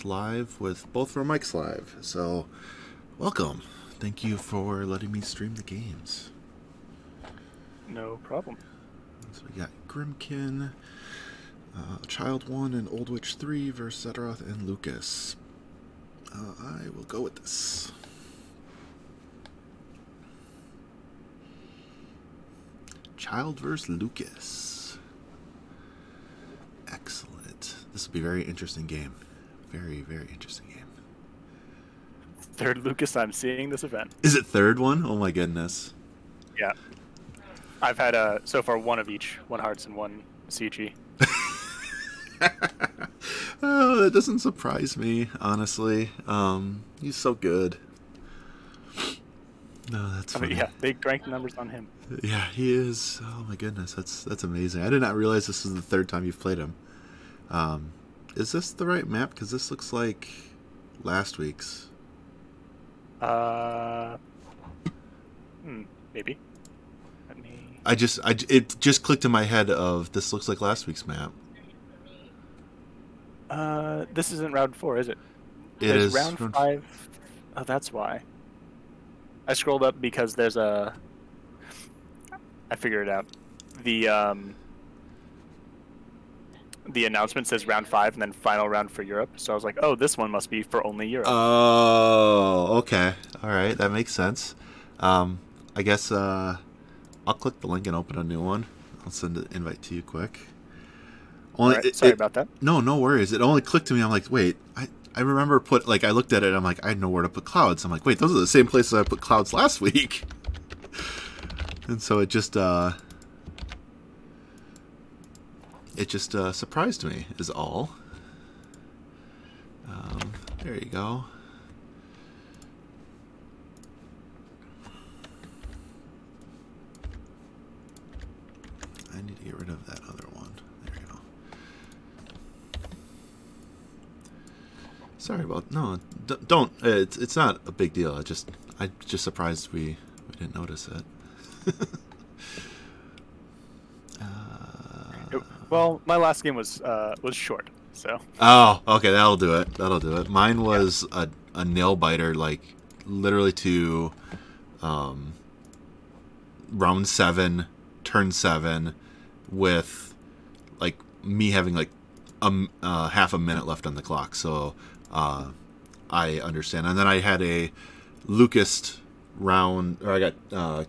just live with both of our mics live. So, welcome. Thank you for letting me stream the games. No problem. So we got Grymkin, Child 1 and Old Witch 3 versus Zedroth and Lucas. I will go with this. Child versus Lucas. Excellent. This will be a very interesting game. Very, very interesting game. Third Lucas I'm seeing this event. Is it third one? Oh my goodness. Yeah. I've had so far one of each. One Hearts and one CG. Oh, that doesn't surprise me, honestly. He's so good. No, that's funny. Yeah, big rank numbers on him. Yeah, he is. Oh my goodness, that's amazing. I did not realize this is the third time you've played him. Is this the right map? Because this looks like last week's. Maybe. Let me. It just clicked in my head of this looks like last week's map. This isn't round 4, is it? It is round 5. Oh, that's why. I scrolled up because there's a. I figured it out. The announcement says round 5 and then final round for Europe. So I was like, oh, this one must be for only Europe. Oh, okay. All right, that makes sense. I guess I'll click the link and open a new one. I'll send an invite to you quick. Sorry about that. No worries. It only clicked to me. I'm like, wait, I remember I looked at it and I'm like, I know where to put clouds. I'm like, wait, those are the same places I put clouds last week. And so it just surprised me is all. There you go. I need to get rid of that other one. There you go. Sorry about don't. It's not a big deal. I'm just surprised we didn't notice it. Well, my last game was short, so. Oh, okay, that'll do it. Mine was a nail biter, like literally to round 7, turn 7, with like me having like half a minute left on the clock. So I understand. And then I had a Lucas round, or I got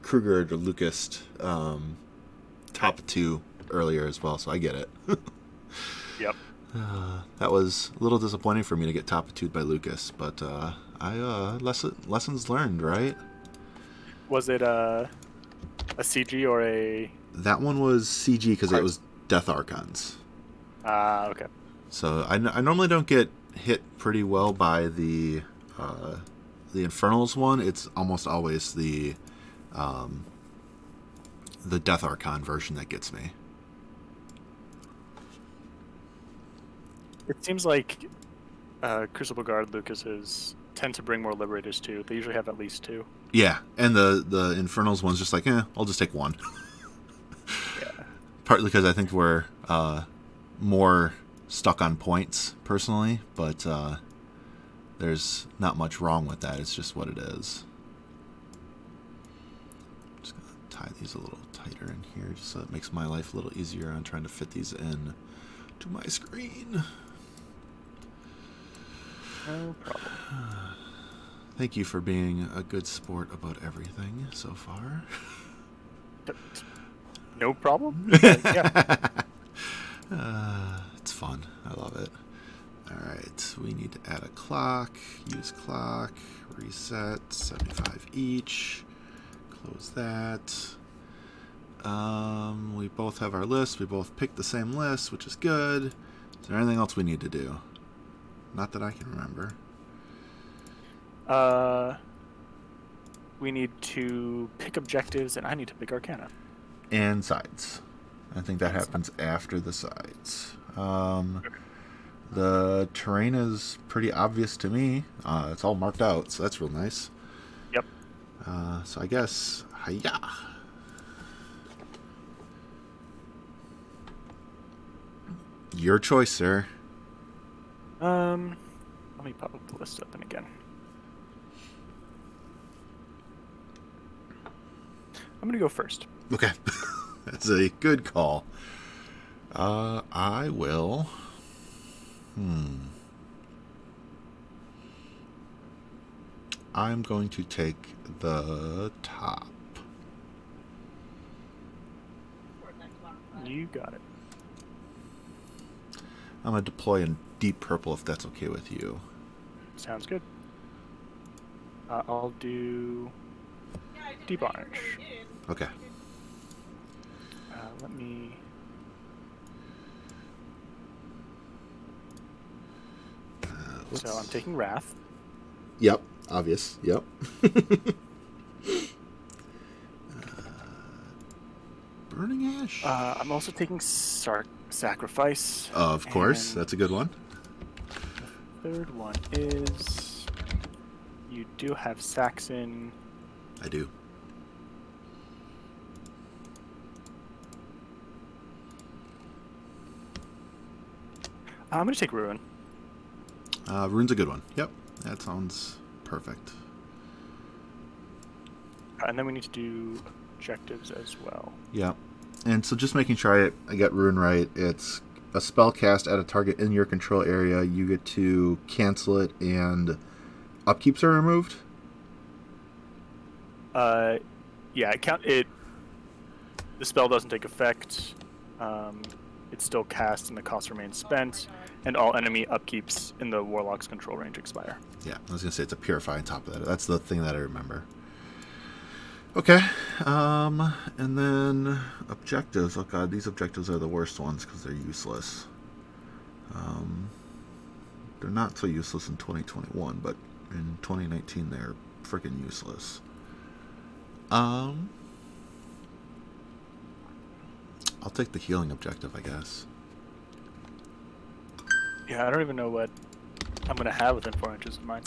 Kruger to Lucas top 2 earlier as well, so I get it. Yep. That was a little disappointing for me to get top 2'd by Lucas, but lessons learned, right? Was it a CG or a? That one was CG because it was Death Archons. Okay. So I normally don't get hit pretty well by the Infernals one. It's almost always the Death Archon version that gets me. It seems like Crucible Guard Lucases tend to bring more Liberators too. They usually have at least 2. Yeah, and the Infernals one's just like, I'll just take 1. Yeah. Partly because I think we're more stuck on points, personally, but there's not much wrong with that. It's just what it is. I'm just going to tie these a little tighter in here just so it makes my life a little easier on trying to fit these in to my screen. No problem. Thank you for being a good sport about everything so far. No problem? Yeah. It's fun. I love it. Alright, we need to add a clock, use clock, reset, 75 each, close that. We both have our list, we both picked the same list, which is good. Is there anything else we need to do? Not that I can remember. We need to pick objectives, and I need to pick Arcana. And sides. I think that happens after the sides. The terrain is pretty obvious to me. It's all marked out, so that's real nice. Yep. So I guess, hiya. Your choice, sir. Let me pop the list open again. I'm gonna go first. Okay. That's a good call. I will. I'm going to take the top. You got it. I'm going to deploy in deep purple if that's okay with you. Sounds good. I'll do deep orange. Okay. Let me... So I'm taking Wrath. Yep. Obvious. Yep. Burning Ash. I'm also taking Sacrifice. Of course. And That's a good one. the third one is... You do have Saxon. I do. I'm going to take Ruin. Rune's a good one. Yep. That sounds perfect. And then we need to do objectives as well. Yeah. And so just making sure I got Rune right, it's a spell cast at a target in your control area. You get to cancel it and upkeeps are removed? Yeah, the spell doesn't take effect. It's still cast and the cost remains spent, and all enemy upkeeps in the Warlock's control range expire. Yeah, I was going to say it's a purify on top of that. That's the thing that I remember. Okay, and then objectives. Oh god, these objectives are the worst ones because they're useless. They're not so useless in 2021, but in 2019 they're freaking useless. I'll take the healing objective, I guess. Yeah, I don't even know what I'm going to have within 4 inches of mine.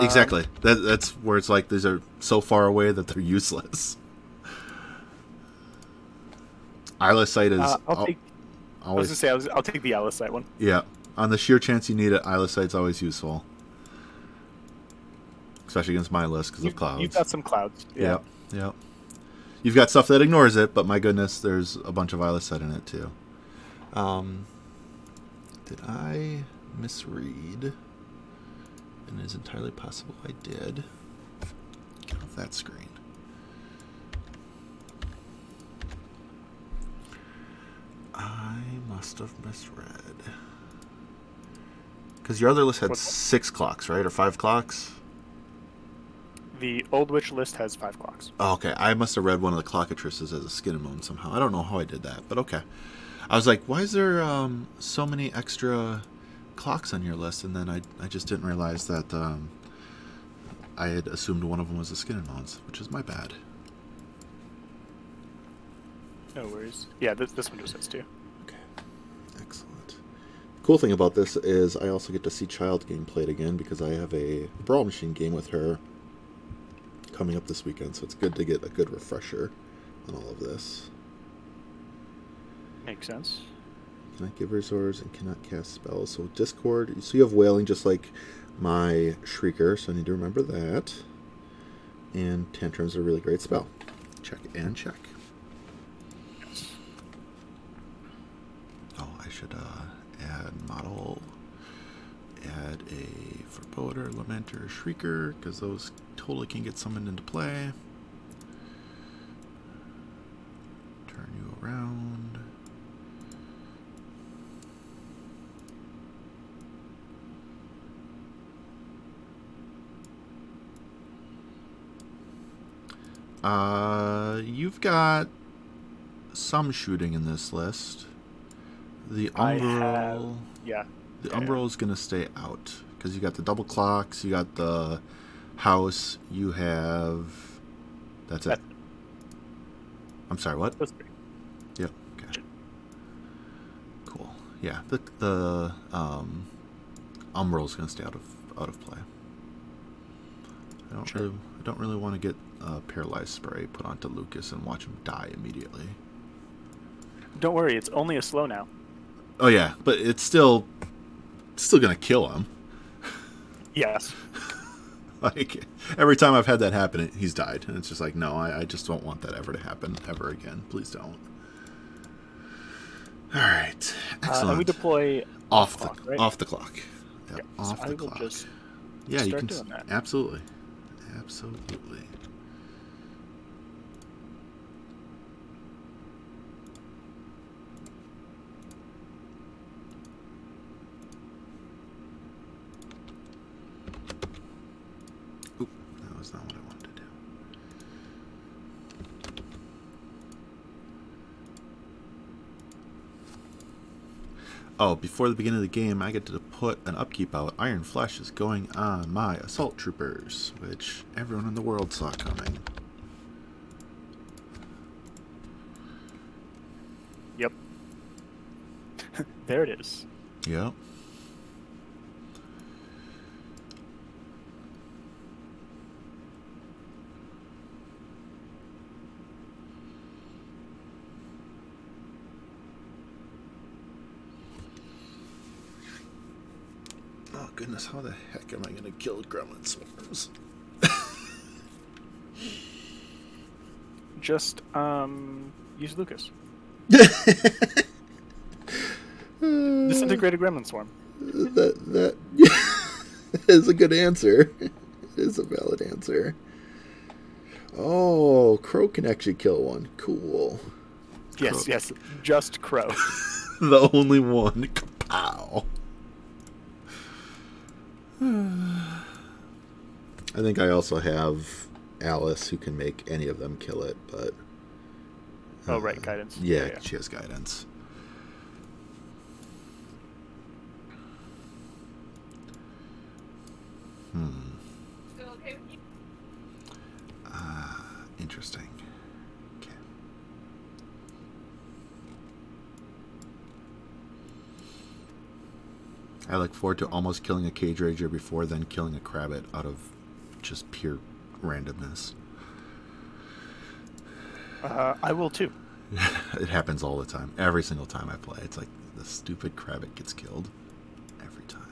Exactly. That's where it's like these are so far away that they're useless. Eyeless sight is I'll always. I'll take the Eyeless Sight one. Yeah, on the sheer chance you need it, eyeless sight's always useful, especially against my list because of clouds. You've got some clouds. Yeah. Yep. You've got stuff that ignores it, but my goodness, there's a bunch of eyeless sight in it too. Did I misread? And it's entirely possible I did. Get off that screen. I must have misread. Because your other list had 6 clocks, right? Or 5 clocks? The Old Witch list has 5 clocks. Oh, okay. I must have read one of the clockatresses as a skin and bone somehow. I don't know how I did that, but okay. I was like, why is there so many extra clocks on your list? And then I just didn't realize that I had assumed one of them was the skin and bones, which is my bad. No worries. Yeah, this one just has 2. Okay. Excellent. Cool thing about this is I also get to see Child game played again because I have a Brawl Machine game with her coming up this weekend, so it's good to get a good refresher on all of this. Makes sense. Cannot give resources and cannot cast spells. So Discord, so you have Wailing just like my Shrieker, so I need to remember that. And Tantrum's a really great spell. Check and check. Yes. Oh, I should add model, add a Foreboding, Lamenter, Shrieker, because those totally can get summoned into play. Turn you around. You've got some shooting in this list. The Umbral, the Umbral is going to stay out because you got the double clocks, you got the house, you have. That's it. I'm sorry, what? Those 3. Yep. Okay. Cool. Yeah, the Umbral is going to stay out of play. I don't really want to get paralyzed spray put onto Lucas and watch him die immediately. Don't worry, it's only a slow now. Oh yeah, but it's still gonna kill him. Yes. Like, every time I've had that happen, he's died. And it's just like, no, I just don't want that ever to happen ever again. Please don't. All right. Excellent. And we deploy off clock, the right? off the clock. Yep, Yeah, off so the I will clock. just Yeah, you start can. doing that. Absolutely. Absolutely. Oop, that was not what I wanted to do. Oh, before the beginning of the game, I get to put an upkeep out. Iron Flesh is going on my Assault Troopers, which everyone in the world saw coming. Yep. There it is. Yep. Oh goodness, how the heck am I going to kill gremlin swarms? Just use Lucas. Disintegrated gremlin swarm. That is a good answer. It is a valid answer. Oh, Crow can actually kill one. Cool. Yes, Crow. yes. Just Crow. The only one. Kapow. I think I also have Alice who can make any of them kill it, but... Oh, right, guidance. Yeah, she has guidance. Interesting. Okay. I look forward to almost killing a Cage Rager before then killing a Crabbit out of just pure randomness. I will too. It happens all the time. Every single time I play. It's like the stupid Crabbit gets killed. Every time.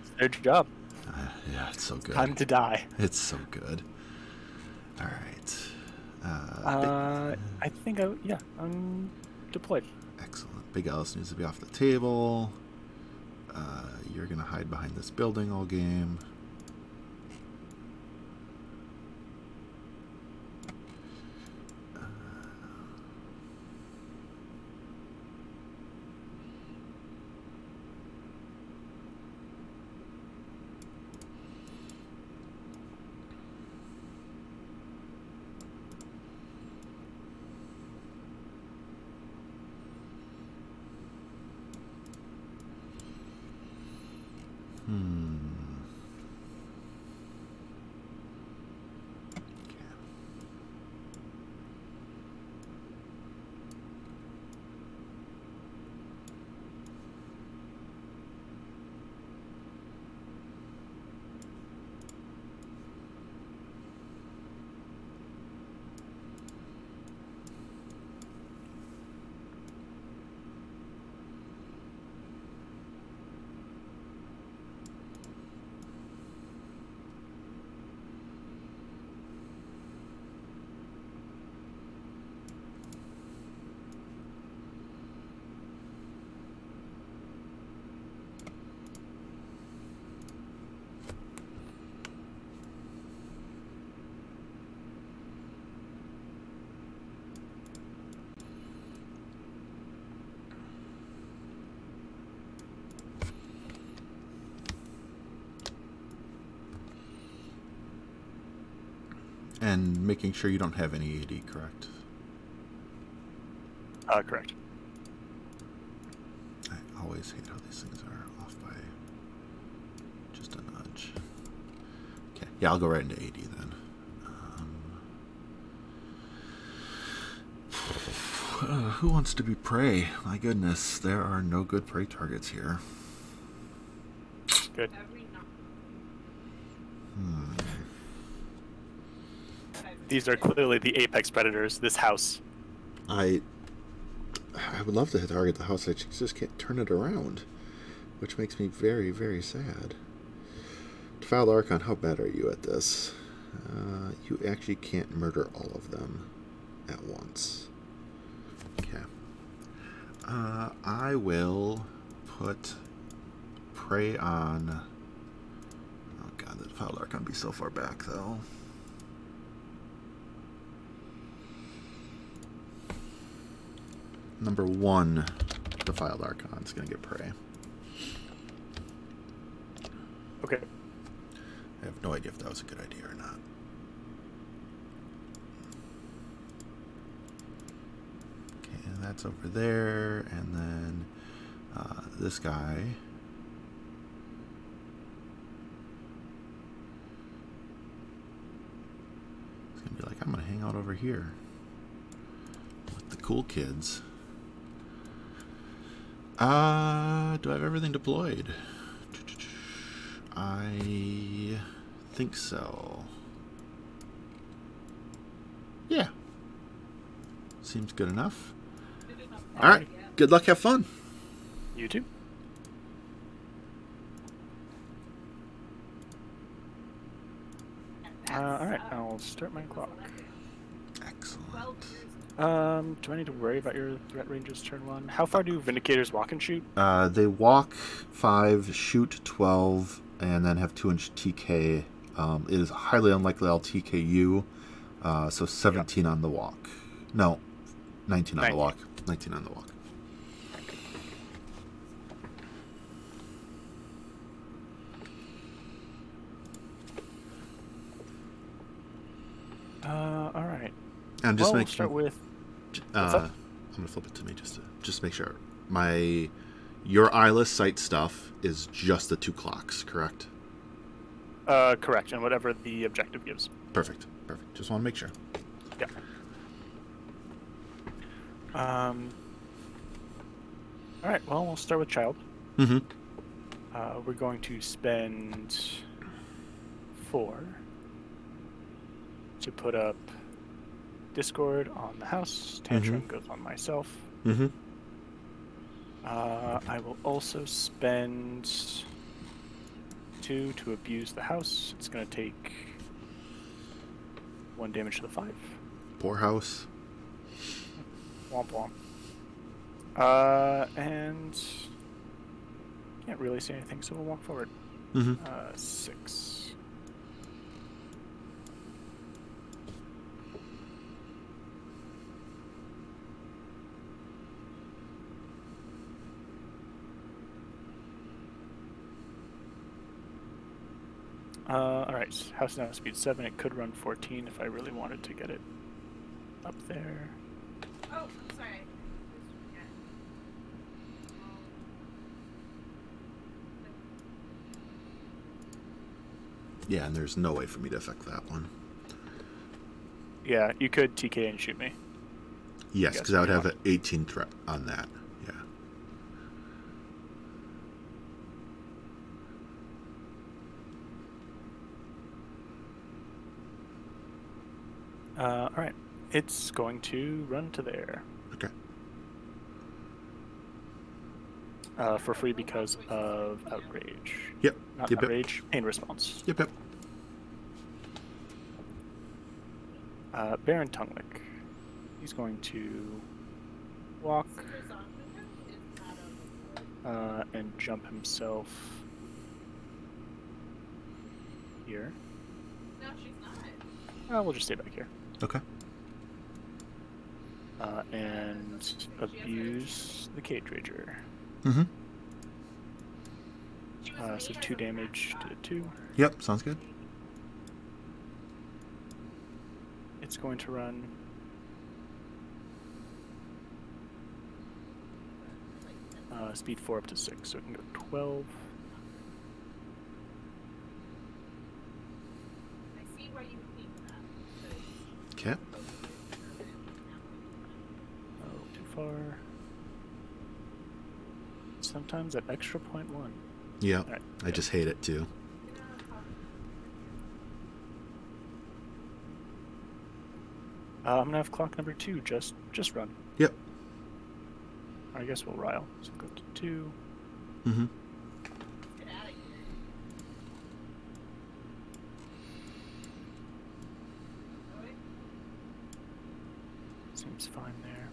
It's their job. Yeah, it's so good. Time to die. It's so good. All right. I think I'm deployed. Excellent. Big Alice needs to be off the table. You're going to hide behind this building all game. And making sure you don't have any AD, correct? Correct. I always hate how these things are off by just a nudge. Okay, yeah, I'll go right into AD then. Who wants to be prey? My goodness, there are no good prey targets here. Good. These are clearly the apex predators, this house. I would love to target the house, I just can't turn it around, which makes me very, very sad. Foul Archon, how bad are you at this? You actually can't murder all of them at once. Okay. I will put prey on... Oh god, that Foul Archon be so far back, though. Number 1, the Foul Archon is going to get prey. Okay. I have no idea if that was a good idea or not. Okay, that's over there, and then this guy. He's gonna be like, I'm gonna hang out over here with the cool kids. Do I have everything deployed? I think so. Yeah. Seems good enough. All right. Good luck. Have fun. You too. All right. I'll start my clock. Excellent. Do I need to worry about your threat ranges turn 1? How far do Vindicators walk and shoot? They walk 5, shoot 12, and then have 2-inch TK. It is highly unlikely I'll TK you. So 17 on the walk. No, 19 on the walk. 19 on the walk. All right. And just we'll start with. I'm gonna flip it to me just to make sure. Your eyeless sight stuff is just the 2 clocks, correct? Correct, and whatever the objective gives. Perfect. Just want to make sure. Yeah. All right. Well, we'll start with child. Mm-hmm. We're going to spend 4 to put up Discord on the house. Tantrum goes on myself. Mm-hmm. I will also spend 2 to abuse the house. It's going to take 1 damage to the 5. Poor house. Womp womp. And can't really see anything, so we'll walk forward. 6. Alright, house now speed 7. It could run 14 if I really wanted to get it up there. Oh, sorry. Yeah, and there's no way for me to affect that one. Yeah, you could TK and shoot me. Yes, because I would have an 18 threat on that. Yeah. Alright, it's going to run to there. Okay. For free because of outrage. Yep. Not yep, outrage, pain response. Yep. Baron Tonguelick. He's going to walk and jump himself here. No, she's not. We'll just stay back here. Okay. And abuse the Cage Rager. Mm-hmm. So 2 damage to the 2. Yep, sounds good. It's going to run. Speed 4 up to 6, so it can go 12. I see where you think that. Okay. Oh, too far. Sometimes at extra 0.1. Yeah, right, I just hate it too. I'm gonna have clock number 2. Just run. Yep. I guess we'll rile. So go to 2. Mm-hmm. Get out of here. Seems fine there.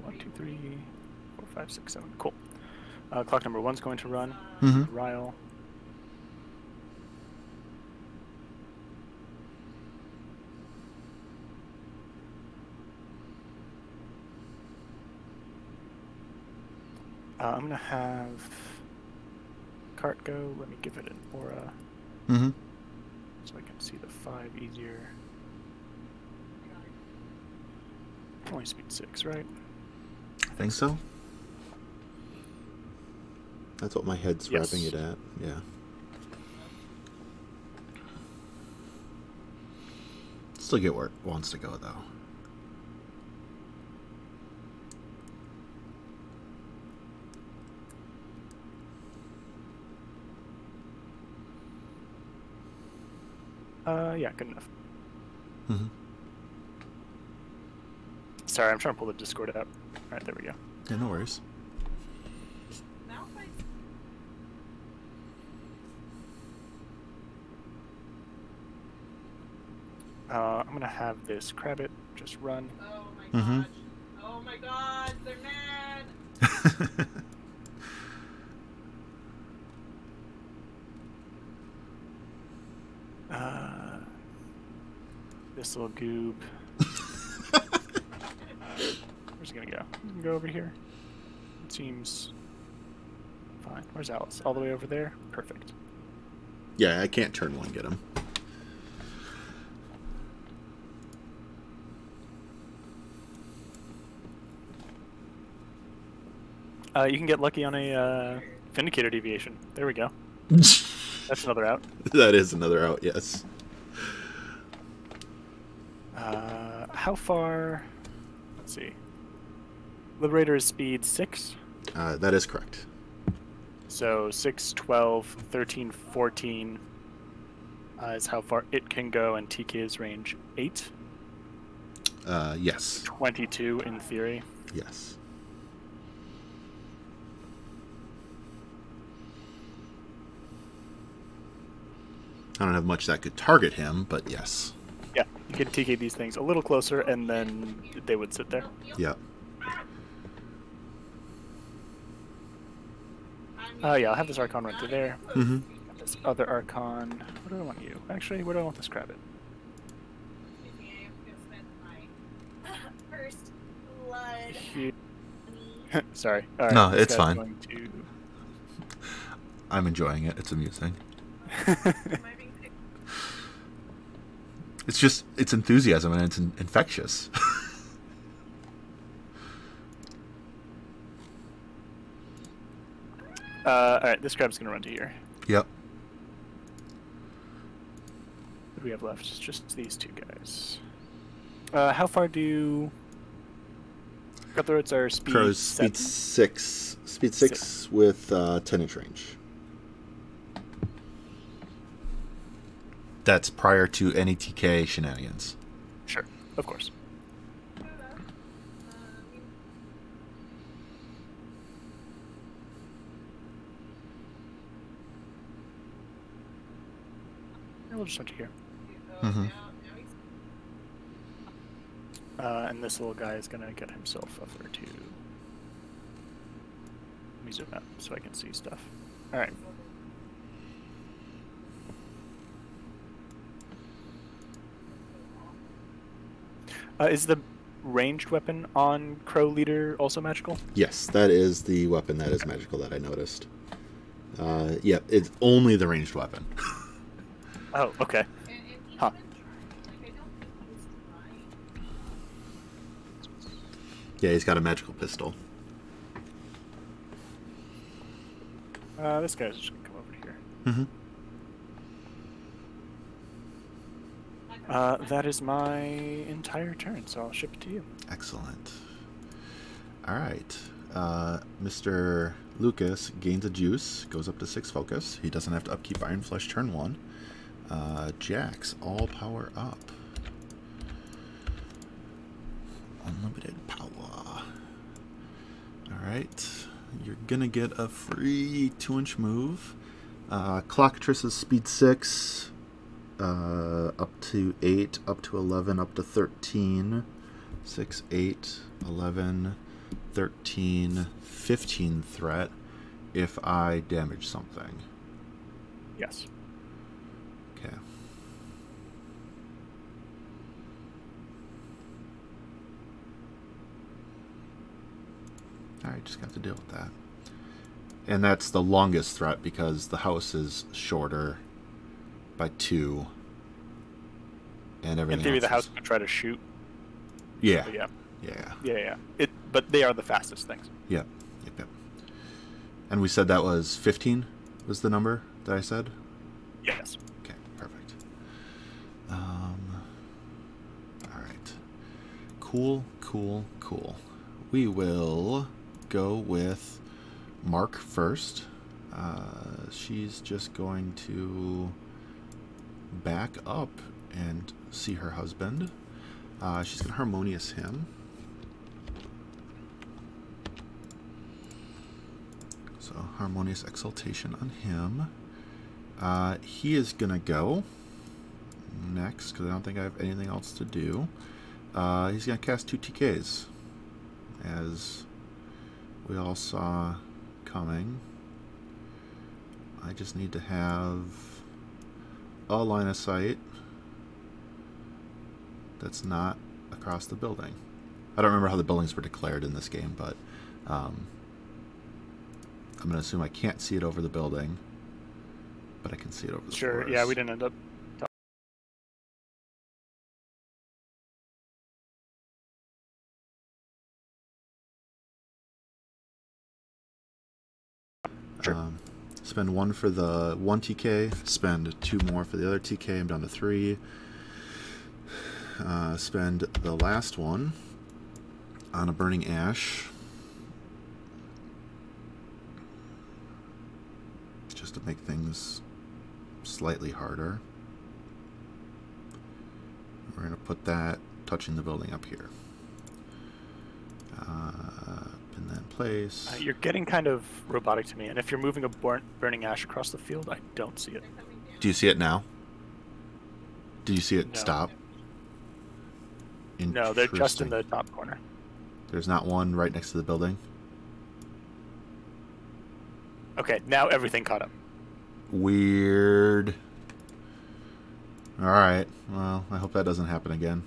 1, 2, 3, 4, 5, 6, 7. Cool. Clock number 1's going to run. Mm-hmm. Ryle. I'm going to have cart go. Let me give it an aura Mm-hmm. so I can see the 5 easier. Only speed 6, right? I think so. That's what my head's Yes. wrapping it at. Yeah. Still get where it wants to go, though. Yeah, good enough. Mm-hmm. Sorry, I'm trying to pull the Discord out. Alright, there we go. Yeah, no worries. I'm gonna have this Crabbit just run. Oh my Mm-hmm. god. Oh my god, they're mad. This little goob. Where's it gonna go? You can go over here. It seems fine. Where's Alice? All the way over there? Perfect. Yeah, I can't turn one, get him. You can get lucky on a Vindicator deviation. There we go. That's another out. That is another out, yes. How far? Let's see. Liberator is speed 6. That is correct. So 6, 12, 13, 14 is how far it can go, and TK is range 8. Yes. 22 in theory. Yes. I don't have much that could target him, but yes. Yeah, you can TK these things a little closer, and then they would sit there. Yep. Yeah, I'll have this Archon run through there. Mm-hmm. This other Archon. What do I want you? Actually, where do I want this Crabbit? First blood. Here. Sorry. All right, No, this it's guy's fine. going to- I'm enjoying it. It's amusing. It's just, it's enthusiasm and it's infectious. Alright, this Crab's going to run to here. Yep. What do we have left? It's just these two guys. How far do... Cutthroats are speed Crow's 7? speed 6. Speed 6 with 10-inch range. That's prior to any TK shenanigans. Sure, of course. We'll just run to here. Mm-hmm. And this little guy is going to get himself over to... Let me zoom out so I can see stuff. Alright. Is the ranged weapon on Crow Leader also magical? Yes, that is the weapon that is magical that I noticed. Yeah, it's only the ranged weapon. Oh, okay. Huh. Yeah, he's got a magical pistol. This guy's just going to come over here. Mm-hmm. That is my entire turn, so I'll ship it to you. Excellent. All right. Mr. Lucas gains a juice, goes up to 6 focus. He doesn't have to upkeep Iron Flesh turn 1. Jax, all power up. Unlimited power. All right. You're going to get a free 2-inch move. Clockatrice is speed 6. up to 8, up to 11, up to 13, 6, 8, 11, 13, 15 threat if I damage something. Yes. Okay. Alright, just got to deal with that. And that's the longest threat because the house is shorter by 2. And everything In theory, else the house is... could try to shoot. Yeah. But yeah. Yeah. Yeah. But they are the fastest things. Yep. And we said that was 15 was the number that I said? Yes. Okay, perfect. Alright. Cool. We will go with Mark first. She's just going to back up and see her husband. She's going to harmonious him. So harmonious exaltation on him. He is going to go next because I don't think I have anything else to do. He's going to cast 2 TKs as we all saw coming. I just need to have a line of sight that's not across the building. I don't remember how the buildings were declared in this game, but I'm going to assume I can't see it over the building, but I can see it over the Sure, forest. yeah, we didn't end up... Sure. Spend 1 for the 1 TK, spend 2 more for the other TK, I'm down to 3. Spend the last one on a burning ash. Just to make things slightly harder. We're going to put that touching the building up here. Pin that in place. You're getting kind of robotic to me, and if you're moving a burning ash across the field, I don't see it. Do you see it now? Do you see it No. stop? No, they're just in Interesting. the top corner. There's not one right next to the building? Okay, now everything caught up. Weird. Alright, well, I hope that doesn't happen again.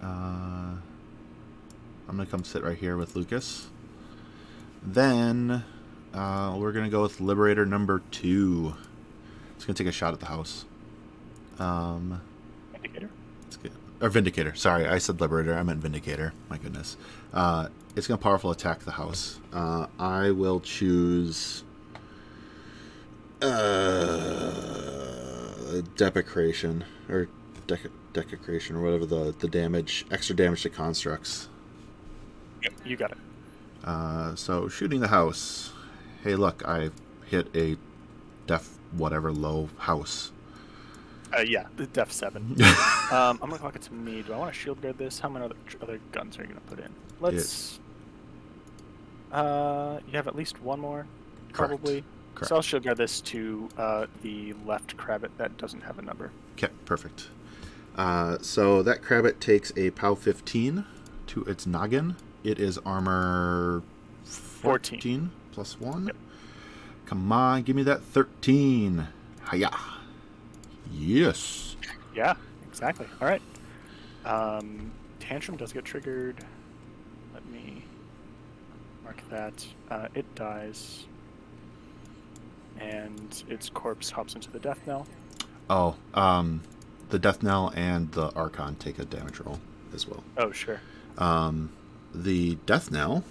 I'm going to come sit right here with Lucas. Then, we're going to go with Liberator number 2. It's going to take a shot at the house. Indicator? It's good. Or Vindicator. Sorry, I said Liberator. I meant Vindicator. My goodness. It's going to powerful attack the house. I will choose... Deprecration. Or Decrecration, or whatever the damage... Extra damage to constructs. Yep, you got it. So, shooting the house. Hey, look, I hit a def whatever low house. Yeah, the def 7. I'm going to clock it to me. Do I want to shield guard this? How many other guns are you going to put in? Let's... you have at least one more, probably. Correct. So I'll shield guard this to the left Crabbit that doesn't have a number. Okay, perfect. So that Crabbit takes a POW 15 to its noggin. It is armor 14 plus 1. Yep. Come on, give me that 13. Hiya. Yes. Yeah, exactly. All right. Tantrum does get triggered. Let me mark that. It dies. And its corpse hops into the death knell. Oh, the Death Knell and the Archon take a damage roll as well. Oh, sure. The Death Knell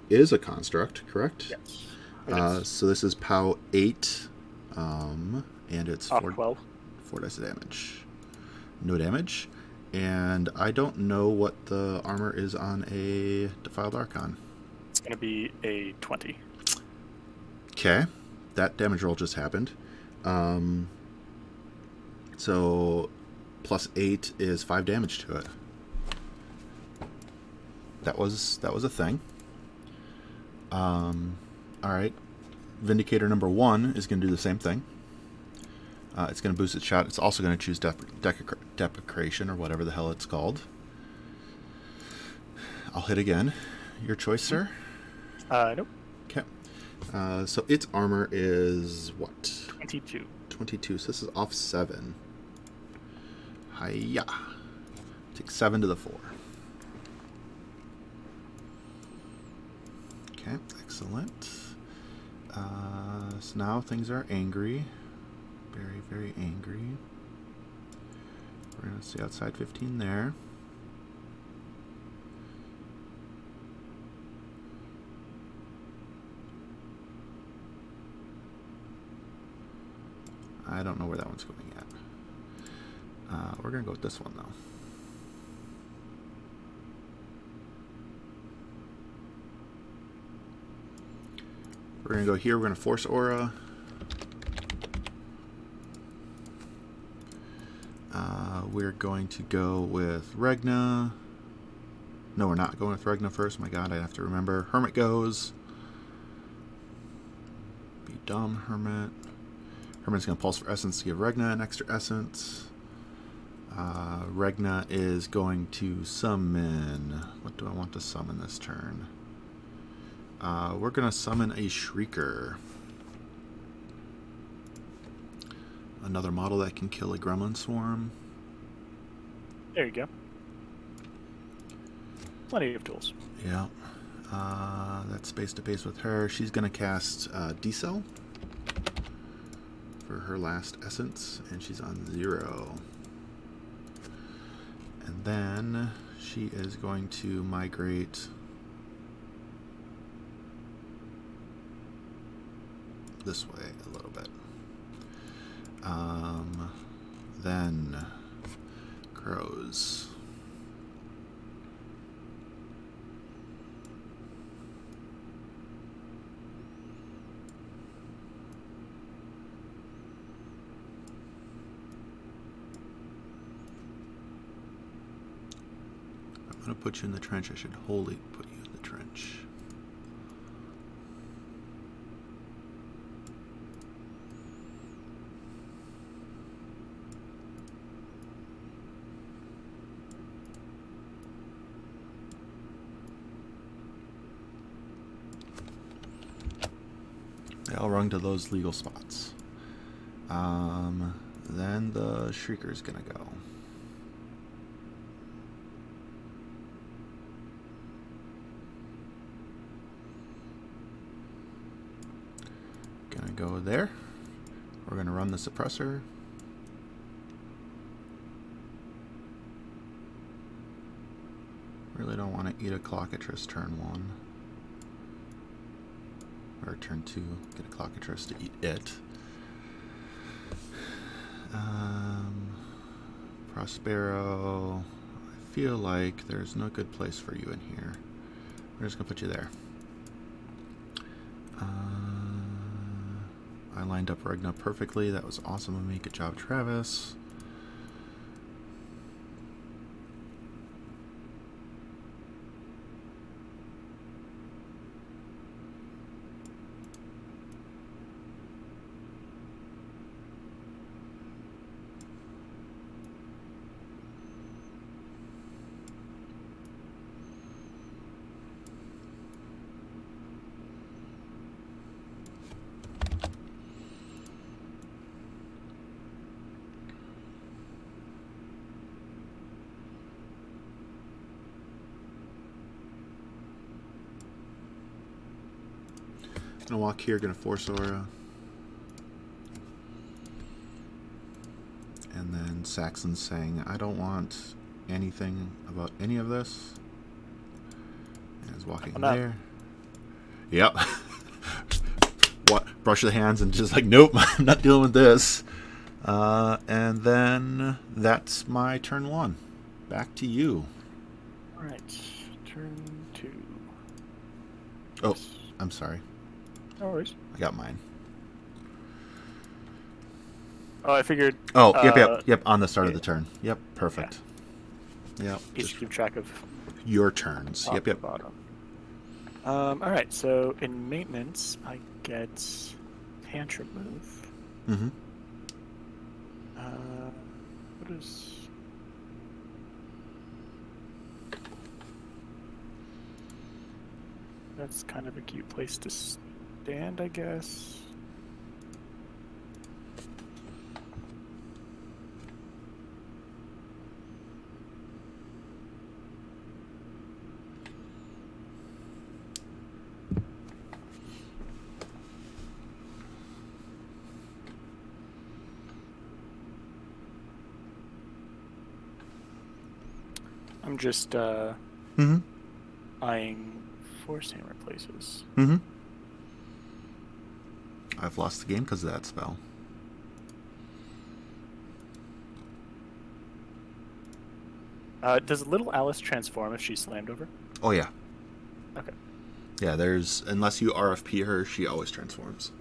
is a construct, correct? Yes. It is. So this is POW 8, and it's Off 4 12. dice of damage. No damage. And I don't know what the armor is on a Defiled Archon. It's going to be a 20. Okay. That damage roll just happened. So plus 8 is 5 damage to it. That was a thing. Alright. Vindicator number 1 is going to do the same thing. It's going to boost its shot. It's also going to choose Deprecation, or whatever the hell it's called. I'll hit again. Your choice, sir? Nope. Okay. So its armor is what? 22. 22. So this is off 7. Hiya. Take 7 to the 4. Okay, excellent. So now things are angry. Very, very angry. We're going to stay outside 15 there. I don't know where that one's going yet. We're going to go with this one, though. We're going to go here. We're going to force aura. We're going to go with Regna. No, we're not going with Regna first. My god, I have to remember. Hermit goes. Be dumb, Hermit. Hermit's going to pulse for essence to give Regna an extra essence. Regna is going to summon. What do I want to summon this turn? We're going to summon a Shrieker. Another model that can kill a Gremlin Swarm. There you go. Plenty of tools. Yeah. That's base to base with her. She's going to cast D-Cell for her last essence, and she's on 0. And then she is going to migrate this way a little bit. Then Crows. I'm going to put you in the trench. I should wholly put you in the trench. They all run to those legal spots. Then the Shrieker's gonna go. Gonna go there. We're gonna run the suppressor. Really don't want to eat a Clockatrice turn 1. Or turn 2, get a Clockatrice to eat it. Prospero, I feel like there's no good place for you in here. We're just going to put you there. I lined up Regna perfectly. That was awesome of me. Good job, Travis. Gonna walk here, gonna force aura. And then Saxon's saying, I don't want anything about any of this. And is walking there. Yep. What? Brush the hands and just like, nope, I'm not dealing with this. And then that's my turn 1. Back to you. Alright, turn 2. Oh, I'm sorry. No worries. I got mine. Oh, I figured. Oh, yep. On the start of the turn. Yep, perfect. Yeah. Yep. Just keep track of your turns. Yep. Bottom. All right. So in maintenance, I get tantrum move. What is... That's kind of a cute place to stand, I guess. I'm just eyeing force hammer places. I've lost the game because of that spell. Does little Alice transform if she's slammed over? Oh yeah. Okay. Yeah, there's, unless you RFP her, she always transforms.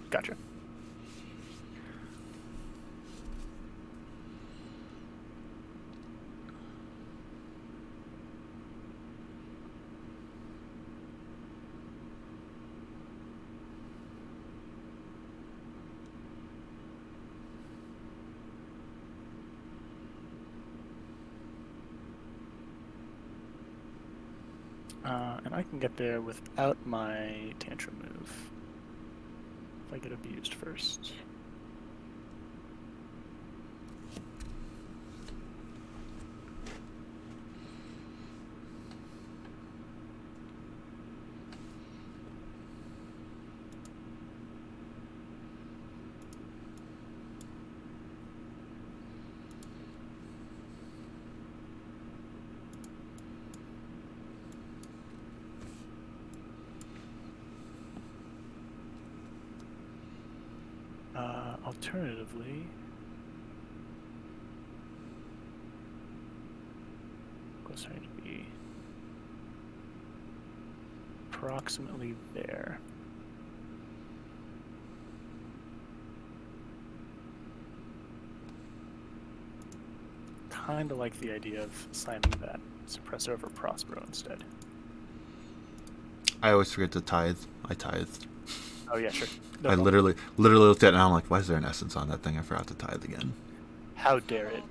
Gotcha. And I can get there without my tantrum move. If I get abused first. Alternatively, of course I need to be approximately there. Kinda like the idea of slamming that suppressor over Prospero instead. I always forget to tithe. I tithed. Oh yeah, sure. No I problem. literally looked at it and I'm like, why is there an essence on that thing? I forgot to tithe again. How dare it?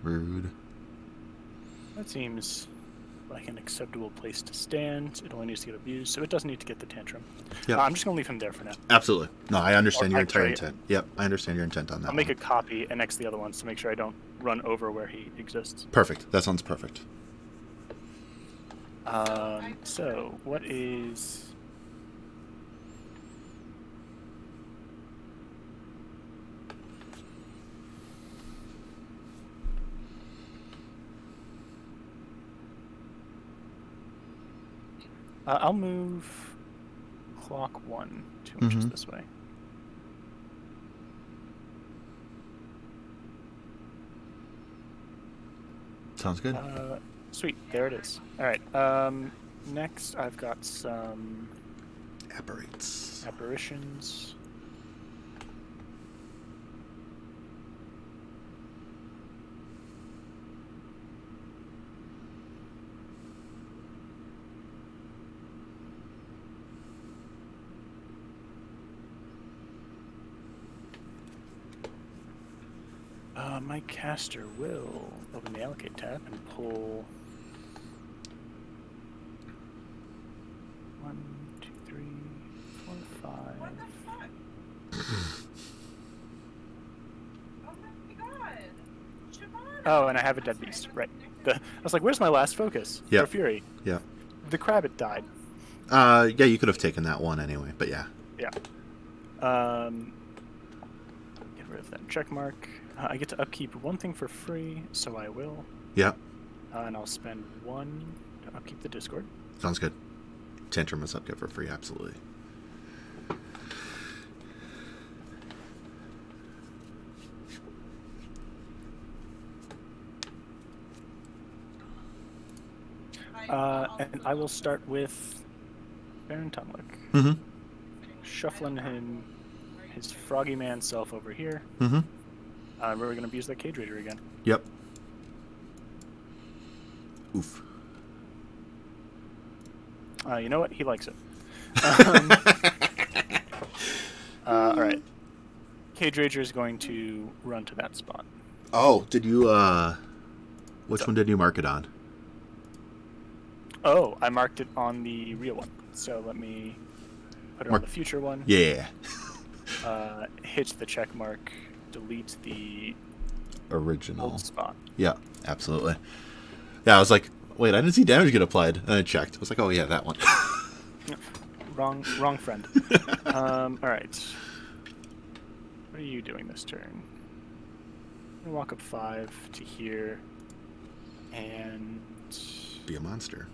Rude. That seems like an acceptable place to stand. It only needs to get abused, so it doesn't need to get the tantrum. Yeah. I'm just going to leave him there for now. Absolutely. No, I understand Or your entire actually- intent. Yep, I understand your intent on that. I'll make one. a copy annex the other ones to make sure I don't run over where he exists. Perfect. That sounds perfect. So, what is... I'll move clock 1 2 inches this way. Sounds good. Sweet, there it is. All right. Next, I've got some Apparates. apparitions. My caster will open the allocate tab and pull 1, 2, 3, 4, 5. What the fuck? Oh my god. Siobhan. Oh, and I have a dead beast. Right. I was like, where's my last focus? Yeah. For Fury. Yeah. The Crabbit died. Yeah, you could have taken that one anyway, but yeah. Yeah. Get rid of that check mark. I get to upkeep one thing for free, so I will. Yeah. And I'll spend 1 to upkeep the Discord. Sounds good. Tantrum is upkeep for free, absolutely. And I will start with Baron Tunlick. Mm-hmm. Shuffling him his froggy man self over here. Mm-hmm. We're going to use that Cage Raider again. Yep. Oof. You know what? He likes it. All right. Cage Raider is going to run to that spot. Oh, did you, which one did you mark it on? Oh, I marked it on the real one. So let me put it on the future one. Yeah. Hit the check mark, delete the Original old spot. Yeah, absolutely. Yeah, I was like, wait, I didn't see damage get applied. And I checked. I was like, oh yeah, that one. Wrong friend. All right. What are you doing this turn? I'm gonna walk up 5 to here, and Be a monster.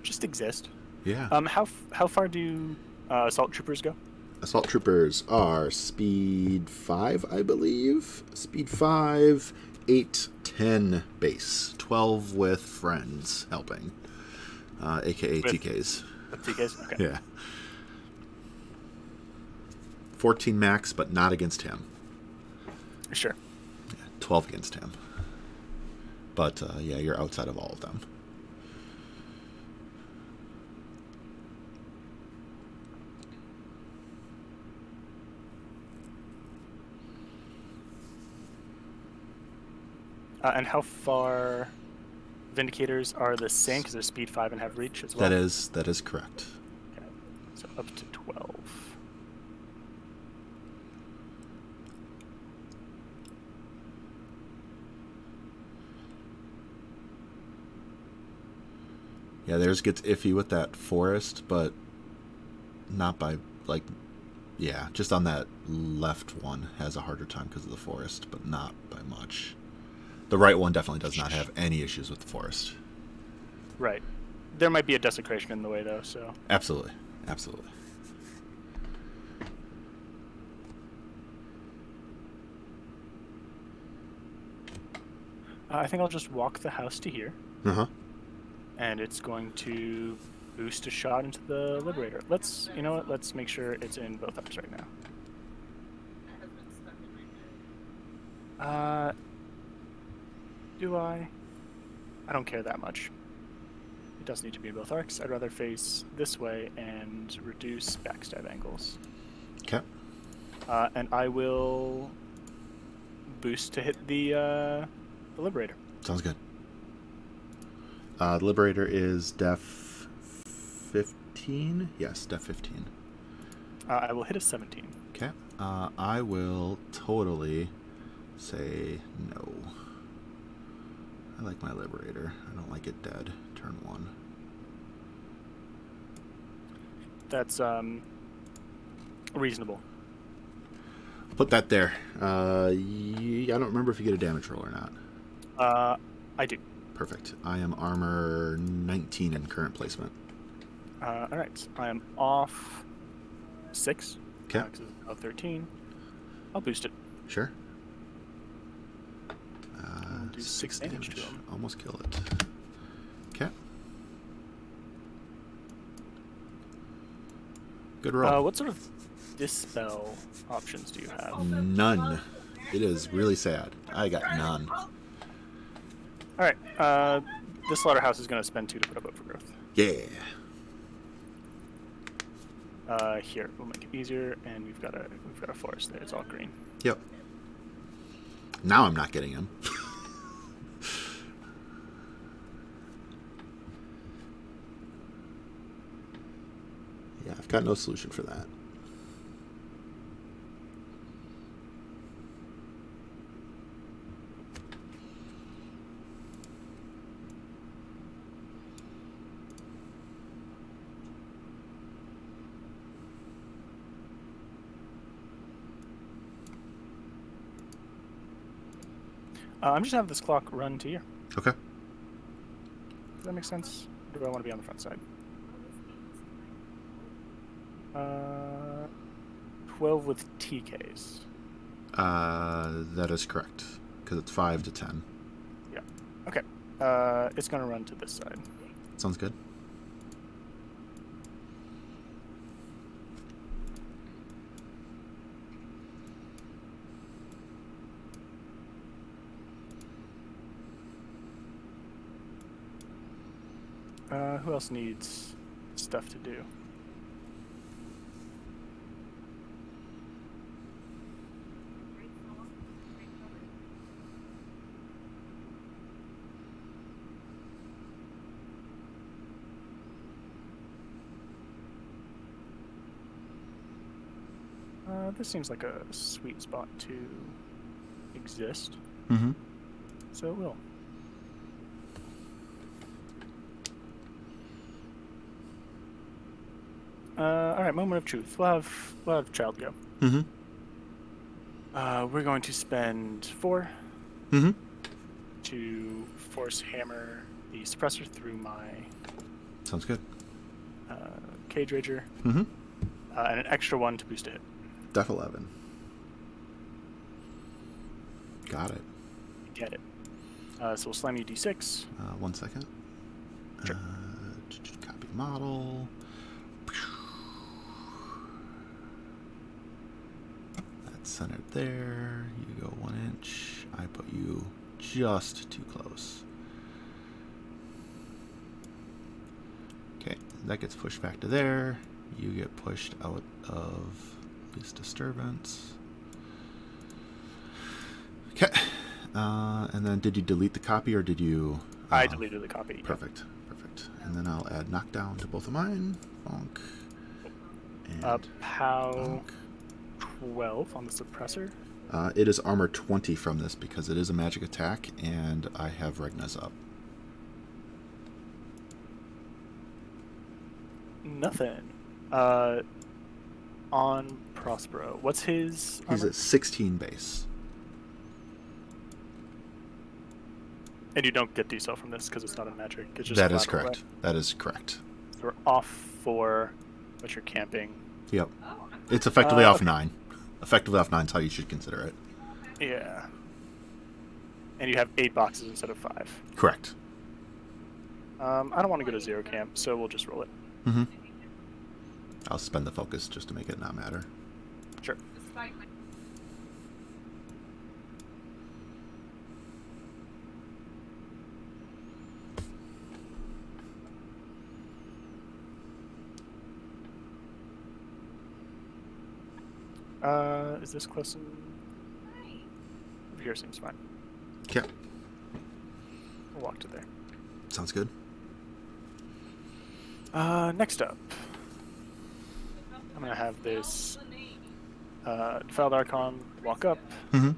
just exist. Yeah. How far do assault troopers go? Assault troopers are speed 5, I believe. Speed 5, 8, 10 base. 12 with friends helping. AKA TKs. TKs? Okay. Yeah. 14 max, but not against him. Sure. Yeah, 12 against him. But, yeah, you're outside of all of them. And how far Vindicators are the same because they're speed 5 and have reach as well? That is correct. Okay. So up to 12. Yeah, theirs gets iffy with that forest, but not by, like, yeah, just on that left one has a harder time because of the forest, but not by much. The right one definitely does not have any issues with the forest. Right. There might be a desecration in the way, though, so... Absolutely. Absolutely. I think I'll just walk the house to here. Uh-huh. And it's going to boost a shot into the Liberator. Let's, you know what, let's make sure it's in both arms right now. Do I? I don't care that much. It does need to be in both arcs. I'd rather face this way and reduce backstab angles. Okay. And I will boost to hit the Liberator. Sounds good. Liberator is def 15? Yes, def 15. I will hit a 17. Okay. I will totally say no. I like my Liberator. I don't like it dead. Turn 1. That's reasonable. Put that there. I don't remember if you get a damage roll or not. I do. Perfect. I am armor 19 in current placement. Alright. I am off 6. Okay. Of 13. I'll boost it. Sure. Do 6 damage to him. Almost kill it. Okay. Good roll. What sort of dispel options do you have? None. It is really sad. I got none. Alright. This slaughterhouse is going to spend 2 to put up overgrowth. Yeah. Here, we'll make it easier, and we've got a forest there. It's all green. Yep. Now I'm not getting him. Yeah, I've got no solution for that. I'm just going to have this clock run to here. Okay. Does that make sense? Or do I want to be on the front side? 12 with TKs. That is correct. Because it's 5 to 10. Yeah. Okay. It's going to run to this side. Sounds good. Who else needs stuff to do? This seems like a sweet spot to exist. Mm-hmm. So it will. All right, moment of truth. We'll have child go. Mm-hmm. We're going to spend 4 Mm-hmm. to force hammer the suppressor through my Sounds good. Cage Rager, Mm-hmm. and an extra 1 to boost a hit. Def 11. Got it. Get it. So we'll slam you d6. 1 second. Sure. Copy model. That's centered there. You go 1 inch. I put you just too close. Okay, that gets pushed back to there. You get pushed out of this disturbance. Okay. And then did you delete the copy or did you... I deleted the copy. Perfect. Perfect. And then I'll add knockdown to both of mine. Bonk. And POW bonk. 12 on the suppressor. It is armor 20 from this because it is a magic attack and I have Regna's up. Nothing. On Prospero. What's his He's armor? at 16 base. And you don't get decel from this because it's not a magic. It's just That is collateral, correct. That is correct. right? So we're off 4, but you're camping. Yep. Oh, It's effectively off okay. 9. Effectively off 9 is how you should consider it. Yeah. And you have 8 boxes instead of 5. Correct. I don't want to go to 0 camp, so we'll just roll it. Mm-hmm. I'll spend the focus just to make it not matter. Sure. despite my Is this close? Over here seems fine. Okay. We'll walk to there. Sounds good. Next up, I'm gonna have this Defiled Archon walk up. Mm-hmm.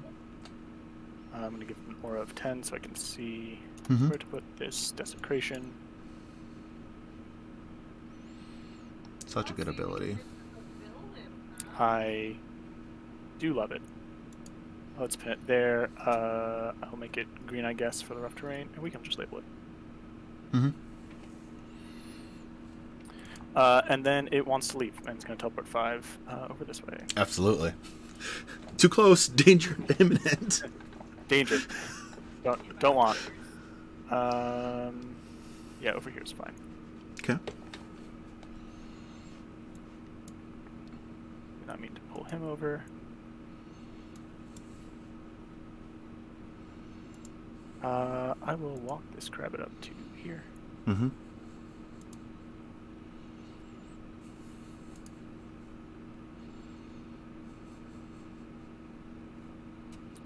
I'm gonna give him an aura of 10 so I can see Mm-hmm. where to put this desecration. Such a good ability. I do love it. Let's pin it there. I'll make it green, I guess, for the rough terrain, and we can just label it. Mm-hmm. And then it wants to leave, and it's going to teleport 5 over this way. Absolutely. Too close. Danger imminent. Danger. Don't want. Yeah, over here is fine. Okay. Do not mean to pull him over. I will walk this rabbit up to here. Mm-hmm.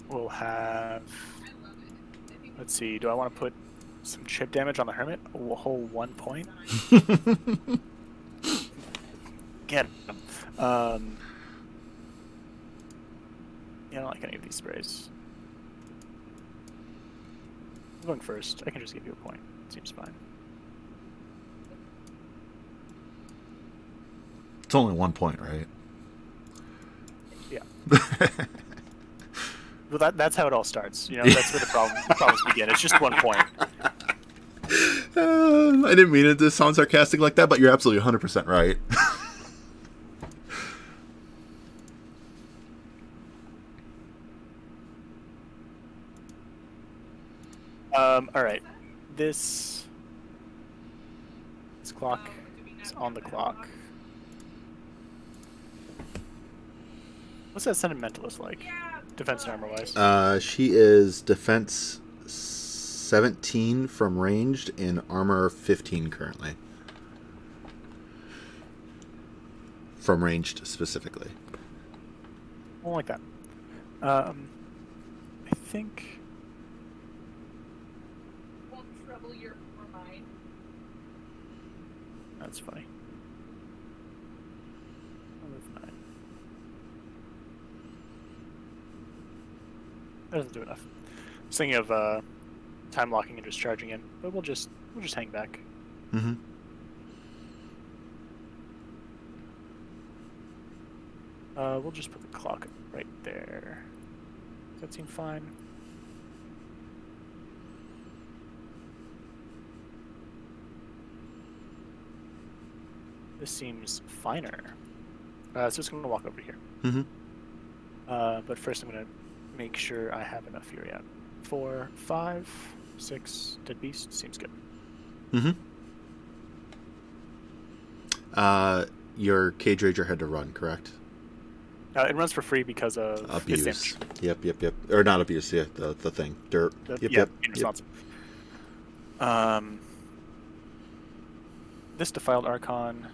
We'll have... Let's see, do I want to put some chip damage on the Hermit? A whole 1 point? Get him. Yeah, I don't like any of these sprays. I'm going first. I can just give you a point. Seems fine. It's only 1 point, right? Yeah. Well, that's how it all starts. You know, that's where the problems begin. It's just 1 point. I didn't mean it to sound sarcastic like that, but you're absolutely 100% right. All right. This clock is on the clock. What's that Sentimentalist like? Defense and armor wise. She is defense 17 from ranged and armor 15 currently. From ranged specifically. I don't like that. I think. Won't trouble your poor mind. That's funny. 9. That doesn't do enough. I was thinking of time locking and just charging in, but we'll just hang back. Mm-hmm. We'll just put the clock right there. Does that seem fine? This seems finer. So just going to walk over here. Mm-hmm. But first I'm going to make sure I have enough fury out. 4, 5, 6, dead beast. Seems good. Mm-hmm. Your Cage Rager had to run, correct? It runs for free because of its abuse. damage. Yep. Or not abuse, yeah, the thing. Dirt. Yep. Irresponsible. This Defiled Archon.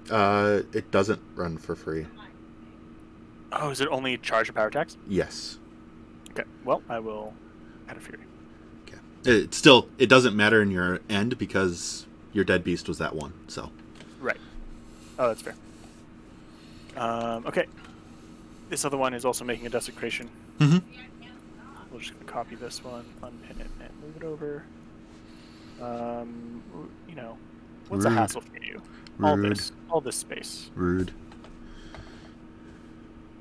It doesn't run for free. Oh, is it only charge and power attacks? Yes. Okay, well, I will add a fury. Okay. It doesn't matter in your end because your dead beast was that one, so. Right. Oh, that's fair. Okay. This other one is also making a desecration. Mm-hmm. We're just going to copy this one, unpin it, and move it over. You know, what's a Rude. hassle for you? Rude. All this space. Rude.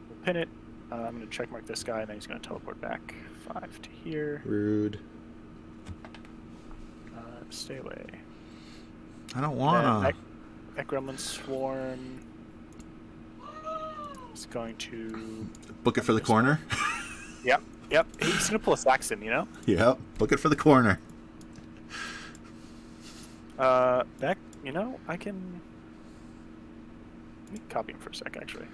We'll pin it. I'm going to check mark this guy, and then he's going to teleport back 5 to here. Rude. Stay away. I don't wanna. That gremlin swarm is going to Book it for the corner. Yep. He's going to pull a Saxon, you know? Yep. Book it for the corner. Back, you know, I can. Let me copy him for a sec, actually.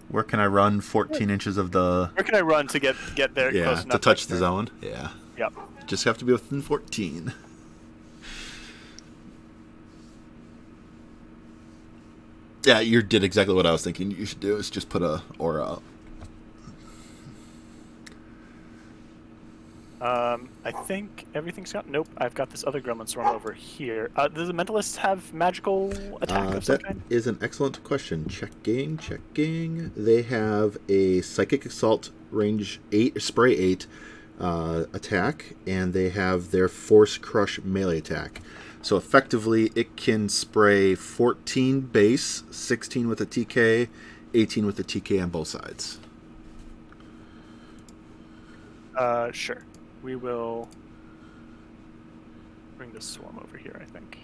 Where can I run 14 inches of the... Where can I run to get there close Yeah, enough to touch the zone. Yeah. Yep. Just have to be within 14. Yeah, you did exactly what I was thinking you should do, is just put a aura up. I think everything's got... Nope, I've got this other gremlin swarm over here. Does the Mentalists have magical attack of some That kind? is an excellent question. Checking. They have a Psychic Assault range 8, spray 8 attack, and they have their Force Crush melee attack. So effectively, it can spray 14 base, 16 with a TK, 18 with a TK on both sides. Sure. We will bring this swarm over here, I think.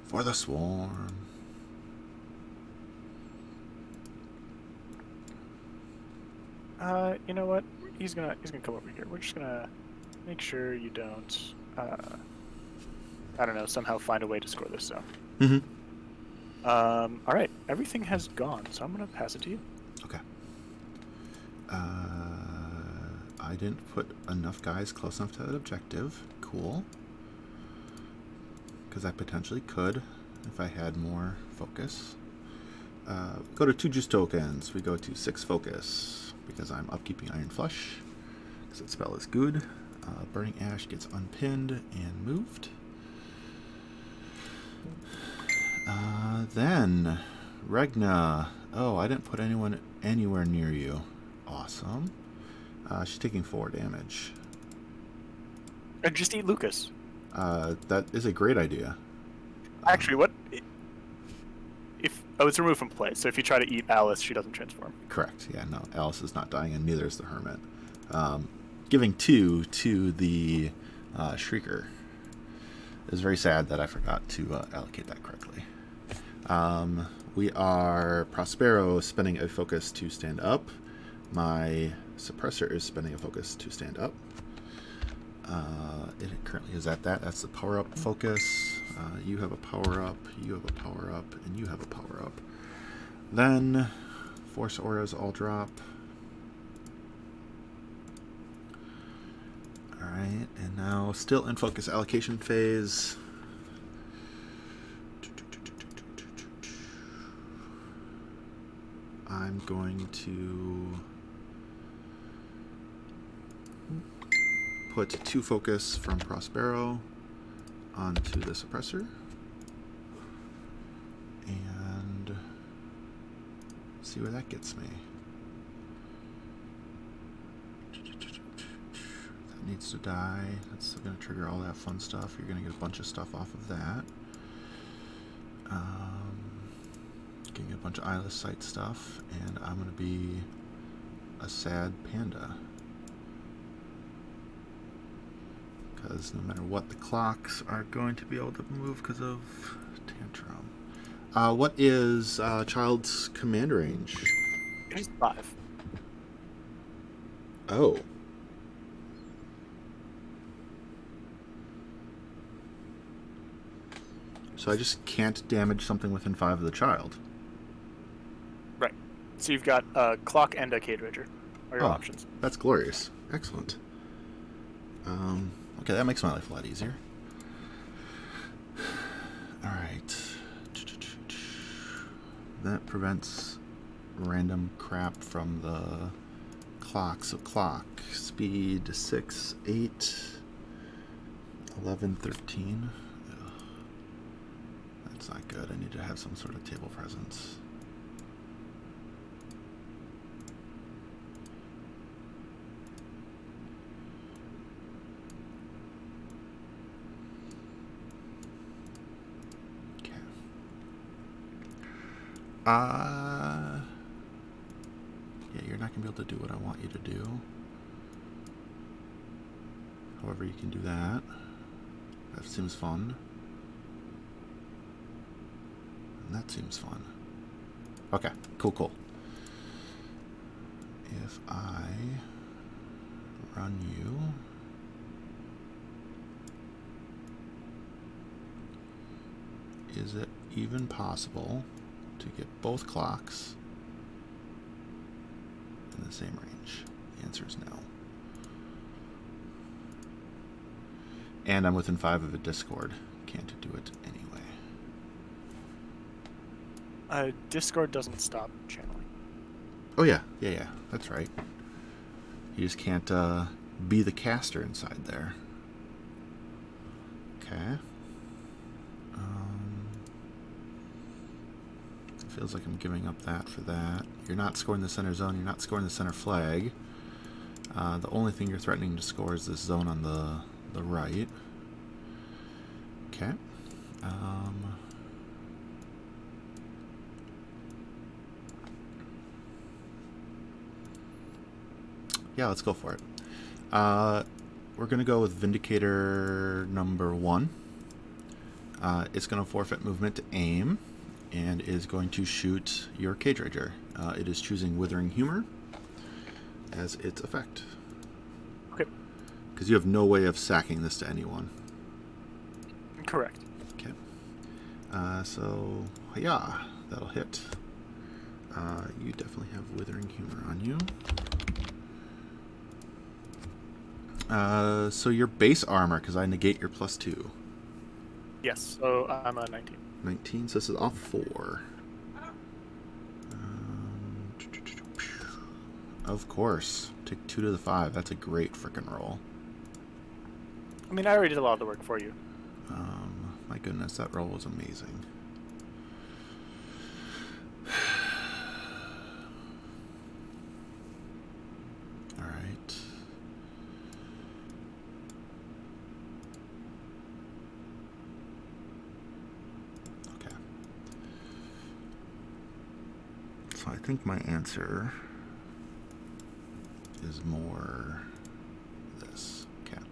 For the swarm. You know what? He's gonna come over here. We're just gonna make sure you don't I don't know, somehow find a way to score this zone. Mm-hmm. Alright, everything has gone, so I'm gonna pass it to you. Okay. I didn't put enough guys close enough to that objective. Cool. Because I potentially could if I had more focus. Go to 2 juice tokens. We go to 6 focus because I'm upkeeping Iron Flush. Because that spell is good. Burning Ash gets unpinned and moved. Then Regna. Oh, I didn't put anyone anywhere near you. Awesome. She's taking 4 damage. And just eat Lucas. That is a great idea. Actually, what... it's removed from play, so if you try to eat Alice, she doesn't transform. Correct. Yeah, no, Alice is not dying, and neither is the Hermit. Giving 2 to the Shrieker. It's very sad that I forgot to allocate that correctly. We are Prospero spending a focus to stand up. My Suppressor is spending a focus to stand up. It currently is at that. That's the power-up focus. You have a power-up, you have a power-up, and you have a power-up. Then, Force Auras all drop. Alright, and now still in focus allocation phase. I'm going to put 2 focus from Prospero onto the suppressor. And see where that gets me. That needs to die. That's still going to trigger all that fun stuff. You're going to get a bunch of stuff off of that. Going to get a bunch of eyeless sight stuff, and I'm going to be a sad panda. Because no matter what, the clocks are going to be able to move because of Tantrum. What is Child's command range? He's 5. Oh. So I just can't damage something within 5 of the child. Right. So you've got a clock and a Cade Rager are your options. That's glorious. Excellent. Okay, that makes my life a lot easier. Alright. That prevents random crap from the clock. So clock. Speed 6, 8, 11, 13. Ugh. That's not good. I need to have some sort of table presence. Yeah, you're not going to be able to do what I want you to do. However, you can do that. That seems fun. And that seems fun. Okay, cool, cool. If I run you... Is it even possible to get both clocks in the same range? The answer is no. And I'm within 5 of a Discord. Can't do it anyway. Discord doesn't stop channeling. Oh yeah, yeah, that's right. You just can't be the caster inside there. Okay. Feels like I'm giving up that for that. You're not scoring the center zone. You're not scoring the center flag. The only thing you're threatening to score is this zone on the right. Okay. Yeah, let's go for it. We're going to go with Vindicator number 1. It's going to forfeit movement to aim, and is going to shoot your Cade Rager. It is choosing Withering Humor as its effect. Okay. Because you have no way of sacking this to anyone. Correct. Okay. So, yeah, that'll hit. You definitely have Withering Humor on you. So your base armor, because I negate your +2. Yes, so I'm a 19. 19, so this is off 4. Of course. Take 2 to the 5. That's a great frickin' roll. I mean, I already did a lot of the work for you. My goodness, that roll was amazing. Alright. Okay. So I think my answer is more this. Okay.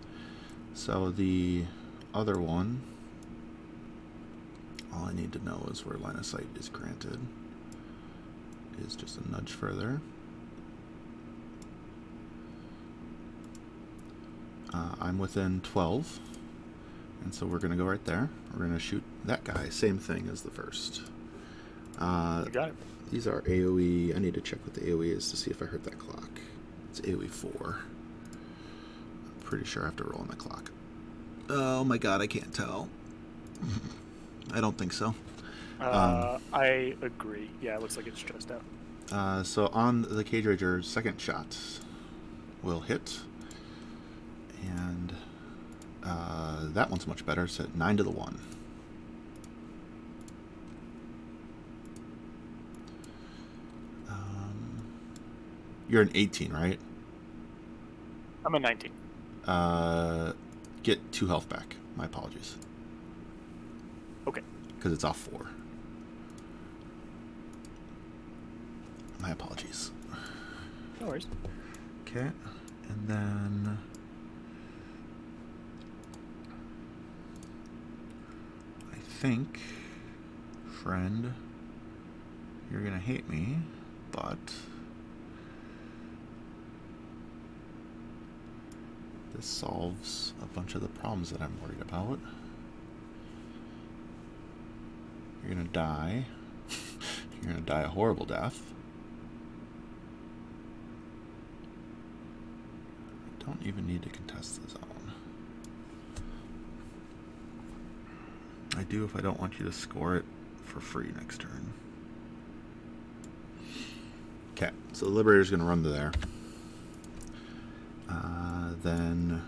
So the other one, all I need to know is where line of sight is granted. Is just a nudge further. I'm within 12, and so we're going to go right there. We're going to shoot that guy. Same thing as the first. You got it. These are AoE. I need to check what the AoE is to see if I hurt that clock. It's AoE 4. pretty sure I have to roll on the clock. Oh my god, I can't tell. I don't think so. I agree. Yeah, it looks like it's stressed out. So on the Cage Rager, second shot will hit. And that one's much better. It's at 9 to the 1. You're an 18, right? I'm a 19. Get 2 health back. My apologies. Okay. Because it's off 4. My apologies. No worries. Okay. And then... I think, friend, you're going to hate me, but... this solves a bunch of the problems that I'm worried about. You're gonna die. You're gonna die a horrible death. I don't even need to contest the zone. I do if I don't want you to score it for free next turn. Okay, so the Liberator's gonna run to there. Then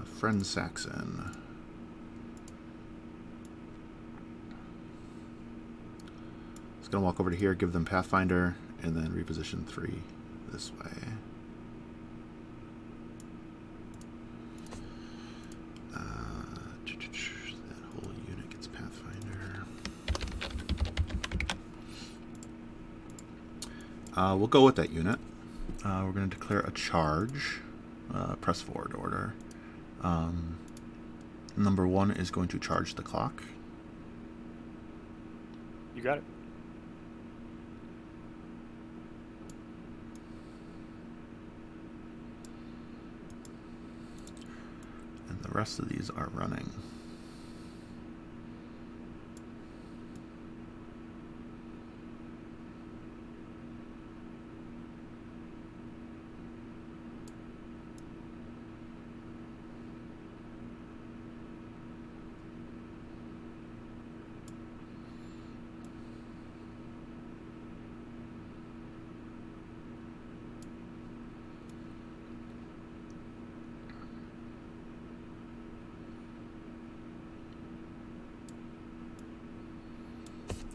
friend Saxon. It's gonna walk over to here, give them Pathfinder, and then reposition 3 this way. That whole unit gets Pathfinder. We'll go with that unit. We're going to declare a charge. Press forward order. Number 1 is going to charge the clock. You got it. And the rest of these are running.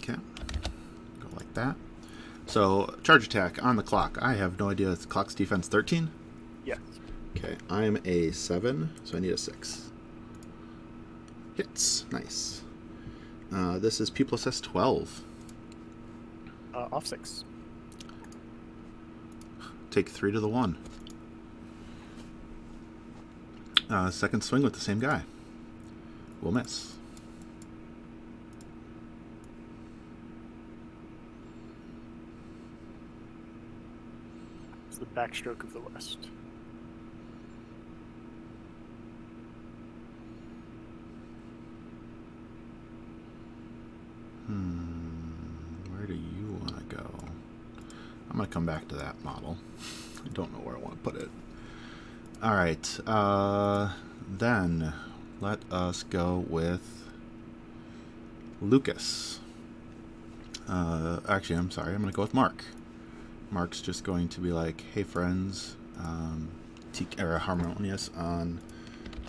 Okay, go like that. So, charge attack on the clock. I have no idea. The clock's defense 13? Yes. Okay, I'm a 7, so I need a 6. Hits. Nice. This is P plus S 12. Off 6. Take 3 to the 1. Second swing with the same guy. We'll miss. It's the backstroke of the West. Where do you want to go? I'm going to come back to that model. I don't know where I want to put it. Alright, then let us go with Lucas. Actually, I'm sorry, I'm going to go with Mark. Mark's just going to be like, hey friends, Harmonious on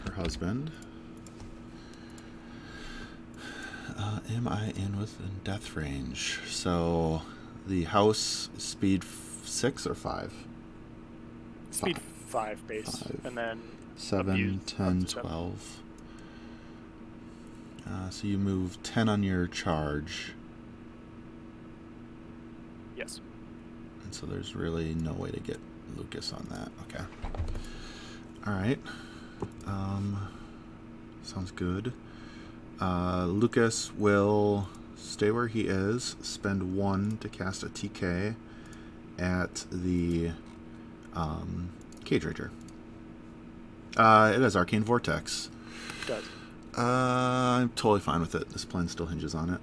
her husband. Am I in within death range? So the house speed 6 or 5? Speed 5 base, 5. and then 7, abuse 10, up to 7. 12. So you move 10 on your charge. Yes. And so there's really no way to get Lucas on that. Okay. Alright. Sounds good. Lucas will stay where he is, spend 1 to cast a TK at the Cage Rager. It has Arcane Vortex. It does. I'm totally fine with it. This plan still hinges on it.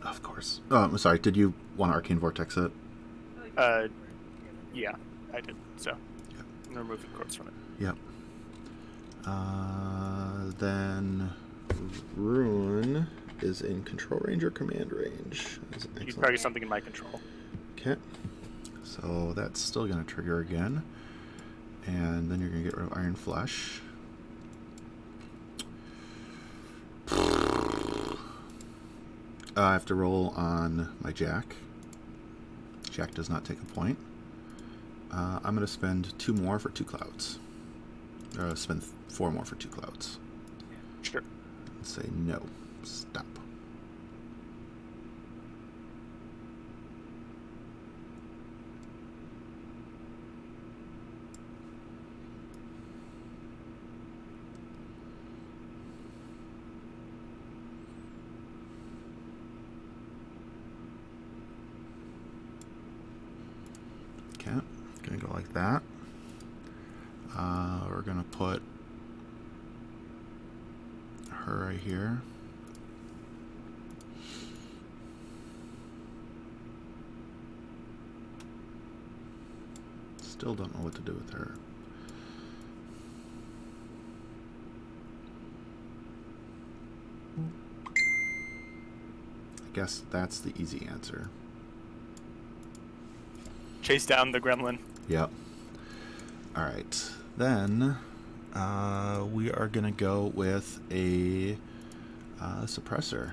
Of course. Oh, I'm sorry. Did you want to Arcane Vortex it? Yeah, I did. So I'm gonna remove the corpse from it. Yep. Then Rune is in control range or command range. You can target something in my control. Okay. So that's still going to trigger again. And then you're going to get rid of Iron Flesh. I have to roll on my Jack. Jack does not take a point. I'm going to spend 2 more for 2 clouds. Or spend 4 more for 2 clouds. Sure. And say no. Stop. Okay, gonna go like that. We're gonna put her right here. Still don't know what to do with her. I guess that's the easy answer. Chase down the gremlin. Yep. Alright. Then we are going to go with a suppressor.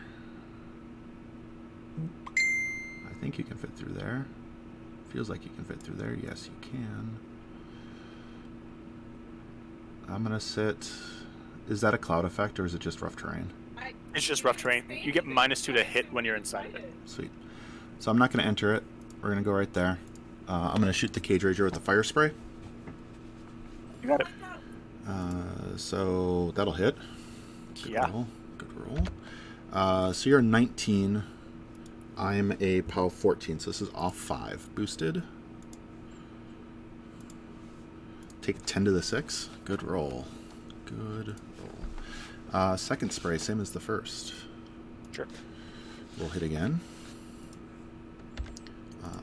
I think you can fit through there. Feels like you can fit through there. Yes, you can. I'm going to sit... Is that a cloud effect or is it just rough terrain? It's just rough terrain. You get -2 to hit when you're inside of it. Sweet. So I'm not going to enter it. We're going to go right there. I'm going to shoot the Cage Rager with the fire spray. You got it. So that'll hit. Good Yeah. roll. Good roll. So you're 19. I'm a POW 14, so this is off 5. Boosted. Take 10 to the 6. Good roll. Good roll. Second spray, same as the first. Sure. We'll hit again.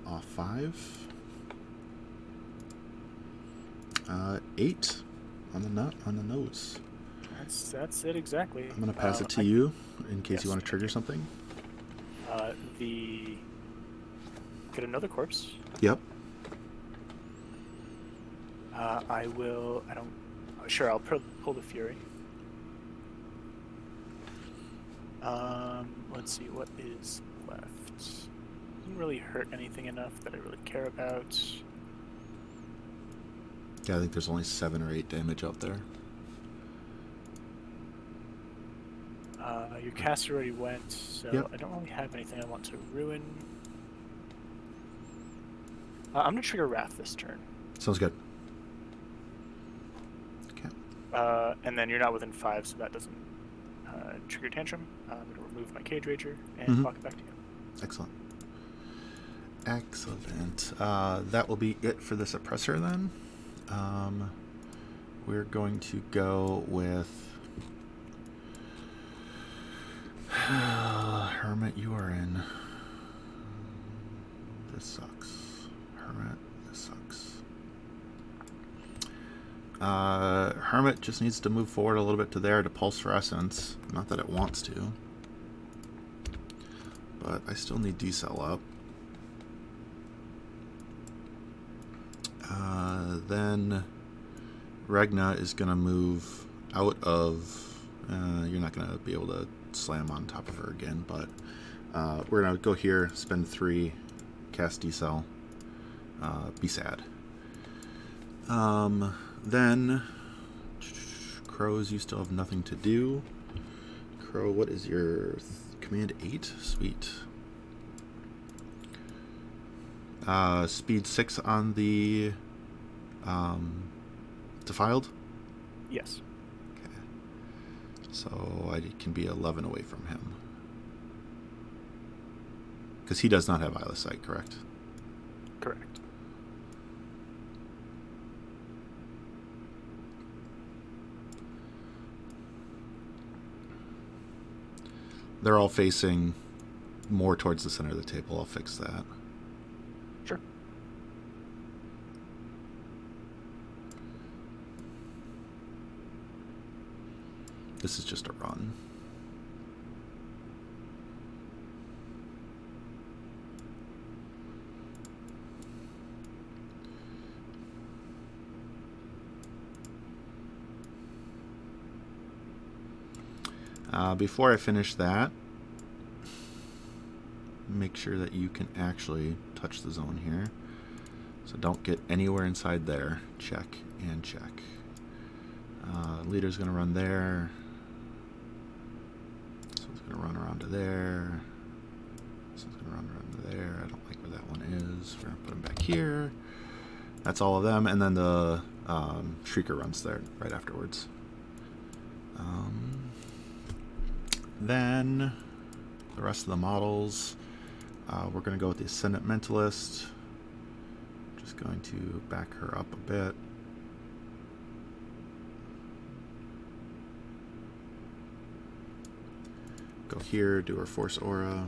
Off 5. 8 on the nose. That's it exactly. I'm gonna pass it to you in case yes. you want to trigger something. Get another corpse. Yep. I will. I don't. Sure, I'll pull the Fury. Let's see what is left. Doesn't really hurt anything enough that I really care about. Yeah, I think there's only 7 or 8 damage out there. Your cast already went, so yep. I don't really have anything I want to ruin. I'm gonna trigger Wrath this turn. Sounds good. Okay. And then you're not within 5, so that doesn't trigger Tantrum. I'm gonna remove my Cage Rager and block it back to you. Excellent. Excellent. That will be it for the suppressor then. We're going to go with Hermit. You are in. This sucks. Hermit, this sucks. Hermit just needs to move forward a little bit to there to pulse for essence. Not that it wants to, but I still need decel up. Then Regna is going to move out of... you're not going to be able to slam on top of her again, but we're going to go here, spend 3, cast decel, be sad. Then Crows, you still have nothing to do. Crow, what is your command? 8? Sweet. Speed 6 on the defiled? Yes. Okay. So I can be 11 away from him. Because he does not have Eyeless Sight, correct? Correct. They're all facing more towards the center of the table. I'll fix that. Sure. This is just a run. Before I finish that, make sure that you can actually touch the zone here. So don't get anywhere inside there. Check and check. Leader's going to run there. This one's going to run around to there. This one's going to run around to there. I don't like where that one is. We're going to put them back here. That's all of them. And then the Shrieker runs there right afterwards. Then the rest of the models, we're going to go with the Ascendant Mentalist. Just going to back her up a bit. Go here, do her Force Aura.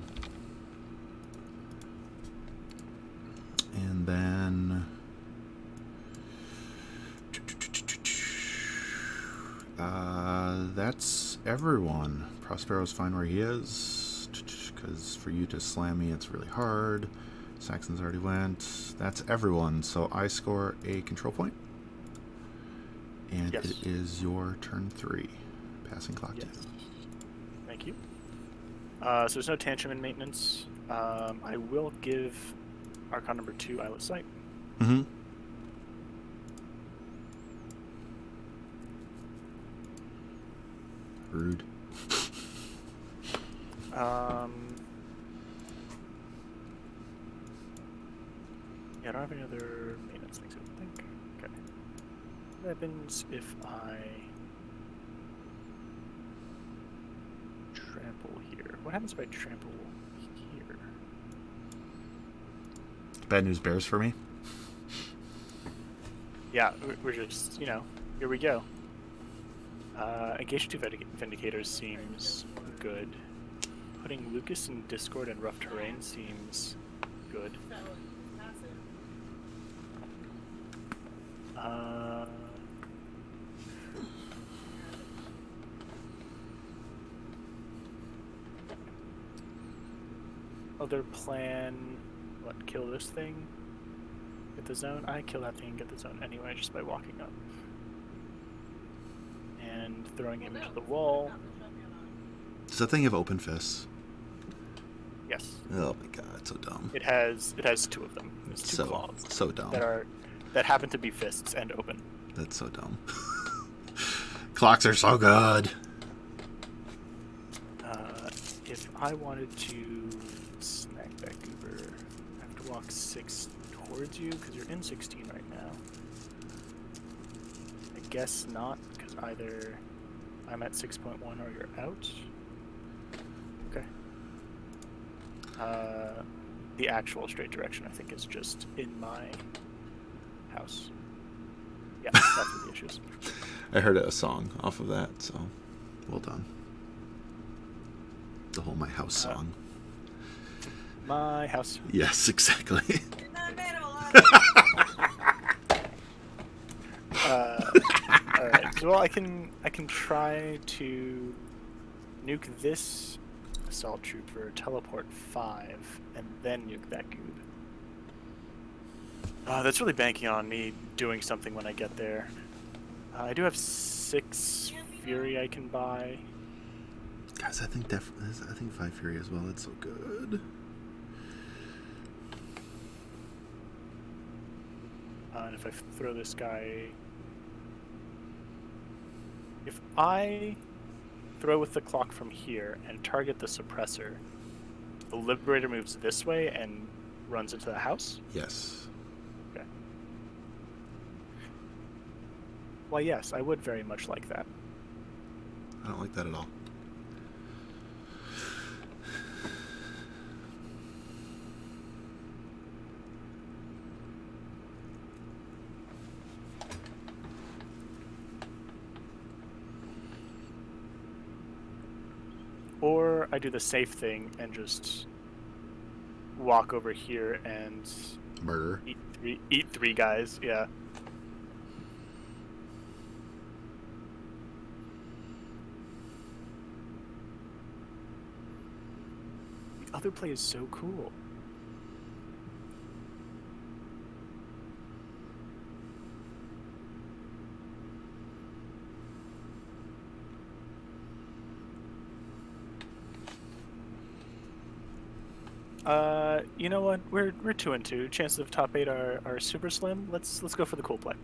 And then that's everyone. Prospero's fine where he is, because for you to slam me it's really hard. Saxon's already went. That's everyone. So I score a control point. And yes. It is your turn 3. Passing clock to you. Thank you. So there's no tantrum in maintenance. I will give Archon number 2 Eyeless Sight. Mm-hmm. Rude. Yeah, I don't have any other maintenance things, I don't think. Okay. What happens if I trample here? What happens if I trample here? Bad news bears for me. Yeah, we're just, you know, here we go. Engage 2 Vindicators seems good. Putting Lucas in Discord and Rough Terrain seems good. Other plan, what, kill this thing? Get the zone? I kill that thing and get the zone anyway, just by walking up. And throwing him into the wall. Does that thing have open fists? Yes. Oh my god, it's so dumb. It has 2 of them. It's 2 claws. So dumb. That happen to be fists and open. That's so dumb. Clocks are so good. If I wanted to snag that goober, I have to walk 6 towards you because you're in 16 right now. I guess not, because either I'm at 6.1 or you're out. Okay. The actual straight direction, I think, is just in my house. Yeah, that's what the issue is. I heard a song off of that, so well done. The whole My House song. My house. Yes, exactly. Alright, so well, I can try to nuke this assault trooper, teleport 5, and then nuke that goob. That's really banking on me doing something when I get there. I do have 6 Fury I can buy. Guys, I think 5 Fury as well. It's so good. And if I throw this guy... If I throw with the clock from here and target the suppressor, the Liberator moves this way and runs into the house? Yes. Okay. Why, yes, I would very much like that. I don't like that at all. Or I do the safe thing and just walk over here and Murder. eat 3 guys. Yeah. other play is so cool. You know what? We're 2 and 2. Chances of top 8 are super slim. Let's go for the cool play.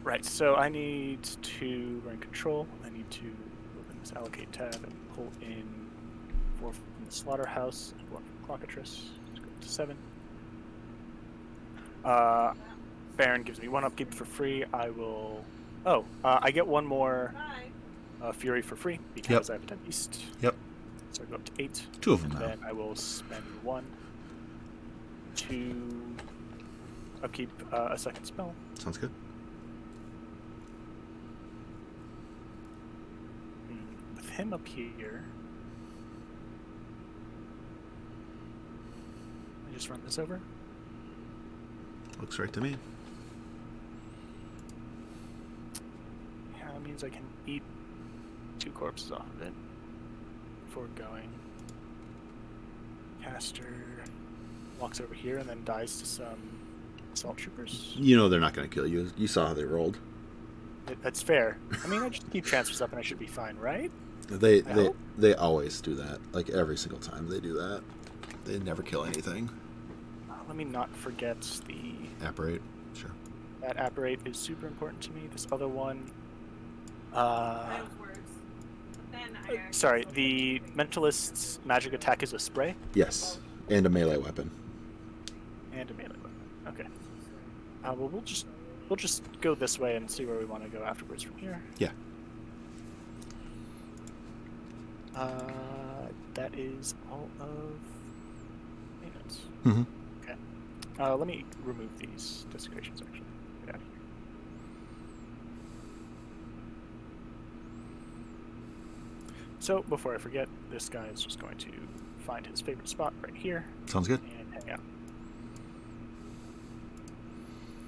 Right. So I need to run control. I need to open this allocate tab and pull in 4 from the slaughterhouse and 1 from clockatrice. Let's go to 7. Baron gives me 1 upkeep for free. I will. Oh, I get 1 more. Fury for free because I have a 10 beast. Yep. So I go up to 8. 2 of them and now. then I will spend 1 to upkeep a second spell. Sounds good. With him up here, I just run this over. Looks right to me. Yeah, that means I can eat 2 corpses off of it before going. Caster walks over here and then dies to some assault troopers. You know they're not going to kill you. You saw how they rolled. That's fair. I mean, I just keep transfers up and I should be fine, right? They always do that. Like every single time they do that. They never kill anything. Let me not forget the... Apparate. Sure. That apparate is super important to me. This other one... sorry, the Mentalist's magic attack is a spray? Yes. And a melee weapon. And a melee weapon. Okay. Well, we'll just go this way and see where we want to go afterwards from here. Yeah. That is all of maintenance. Mm-hmm. Okay. Let me remove these desecrations, actually. Get out of here. So, before I forget, this guy is just going to find his favorite spot right here. Sounds good. And hang out.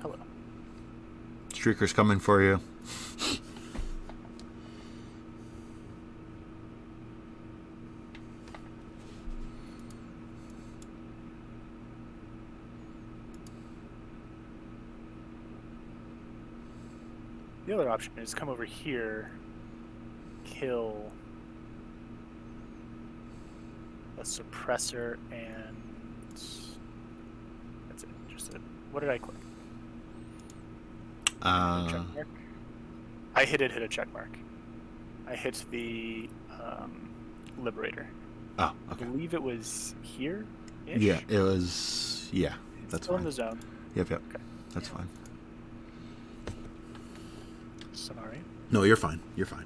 Hello. Streaker's coming for you. The other option is come over here, kill a suppressor, and that's it. Just a, what did I click? Check mark. I hit a check mark. I hit the Liberator. Oh, okay. I believe it was here. Yeah, it was. Yeah, that's still fine. in the zone. Yep. Okay. That's fine. Sorry. No, you're fine. You're fine.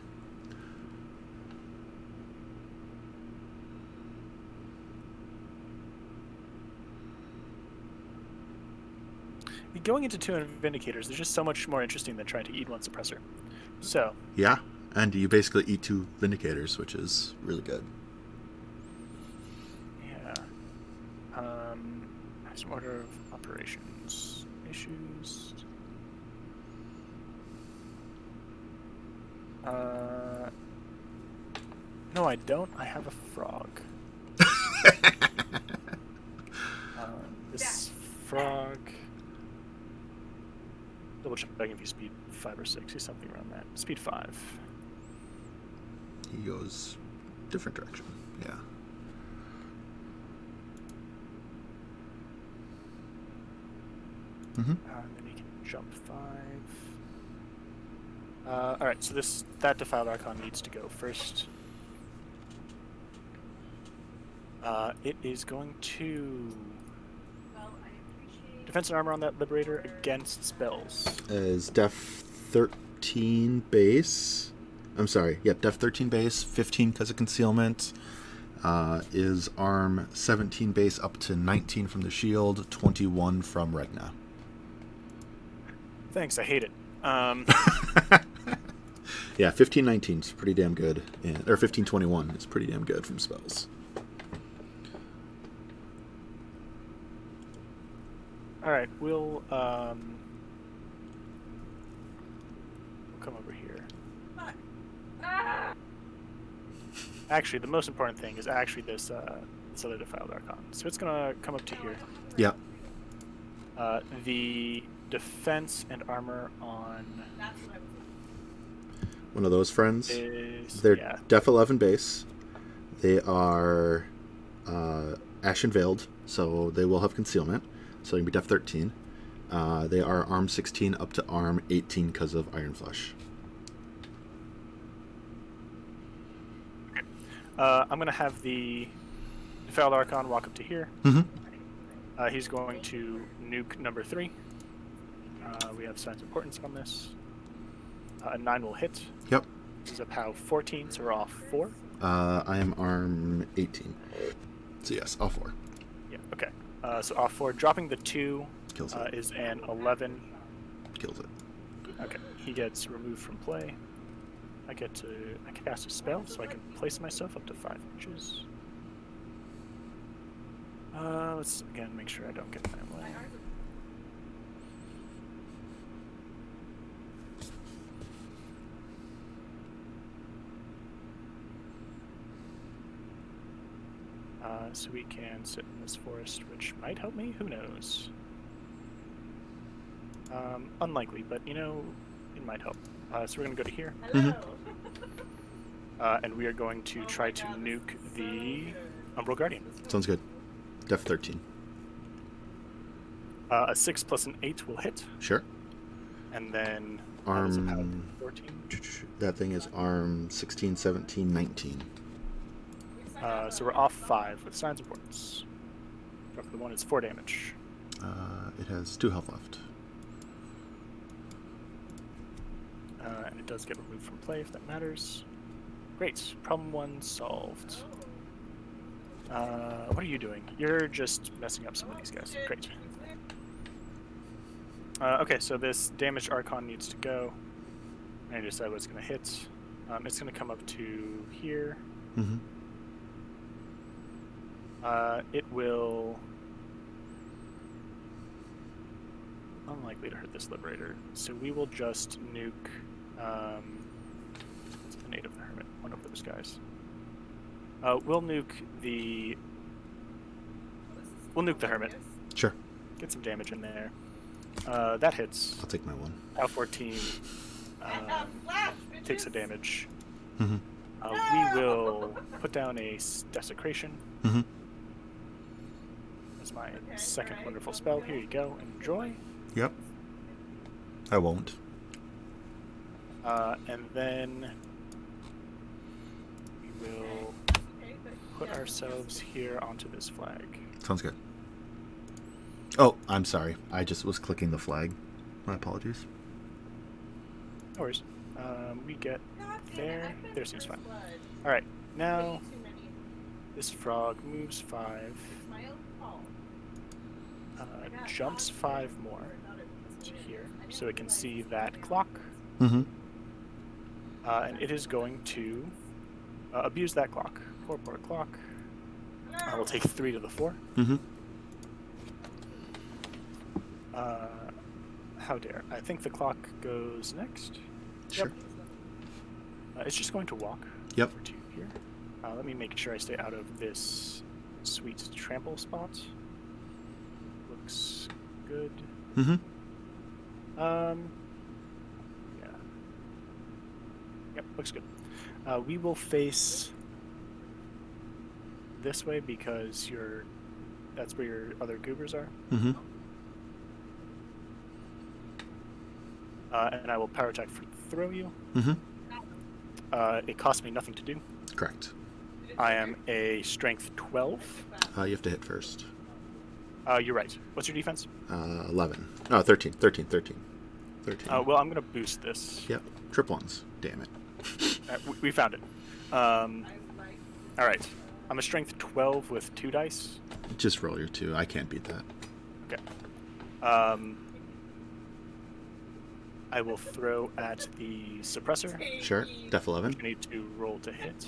Going into 2 Vindicators is just so much more interesting than trying to eat 1 Suppressor. So. Yeah, and you basically eat 2 Vindicators, which is really good. Yeah. Some order of operations issues. No, I don't. I have a frog. This frog. Double checking if he's speed 5 or 6. He's something around that. Speed 5. He goes different direction. Yeah. Mm-hmm. Then he can jump 5. All right. So that Defiled Archon needs to go first. It is going to defense and armor on that Liberator against spells. Is Def 13 base. I'm sorry. Yep, Def 13 base, 15 because of concealment. Is arm 17 base up to 19 from the shield, 21 from Regna. Thanks, I hate it. Yeah, 15-19 is pretty damn good. Or 15-21 is pretty damn good from spells. Alright, we'll come over here. Actually, the most important thing is actually this this other Defiled Archon. So it's gonna come up to here. Yeah. The defense and armor on One of those friends. they're Def 11 base. They are Ashen Veiled, so they will have concealment. So they can be Def 13. They are Arm 16 up to Arm 18 because of Iron Flesh. Okay. I'm going to have the Defiled Archon walk up to here. Mm-hmm. He's going to nuke number 3. We have Signs of Importance on this. A 9 will hit. Yep. This is a POW 14, so we're off 4. I am Arm 18. So yes, all 4. Yeah, okay. So off 4. Dropping the 2 Kills it. is an 11. Kills it. Okay, he gets removed from play. I cast a spell, so I can place myself up to 5 inches. Let's again make sure I don't get in my way. So we can sit in this forest, which might help me. Who knows? Unlikely, but you know, it might help. So we're gonna go to here. And we are going to try to nuke the Umbral Guardian. Sounds good. Def 13. A 6 plus an 8 will hit. Sure. And then Arm 14. That thing is Arm 16, 17, 19. So we're off 5 with Signs of Importance. Drop the 1, it's 4 damage. It has 2 health left. And it does get removed from play if that matters. Great. Problem 1 solved. What are you doing? You're just messing up some of these guys. Great. Okay, so this damaged Archon needs to go. I need to decide what it's going to hit. It's going to come up to here. Mm-hmm. It will... Unlikely to hurt this Liberator. So we will just nuke... what's the Native the Hermit? One of those guys. We'll nuke the... We'll nuke the Hermit. Sure. Get some damage in there. That hits. I'll take my 1. POW 14 takes a damage. Mm-hmm. We will put down a Desecration. Mm-hmm. That's my second wonderful spell. Here you go. Enjoy. Yep. I won't. And then we will put ourselves here onto this flag. Sounds good. Oh, I'm sorry. I just was clicking the flag. My apologies. No worries. We get there. There seems fine. Alright, now this frog moves 5. Jumps 5 more to here, so it can see that clock. Mm-hmm. And it is going to abuse that clock. 4-port clock. I will take 3 to the 4. Mm-hmm. How dare. I think the clock goes next. Sure. Yep. It's just going to walk Yep. over to here. Let me make sure I stay out of this sweet trample spot. Looks good. Mm-hmm. Yeah. Yep, looks good. We will face this way because that's where your other goobers are. Mm-hmm. And I will power attack for throw you. Mm-hmm. It costs me nothing to do. Correct. I am a strength 12. You have to hit first. You're right. What's your defense? 11. Oh, 13. 13. 13. 13. Well, I'm going to boost this. Yep. Trip ones. Damn it. We found it. All right. I'm a strength 12 with 2 dice. Just roll your 2. I can't beat that. Okay. I will throw at the suppressor. Sure. Def 11. I need to roll to hit.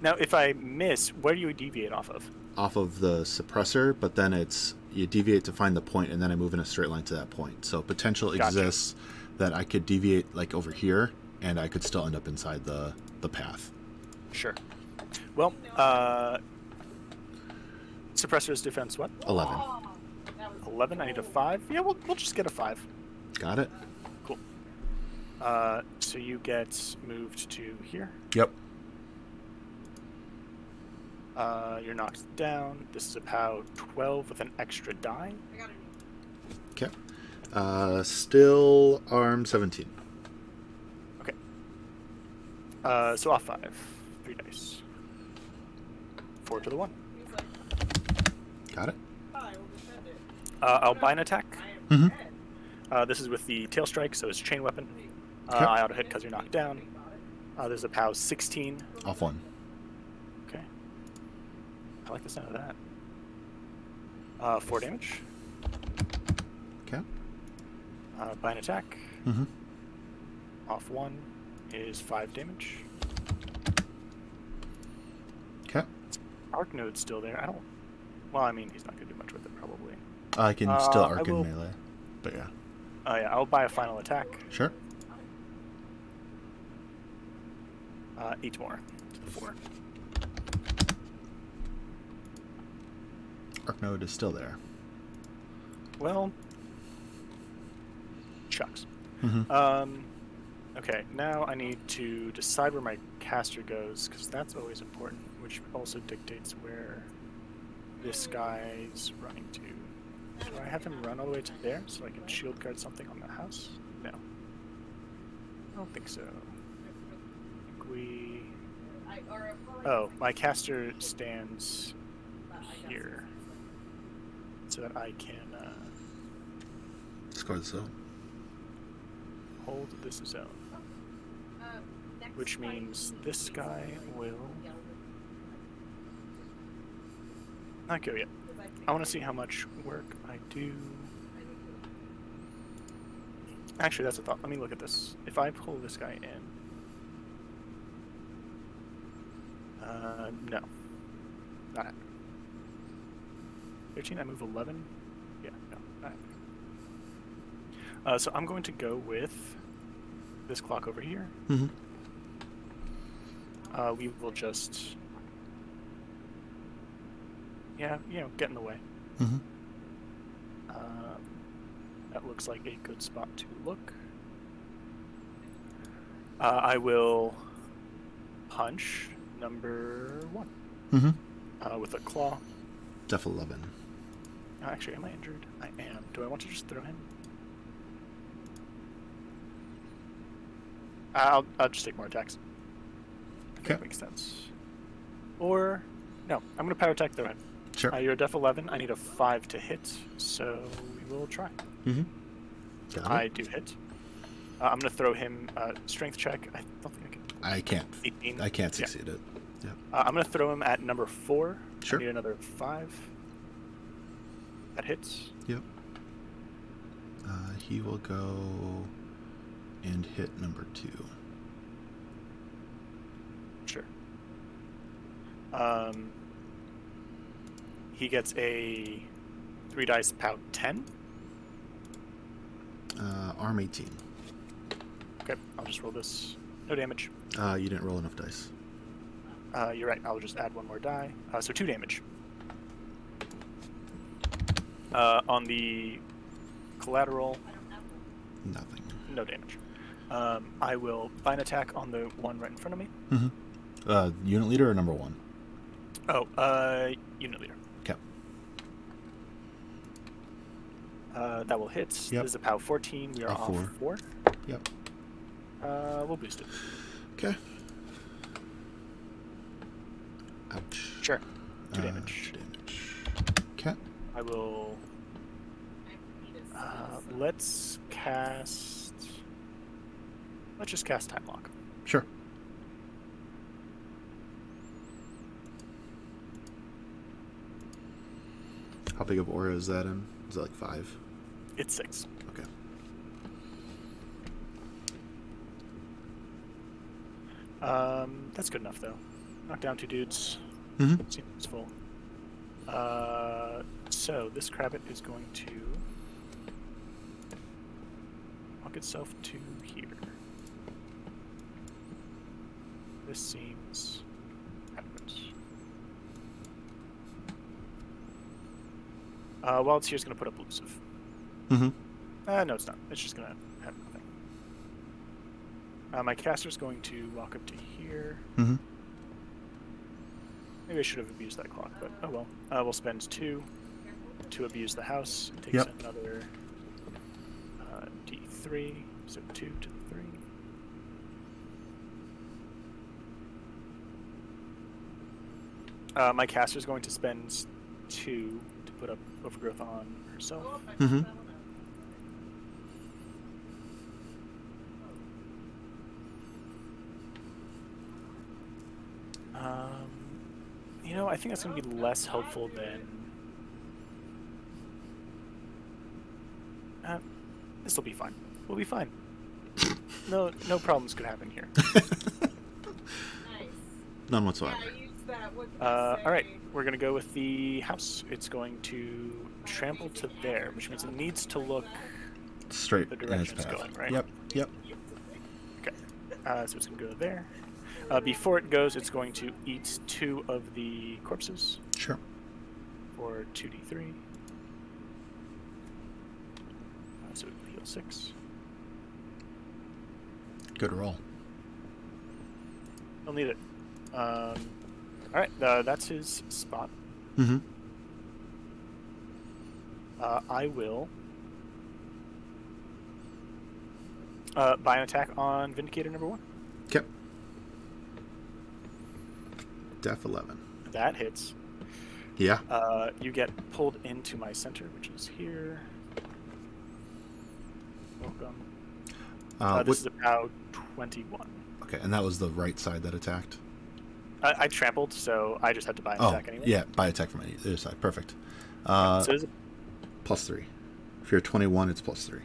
Now, if I miss, where do you deviate off of? Off of the suppressor, but then you deviate to find the point, and then I move in a straight line to that point. So potential exists that I could deviate like over here, and I could still end up inside the path. Sure. Well, suppressor's defense what? 11. 11. I need a 5. Yeah, we'll just get a 5. Got it. Cool. So you get moved to here. Yep. You're knocked down. This is a POW 12 with an extra die. Okay. Still arm 17. Okay. So off 5. 3 dice. 4 to the 1. Got it. I'll buy an attack. Mm-hmm. This is with the tail strike, so it's a chain weapon. Okay. I auto hit because you're knocked down. There's a POW 16. Off 1. Okay. I like the sound of that. 4 damage. Okay. Buy an attack. Mm-hmm. Off 1 is 5 damage. Okay. Arc node's still there. I don't. Well, I mean, he's not gonna do much with it probably. I can still I arc in will- melee. But yeah. Yeah, I'll buy a final attack. Sure. 8 more to the 4. Arc node is still there. Well, shucks. Mm-hmm. Okay, now I need to decide where my caster goes, because that's always important, which also dictates where this guy's running to. Do I have him run all the way to there, so I can shield guard something on the house? No. I don't think so. I think we... Oh, my caster stands here, so that I can Score the zone. hold this zone. Which means this guy will not go yet. I want to see how much work I do. Actually, that's a thought. Let me look at this. If I pull this guy in... no. Not happening. 13, I move 11? Yeah, no, not happening. So I'm going to go with this clock over here. Mm-hmm. We will just... Yeah, get in the way. Mm-hmm. That looks like a good spot to look. I will punch number 1 Mm-hmm. with a claw. Def 11. Actually, am I injured? I am. Do I want to just throw him? I'll just take more attacks. I think that makes sense. Or no, I'm gonna power attack throw him. Sure. You're a def 11. I need a 5 to hit, so we will try. Mm-hmm. Got it. I do hit. I'm gonna throw him strength check. I don't think I can. I can't. 18. I can't succeed it. Yeah. I'm gonna throw him at number 4. Sure. I need another 5. That hits. Yep. He will go and hit number 2. Sure. He gets a 3 dice POW 10. Arm 18. Okay, I'll just roll this. No damage. You didn't roll enough dice. You're right. I'll just add 1 more die. So 2 damage. On the collateral, Nothing. no damage. I will buy an attack on the one right in front of me. Mm-hmm. Unit leader or number 1? Oh, unit leader. Okay. That will hit. Yep. This is a POW 14. We are Off off 4. Yep. We'll boost it. Okay. Ouch. Sure. 2 damage. 2 damage. Okay. I will... let's cast... Let's just cast Time Lock. Sure. How big of aura is that in? Is it like 5? It's 6. Okay. That's good enough, though. Knock down 2 dudes. Mm-hmm. Seems full. So this Crabbit is going to walk itself to here. This seems adequate. While it's here, it's going to put up elusive. Mm-hmm. No, it's not. It's just going to have nothing. My caster's going to walk up to here. Mm-hmm. Maybe I should have abused that clock, but oh well. We'll spend 2 to abuse the house. It takes Yep. another D3, so 2 to the 3. My caster's going to spend 2 to put up overgrowth on herself. Mm-hmm. You know, I think that's going to be less helpful than... this will be fine. We'll be fine. No problems could happen here. None whatsoever. Alright, we're going to go with the house. It's going to trample to there, which means it needs to look Straight the in its direction it's path. going, right? Yep. Yep. Okay. So it's going to go there. Before it goes, it's going to eat 2 of the corpses Sure. for 2d3. So it will heal 6. Good roll. He'll need it. Alright, that's his spot. Mm-hmm. I will buy an attack on Vindicator number 1. Okay. Def 11. That hits. Yeah. You get pulled into my center, which is here. Welcome. This is about 21. Okay, and that was the right side that attacked? I trampled, so I just had to buy an attack anyway. Yeah, buy attack from either side. Perfect. So it's plus 3. If you're 21, it's plus 3.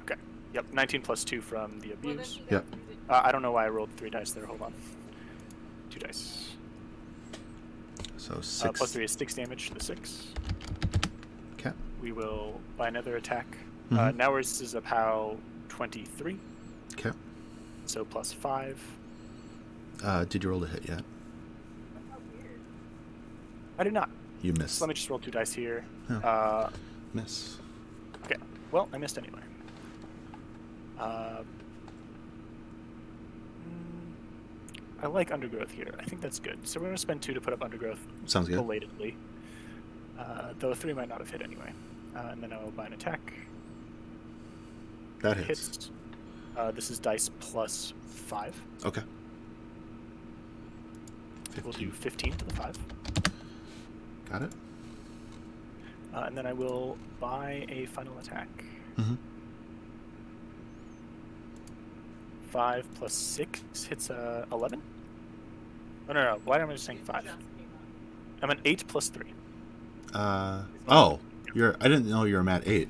okay. Yep, 19 plus 2 from the abuse. Yep. I don't know why I rolled 3 dice there. Hold on. 2 dice. So 6. Plus 3 is 6 damage to the 6. Okay. We will buy another attack. Mhm. Now this is a POW 23. Okay. So plus 5. Did you roll a hit yet? I did not. You missed. So let me just roll 2 dice here. Oh. Miss. Okay. Well, I missed anyway. I like Undergrowth here. I think that's good. So we're going to spend 2 to put up Undergrowth Sounds good. belatedly. Though 3 might not have hit anyway. And then I will buy an attack. That hits. This is dice plus 5. Okay. We'll do 15 to the 5. Got it. And then I will buy a final attack. Mm-hmm. 5 plus 6 hits 11? Oh, no. Why am I just saying 5? I'm an 8 plus 3. Oh. I didn't know you were at 8.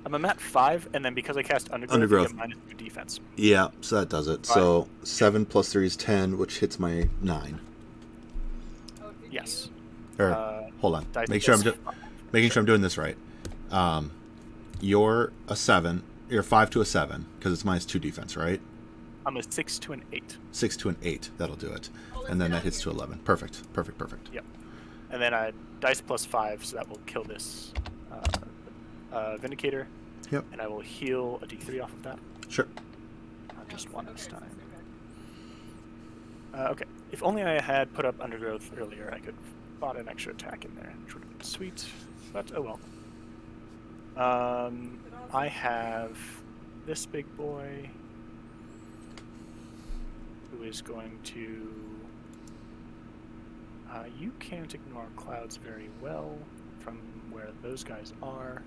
I'm a mat 5, and then because I cast Undergrowth, I get minus 2 defense. Yeah, so that does it. 5. So 7 plus 3 is 10, which hits my 9. Yes. Or, hold on. Dice Make sure I'm plus making sure I'm doing this right. You're a 7. You're 5 to a 7, because it's minus 2 defense, right? I'm a 6 to an 8. 6 to an 8. That'll do it. And then that hits to 11. Perfect. Yep. And then I dice plus 5, so that will kill this Vindicator. Yep. And I will heal a d3 off of that. Sure. Just 1 this time. Okay. If only I had put up Undergrowth earlier, I could have bought an extra attack in there, which would have been sweet. But oh well. I have this big boy who is going to... you can't ignore clouds very well from where those guys are.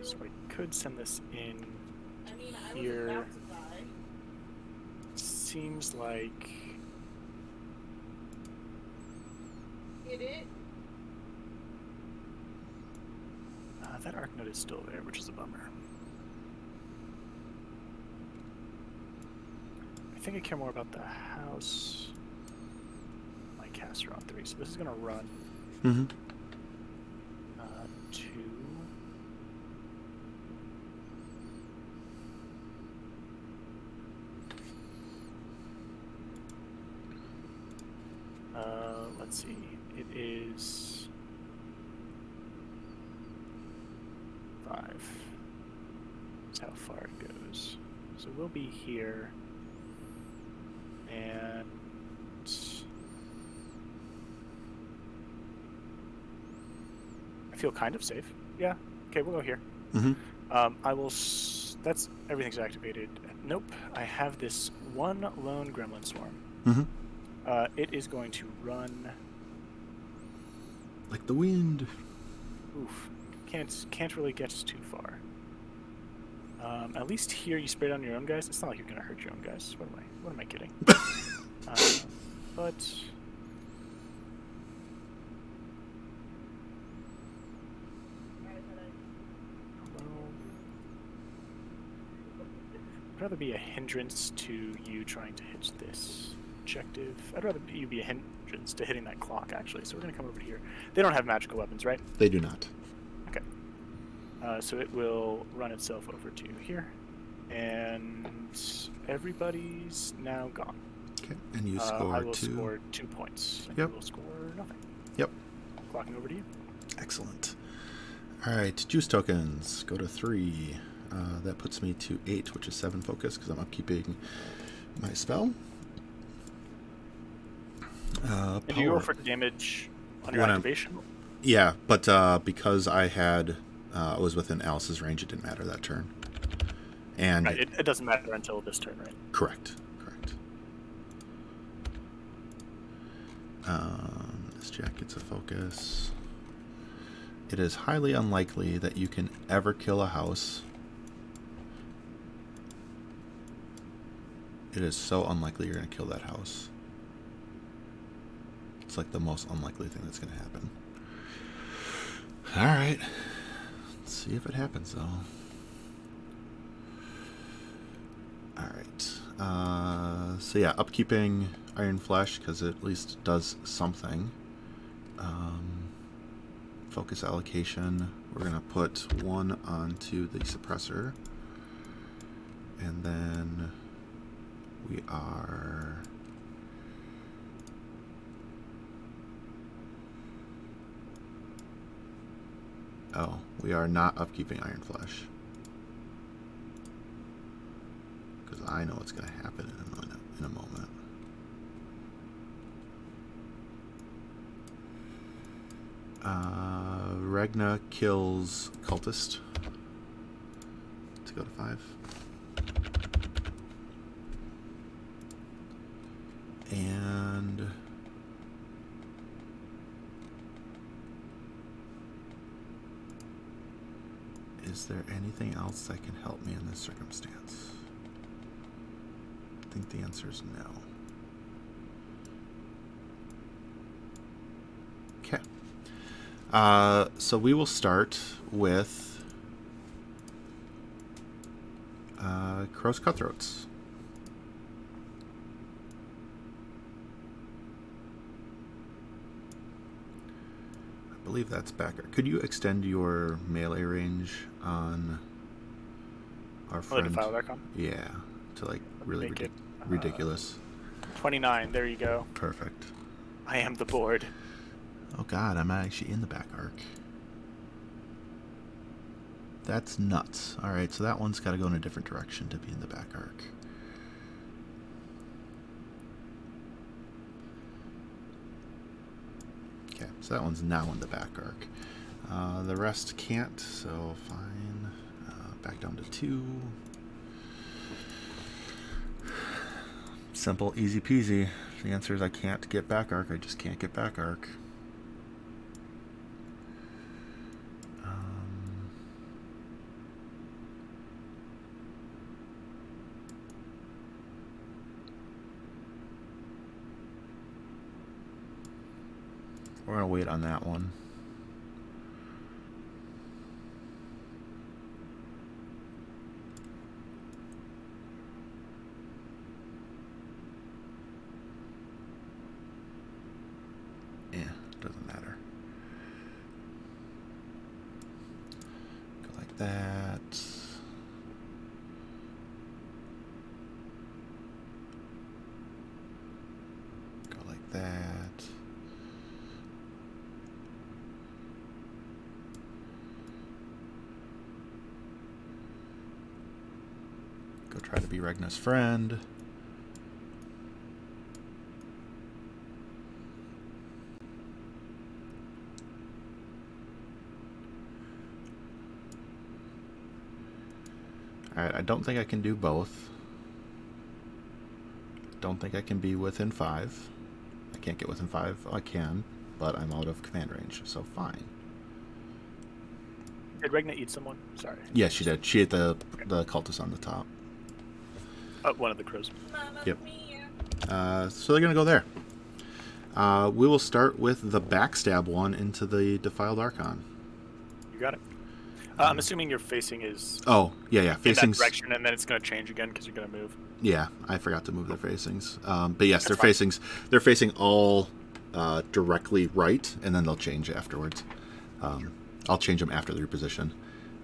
So I could send this in here. Seems like... that arc node is still there, which is a bummer. I think I care more about the house. My casts are on 3, so this is going to run. Mm-hmm. 2. Let's see. It is 5. That's how far it goes. So we'll be here, and I feel kind of safe. Yeah. Okay, we'll go here. Mm-hmm. I will. That's everything's activated. Nope. I have this one lone gremlin swarm. Mm-hmm. It is going to run. Like the wind. Oof. Can't really get too far. At least here you spray down your own guys. It's not like you're gonna hurt your own guys. What am I kidding? But I'd rather be a hindrance to you trying to hit this objective. I'd rather you be a hindrance to hitting that clock, actually. So we're going to come over here. They don't have magical weapons, right? They do not. Okay. So it will run itself over to here. And everybody's now gone. Okay, and you score I will 2. score 2 points. And Yep. you will score nothing. Yep. Clocking over to you. Excellent. All right, juice tokens. Go to 3. That puts me to 8, which is 7 focus, because I'm upkeeping my spell. And do you roll for damage on your When activation? Yeah, but because I was within Alice's range, it didn't matter that turn. And Right, it doesn't matter until this turn, right? Correct. This jack gets a focus. It is highly unlikely that you can ever kill a house. It is so unlikely you're going to kill that house. It's like the most unlikely thing that's going to happen. Alright. Let's see if it happens, though. Alright. So yeah, upkeeping Iron Flesh, because it at least does something. Focus allocation. We're going to put 1 onto the suppressor. And then we are... Oh, we are not upkeeping Iron Flesh. Because I know what's going to happen in a moment. Regna kills Cultist. To go to 5. And... is there anything else that can help me in this circumstance? I think the answer is no. Okay. So we will start with Crow's Cutthroats. I believe that's backer. Could you extend your melee range on our friend? Yeah, to like really ridiculous. 29. There you go. Perfect. I am the board. Oh god, I'm actually in the back arc. That's nuts. Alright, so that one's got to go in a different direction to be in the back arc. Okay, so that one's now in the back arc. The rest can't, so fine. Back down to 2. Simple, easy peasy. The answer is I can't get back arc. I just can't get back arc. We're going to wait on that one. Yeah, doesn't matter. Go like that. Go like that. Try to be Regna's friend. Alright, I don't think I can do both. Don't think I can be within 5. I can't get within 5. Oh, I can, but I'm out of command range, so fine. Did Regna eat someone? Sorry. Yes, she did. She ate the cultist on the top. One of the crows. Yep. So they're going to go there. We will start with the backstab one into the Defiled Archon. You got it. I'm assuming your facing is Oh, yeah. in that Facings. direction, and then it's going to change again because you're going to move. Yeah, I forgot to move their facings. But yes, That's they're facing all directly right, and then they'll change afterwards. I'll change them after the reposition.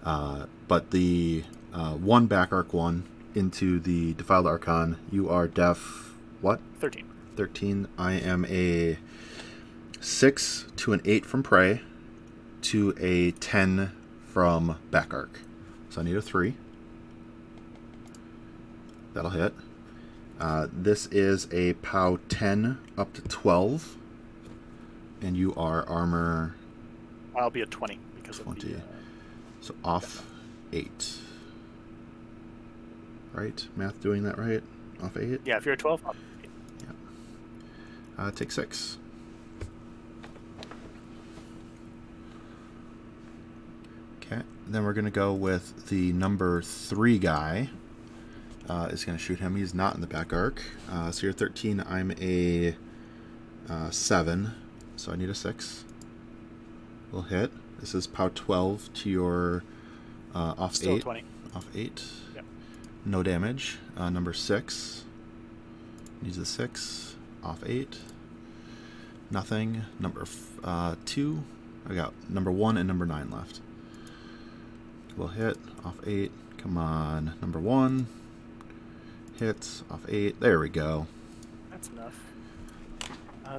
But the one back arc one into the Defiled Archon, you are def what? 13. 13. I am a 6 to an 8 from Prey to a 10 from back arc. So I need a 3. That'll hit. This is a POW 10 up to 12. And you are armor... I'll be at 20 because 20. of the... So off 8. Right? Math doing that right? Off 8? Yeah, if you're at 12, I'll... Take 6. Okay. Then we're going to go with the number 3 guy. Is going to shoot him. He's not in the back arc. So you're 13. I'm a 7. So I need a 6. We'll hit. This is POW 12 to your off Still 8. 20. Off 8. Yep. No damage. Number 6. Needs a 6. Off 8. Nothing. Number 2. I got number 1 and number 9 left. We'll hit. Off 8. Come on. Number 1. Hits. Off 8. There we go. That's enough.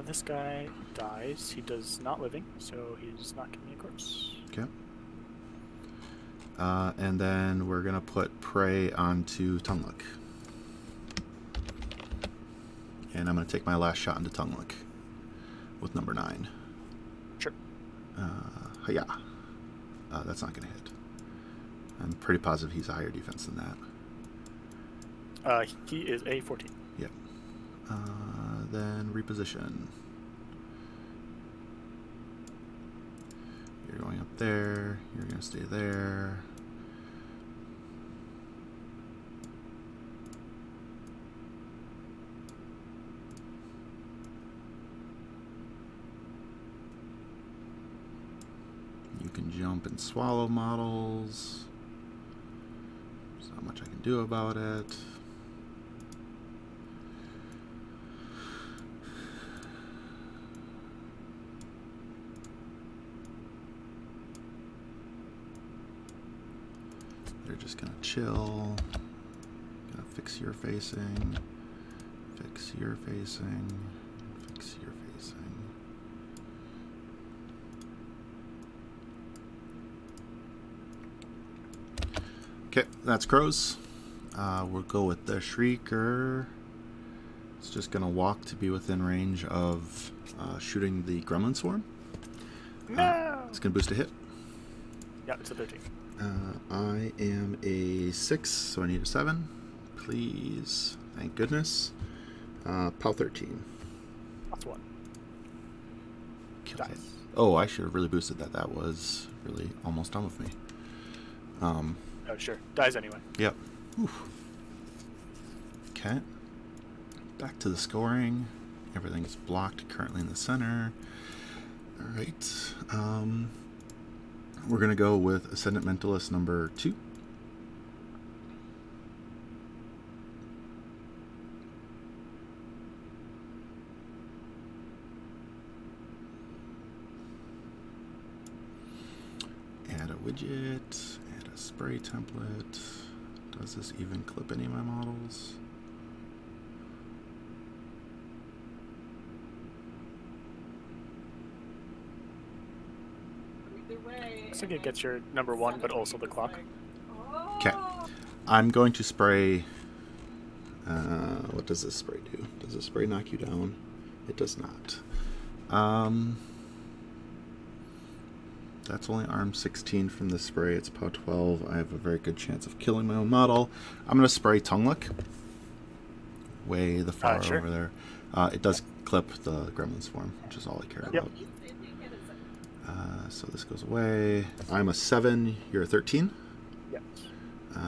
This guy dies. He does not living, so he's not giving me a corpse. Okay. And then we're going to put Prey onto Tonguelook. And I'm going to take my last shot into Tonguelook with number 9. Sure. Yeah. That's not going to hit. I'm pretty positive he's a higher defense than that. He is a 14. Yep. Then reposition. You're going up there. You're going to stay there. You can jump and swallow models. There's not much I can do about it. They're just gonna chill. Gonna fix your facing. Fix your facing. Fix your facing. Okay, that's crows. We'll go with the Shrieker. It's just going to walk to be within range of shooting the Gremlin Swarm. No! It's going to boost a hit. Yeah, it's a 13. I am a 6, so I need a 7. Please. Thank goodness. POW 13. That's 1. Kill Dies. it. Oh, I should have really boosted that. That was really almost done with me. Oh, sure. Dies anyway. Yep. Oof. Okay. Back to the scoring. Everything is blocked currently in the center. Alright. We're going to go with Ascendant Mentalist number 2. Add a widget. Add a spray template. Does this even clip any of my models? Looks like it gets your number 1, but also the clock. Okay. I'm going to spray What does this spray do? Does this spray knock you down? It does not. That's only arm 16 from the spray. It's POW 12. I have a very good chance of killing my own model. I'm going to spray Tongue Lick. Way the far Sure. over there. It does clip the Gremlin's form, which is all I care about. So this goes away. I'm a 7. You're a 13. Yes.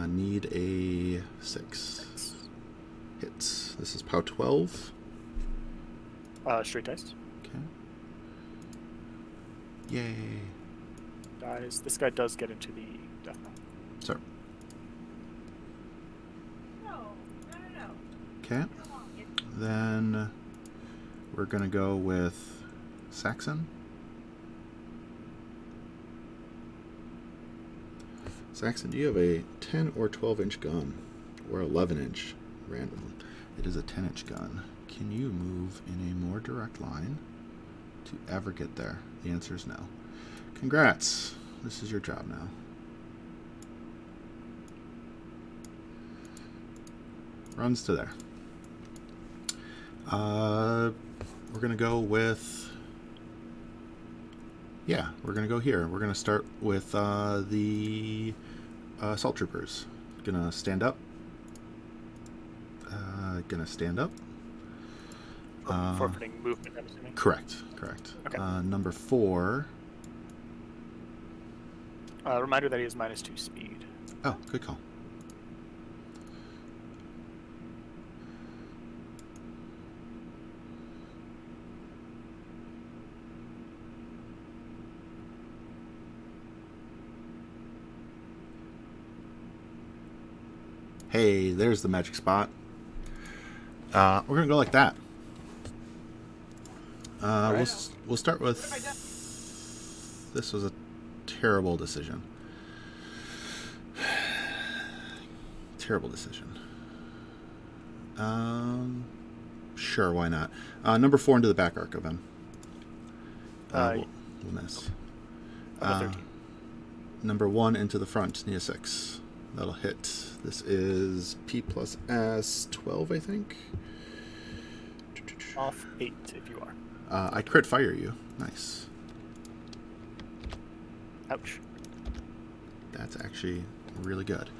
Need a 6. Hits. This is POW 12. Straight dice. Okay. Yay. Dies. This guy does get into the death knell. Sorry. No. Okay. Then we're going to go with Saxon. Saxon, do you have a 10 or 12-inch gun? Or 11-inch, random. It is a 10-inch gun. Can you move in a more direct line to ever get there? The answer is no. Congrats. This is your job now. Runs to there. We're going to go with... Yeah, we're going to go here. We're going to start with the Assault Troopers. Going to stand up. Going to stand up. Forfeiting movement, I'm assuming. Correct. Okay. Number 4. Reminder that he has -2 speed. Oh, good call. Hey, there's the magic spot. We're going to go like that. We'll start with... This was a terrible decision. Terrible decision. Sure, why not? Number 4 into the back arc of him. We'll miss. I'm a 13. Number 1 into the front, need a 6. That'll hit. This is P plus S 12, I think. Off 8 if you are. I crit fire you. Nice. Ouch. That's actually really good.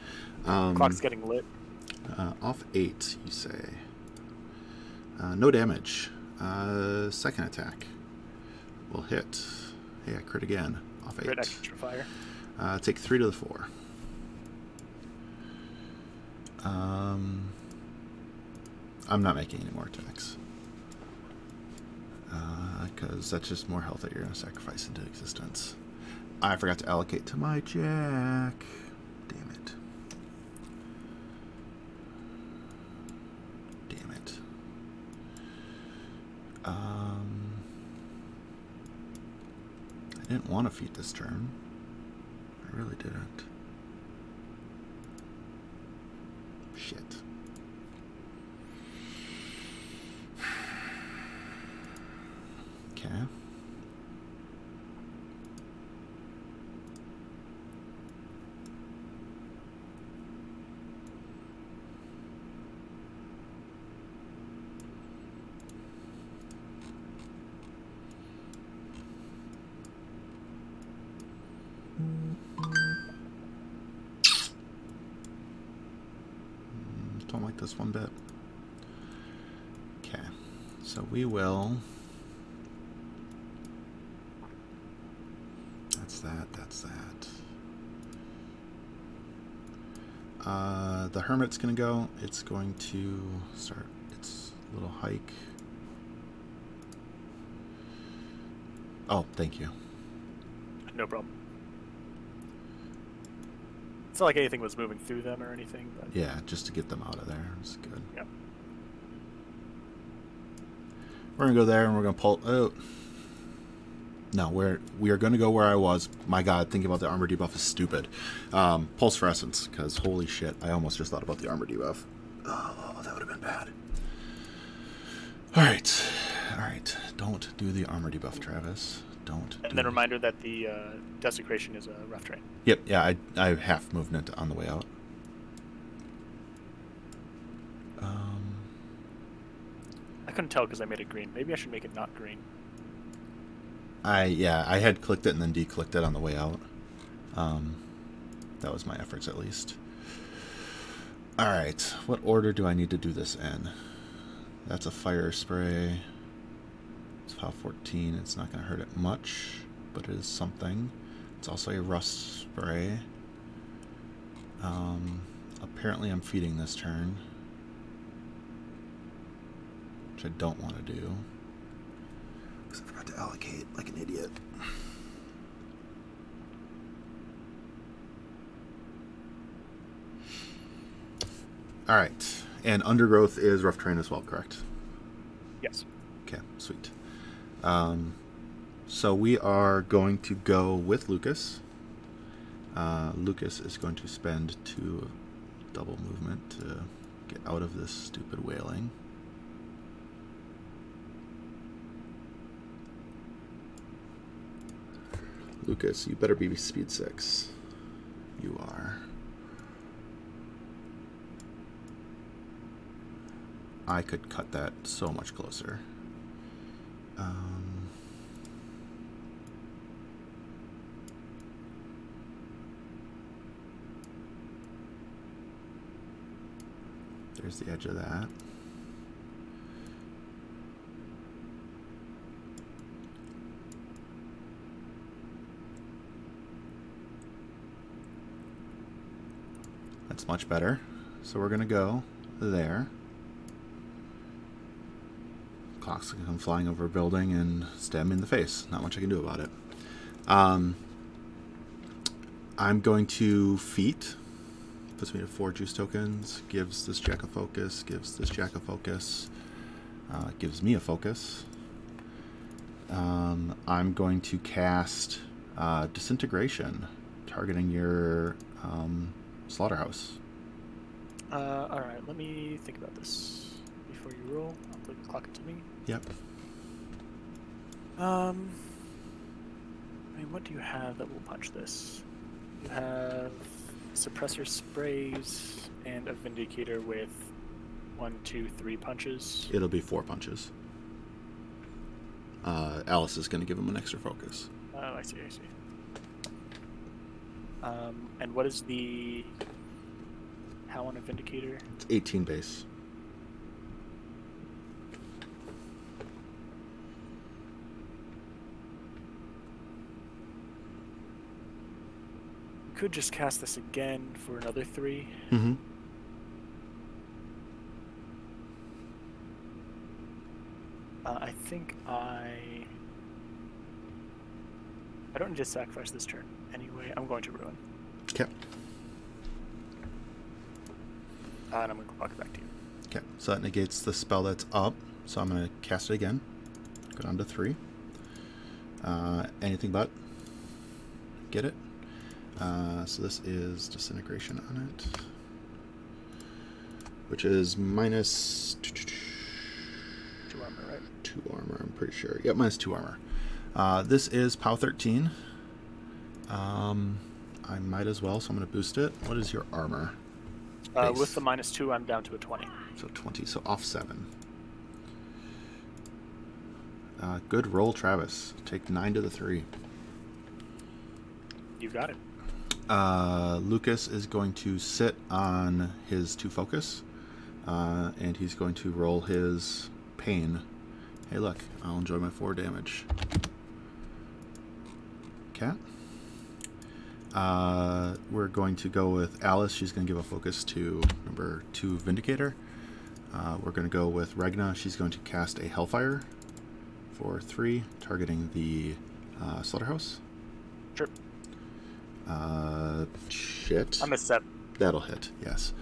Clock's getting lit. Off 8, you say. No damage. Second attack will hit. Hey, I crit again. Off 8. Crit extra fire. Take 3 to the 4. I'm not making any more attacks. Because that's just more health that you're going to sacrifice into existence. I forgot to allocate to my Jack. Damn it. Damn it. I didn't want to feed this turn. I really didn't. Shit. Okay. Don't like this one bit. Okay, so we will. That's that. The Hermit's gonna go. It's going to start its little hike. Oh, thank you. No problem. It's not like anything was moving through them or anything, but Yeah, just to get them out of there. It's good. Yep. We're gonna go there and we're gonna pull. Oh, no, we are gonna go where I was. My God, thinking about the armor debuff is stupid. Pulse Fluorescence, because holy shit, I almost just thought about the armor debuff. Oh, that would have been bad. All right. Don't do the armor debuff, Travis. Don't. And then reminder that the desecration is a rough terrain. Yep. Yeah, I have half movement on the way out. couldn't tell because I made it green. Maybe I should make it not green. I had clicked it and then declicked it on the way out. That was my efforts, at least. All right, what order do I need to do this in? That's a fire spray. It's POW 14. It's not going to hurt it much, but it is something. It's also a rust spray. Apparently I'm feeding this turn, which I don't want to do because I forgot to allocate like an idiot. All right, and undergrowth is rough terrain as well, correct? Yes. Okay, sweet. So we are going to go with Lucas. Lucas is going to spend 2 double movement to get out of this stupid wailing. Lucas, you better be speed 6. You are. I could cut that so much closer. There's the edge of that. That's much better. So we're going to go there. Clock's going to come flying over a building and stab me in the face. Not much I can do about it. I'm going to feat. Puts me to 4 juice tokens. Gives this Jack a focus. Gives this Jack a focus. Gives me a focus. I'm going to cast Disintegration, targeting your slaughterhouse. Alright, let me think about this before you roll. I'll put the clock into me. Yep. I mean, what do you have that will punch this? You have suppressor sprays and a vindicator with 1, 2, 3 punches. It'll be 4 punches. Alice is going to give him an extra focus. Oh, I see. And what is the how on a vindicator? It's 18 base. Could just cast this again for another 3. Mm-hmm. I think I don't need to sacrifice this turn. Anyway, I'm going to ruin. Okay. And I'm going to clock it back to you. Okay, so that negates the spell that's up. So I'm going to cast it again. Go down to 3. Anything but. Get it? So this is Disintegration on it, which is minus 2 armor, right? 2 armor, I'm pretty sure. Yep, minus 2 armor. This is POW 13. I might as well, so I'm going to boost it. What is your armor? With the minus 2, I'm down to a 20. So 20, so off 7. Good roll, Travis. Take 9 to the 3. You got it. Lucas is going to sit on his 2 focus, and he's going to roll his pain. Hey, look, I'll enjoy my 4 damage. Okay. We're going to go with Alice. She's going to give a focus to number 2 Vindicator. We're going to go with Regna. She's going to cast a Hellfire for 3, targeting the slaughterhouse. Sure. Shit. I'm a 7. That'll hit, yes.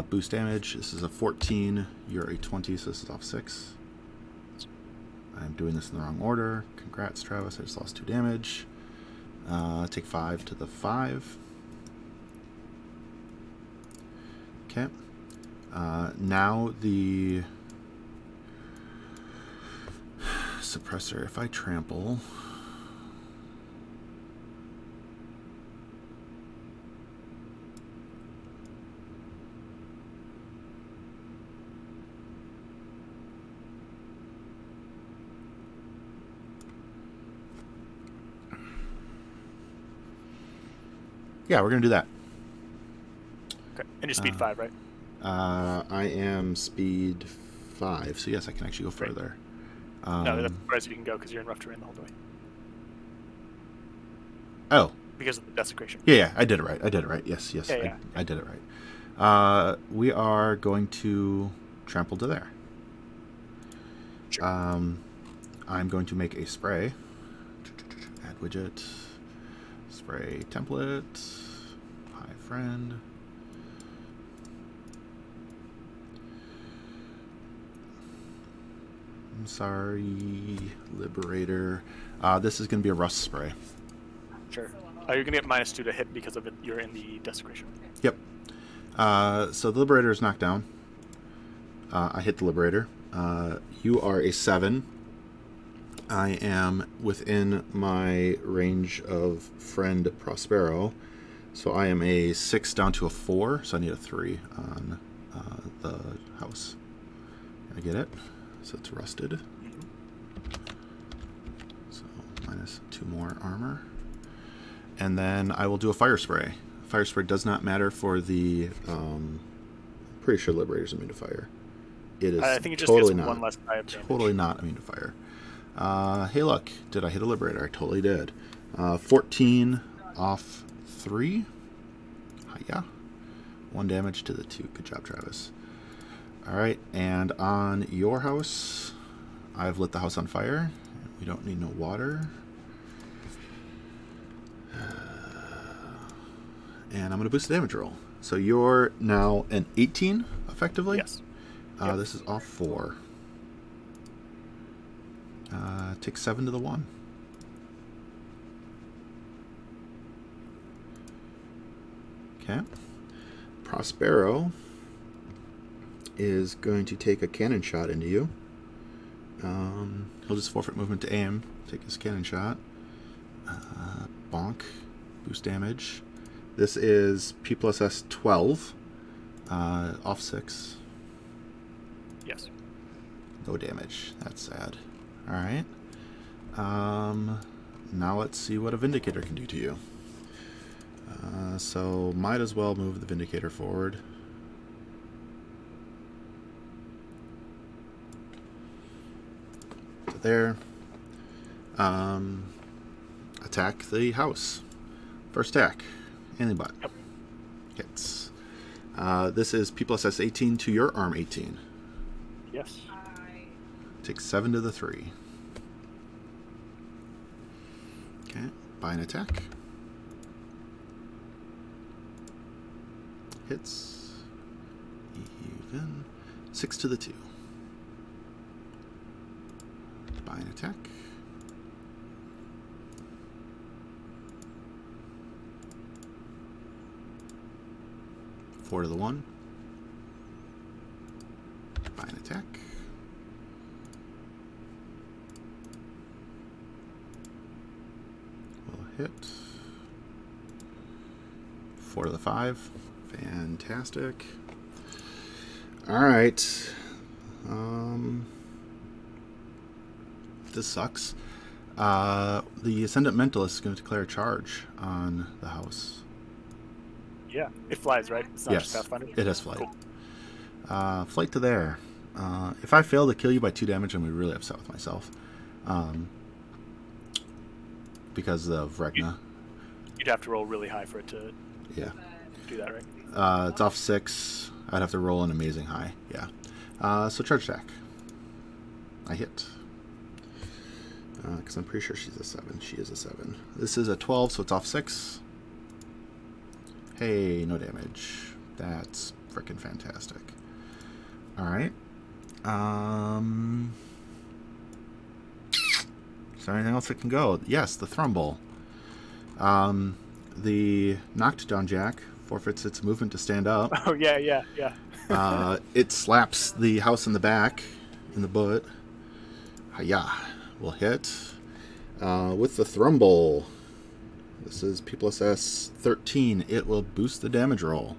Boost damage. This is a 14. You're a 20, so this is off 6. I'm doing this in the wrong order. Congrats, Travis. I just lost 2 damage. Take 5 to the 5. Okay. Now the suppressor. If I trample... Yeah, we're gonna do that. Okay. And you're speed 5, right? I am speed 5, so yes, I can actually go Great. further. No, that's as far as you can go because you're in rough terrain the whole way. Oh. Because of the desecration. Yeah, I did it right. Yes, Yeah. I did it right. We are going to trample to there. Sure. I'm going to make a spray. Add widget. Spray template. Hi, friend. I'm sorry, Liberator. This is going to be a rust spray. Sure. You're going to get -2 to hit because of it. You're in the desecration. Yep. So the Liberator is knocked down. I hit the Liberator. You are a 7. I am within my range of friend Prospero. So I am a 6 down to a 4. So I need a 3 on the house. I get it. So it's rusted. So -2 more armor. And then I will do a fire spray. Fire spray does not matter for the... pretty sure Liberator's immune to fire. It is I think it just totally gets not. one less die of damage. Totally not immune to fire. Hey, look. Did I hit a Liberator? I totally did. 14 off 3. Yeah. 1 damage to the 2. Good job, Travis. Alright, and on your house, I've lit the house on fire. We don't need no water. And I'm going to boost the damage roll. So you're now an 18, effectively? Yes. Yep. This is off 4. Take 7 to the 1. Okay. Prospero is going to take a cannon shot into you. He'll just forfeit movement to aim. Take his cannon shot. Bonk. Boost damage. This is P+S 12. Off 6. Yes. No damage. That's sad. Alright. Now let's see what a Vindicator can do to you. So might as well move the Vindicator forward. To there. Attack the house. First attack. In the butt. Yep. Hits. This is P+S 18 to your arm 18. Yes. Take 7 to the 3. Okay. Buy an attack. Hits. Even. 6 to the 2. Buy an attack. Four to the 1. Buy an attack. Will hit. 4 to the 5. Fantastic. Alright. This sucks. The Ascendant Mentalist is going to declare a charge on the house. Yeah. It flies, right? It's not Yes, just Pathfinder? it has flight. Cool. Flight to there. If I fail to kill you by 2 damage, I'm going to be really upset with myself. Because of Regna. You'd have to roll really high for it to Yeah. do that, right? It's off 6. I'd have to roll an amazing high. Yeah. So charge attack. I hit. Because I'm pretty sure she's a 7. She is a 7. This is a 12, so it's off 6. Hey, no damage. That's freaking fantastic. Alright. Is there anything else that can go? Yes, the Thrumble. The knocked down Jack forfeits its movement to stand up. Oh, yeah. It slaps the house in the back, in the butt. Hiya. Will hit. With the Thrumble. This is P+S 13. It will boost the damage roll.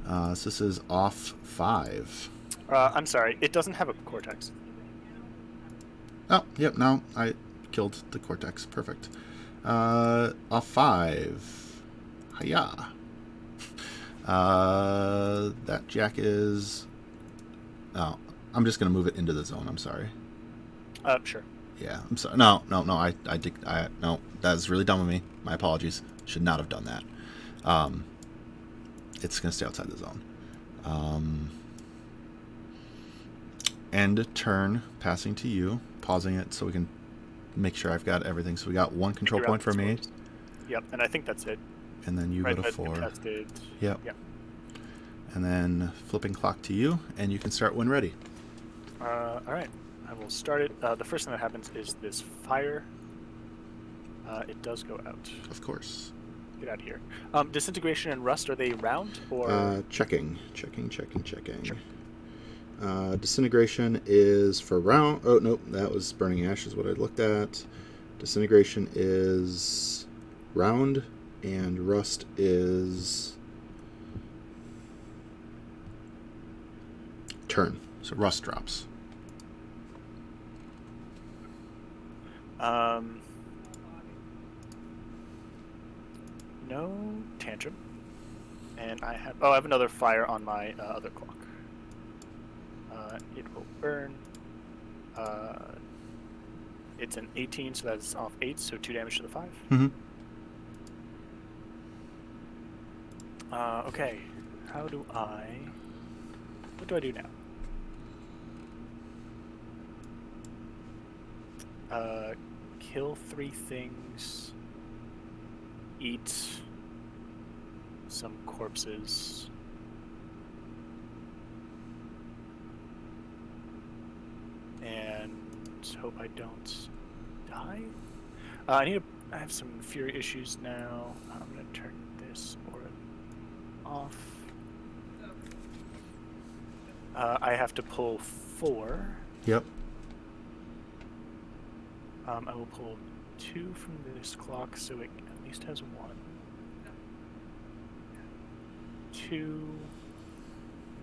So this is off 5. I'm sorry. It doesn't have a cortex. Oh, yep, no. I killed the Cortex. Perfect. Off 5. Hiya. That jack is... Oh, I'm just going to move it into the zone. I'm sorry. Sure. Yeah, I'm sorry. No. No, that's really dumb of me. My apologies. Should not have done that. It's going to stay outside the zone. End turn, passing to you. Pausing it so we can make sure I've got everything. So we got one control point for me. Yep, and I think that's it. And then you go to 4. Contested. Yep. Yep. And then flipping clock to you, and you can start when ready. All right. I will start it. The first thing that happens is this fire. It does go out. Of course. Get out of here. Disintegration and rust, are they round or? Checking. Sure. Disintegration is for round. Oh, nope. That was burning ash is what I looked at. Disintegration is round, and rust is turn. So rust drops. No tantrum. And I have another fire on my other clock. It will burn. It's an 18, so that's off 8, so 2 damage to the 5. Mm-hmm. Okay. What do I do now? Kill 3 things. Eat some corpses. And hope I don't die. I have some fury issues now. I'm gonna turn this aura off. I have to pull 4. Yep. I will pull 2 from this clock, so it at least has 1. 2.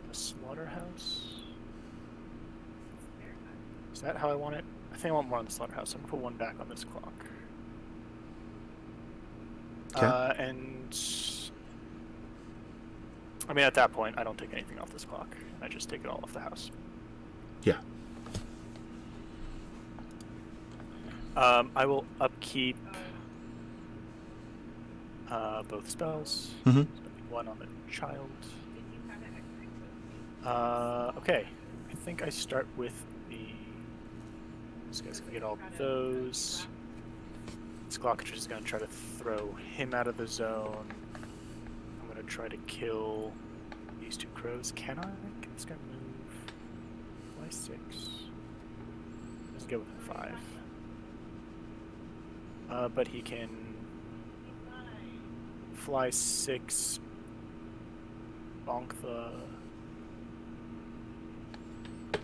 A slaughterhouse. Is that how I want it? I think I want 1 on the slaughterhouse. I'm gonna put 1 back on this clock. Okay. And I mean, at that point, I don't take anything off this clock. I just take it all off the house. Yeah. I will upkeep both spells. Mm-hmm. So 1 on the child. Okay. I think I start with this guy's gonna get all those. This Glockager is gonna try to throw him out of the zone. I'm gonna try to kill these 2 crows. Can I? Can this guy move? Why 6? Let's go with 5. But he can fly 6, bonk the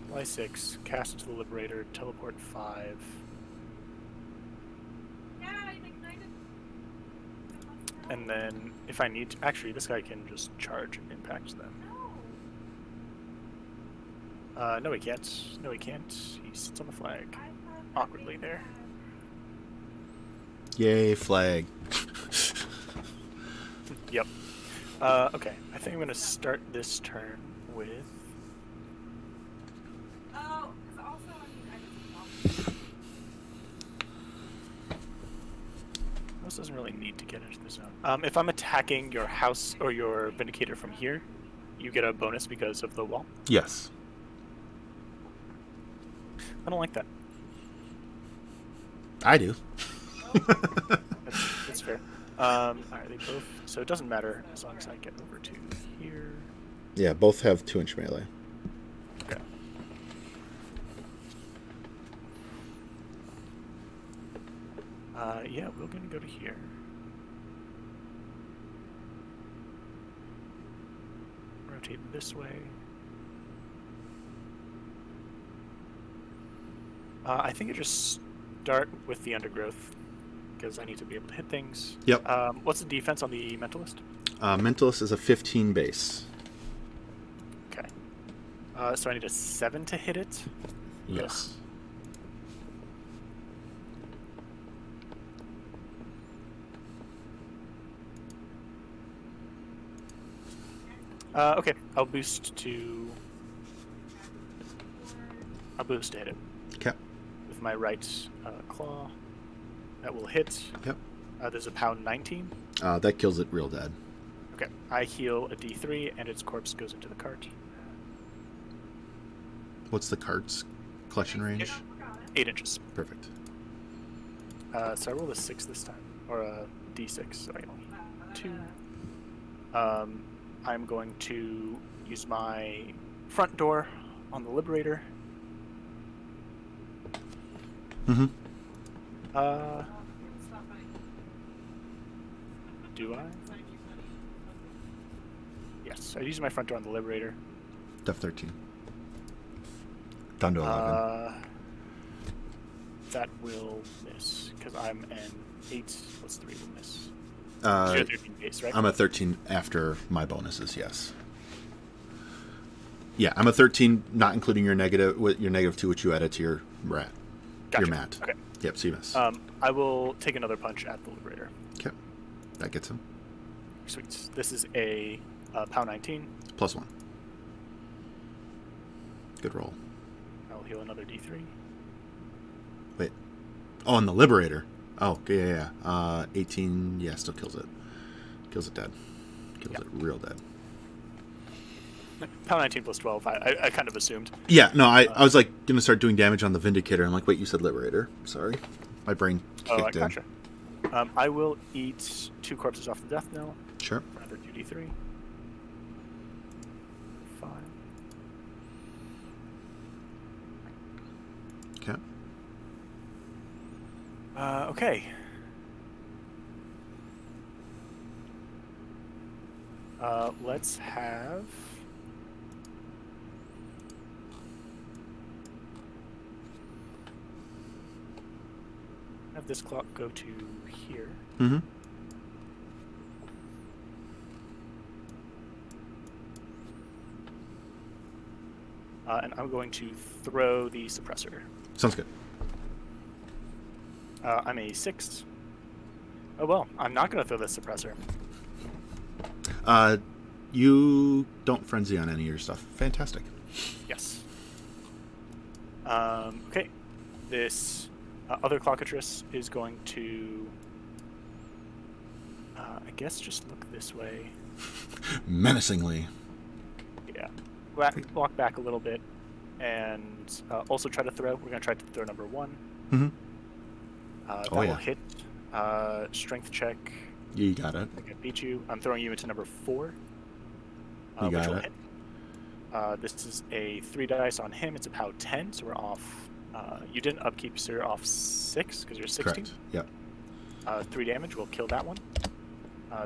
fly 6, cast into the Liberator, teleport 5. And then if I need to, actually this guy can just charge and impact them. No he can't. No he can't. He sits on the flag. Awkwardly there. Yay, flag. Yep. Okay, I think I'm going to start this turn with... This doesn't really need to get into the zone. If I'm attacking your house or your Vindicator from here, you get a bonus because of the wall. Yes. I don't like that. I do. That's fair. Alright, they both... So it doesn't matter as long as I get over to here. Yeah, both have 2-inch melee. Okay. Yeah, we're gonna go to here. Rotate this way. I think I just start with the undergrowth because I need to be able to hit things. Yep. What's the defense on the Mentalist? Mentalist is a 15 base. Okay. So I need a 7 to hit it? Yes. Okay, I'll boost to hit it Okay. with my right claw. That will hit. Yep. There's a pound 19. That kills it real dead. Okay, I heal a D3, and its corpse goes into the cart. What's the cart's collection range? 8 inches. Perfect. So I rolled a 6 this time, or a D6. So I only 2. I'm going to use my front door on the Liberator. Mm-hmm. Do I? Yes, I use my front door on the Liberator. Def 13. Down to 11. That will miss, because I'm an 8 plus 3 will miss. Uh, You're 13 base, right? I'm a 13 after my bonuses, yes. Yeah, I'm a 13, not including your negative, with your -2, which you added to your rat. Gotcha. Your mat. Okay. Yep, so you miss. I will take another punch at the Liberator. Okay. That gets him. Sweet. This is a pound 19. +1. Good roll. I'll heal another D3. Wait. Oh, and the Liberator. Oh, yeah. 18, yeah, still kills it. Kills it dead. Kills it real dead. Pound 19 plus 12, I kind of assumed. Yeah, no, I was like going to start doing damage on the Vindicator. I'm like, wait, you said Liberator. Sorry. My brain kicked I in. gotcha. I will eat 2 corpses off the death knell. Sure. Another 2d3. 5. Okay. Okay. Let's have... this clock go to here. Mm-hmm. And I'm going to throw the suppressor. Sounds good. I'm a 6. Oh well, I'm not going to throw this suppressor. You don't frenzy on any of your stuff. Fantastic. Yes. Okay. This other clockatrice is going to, I guess, just look this way. Menacingly. Yeah. Walk back a little bit, and also try to throw. We're going to try to throw number 1. Mm-hmm. That will hit. Strength check. You got it. I think I beat you. I'm throwing you into number 4. You which got will it. hit. This is a 3 dice on him. It's a power 10, so we're off. You didn't upkeep, so you're off 6 because you're 16. Correct. Yep. 3 damage will kill that one.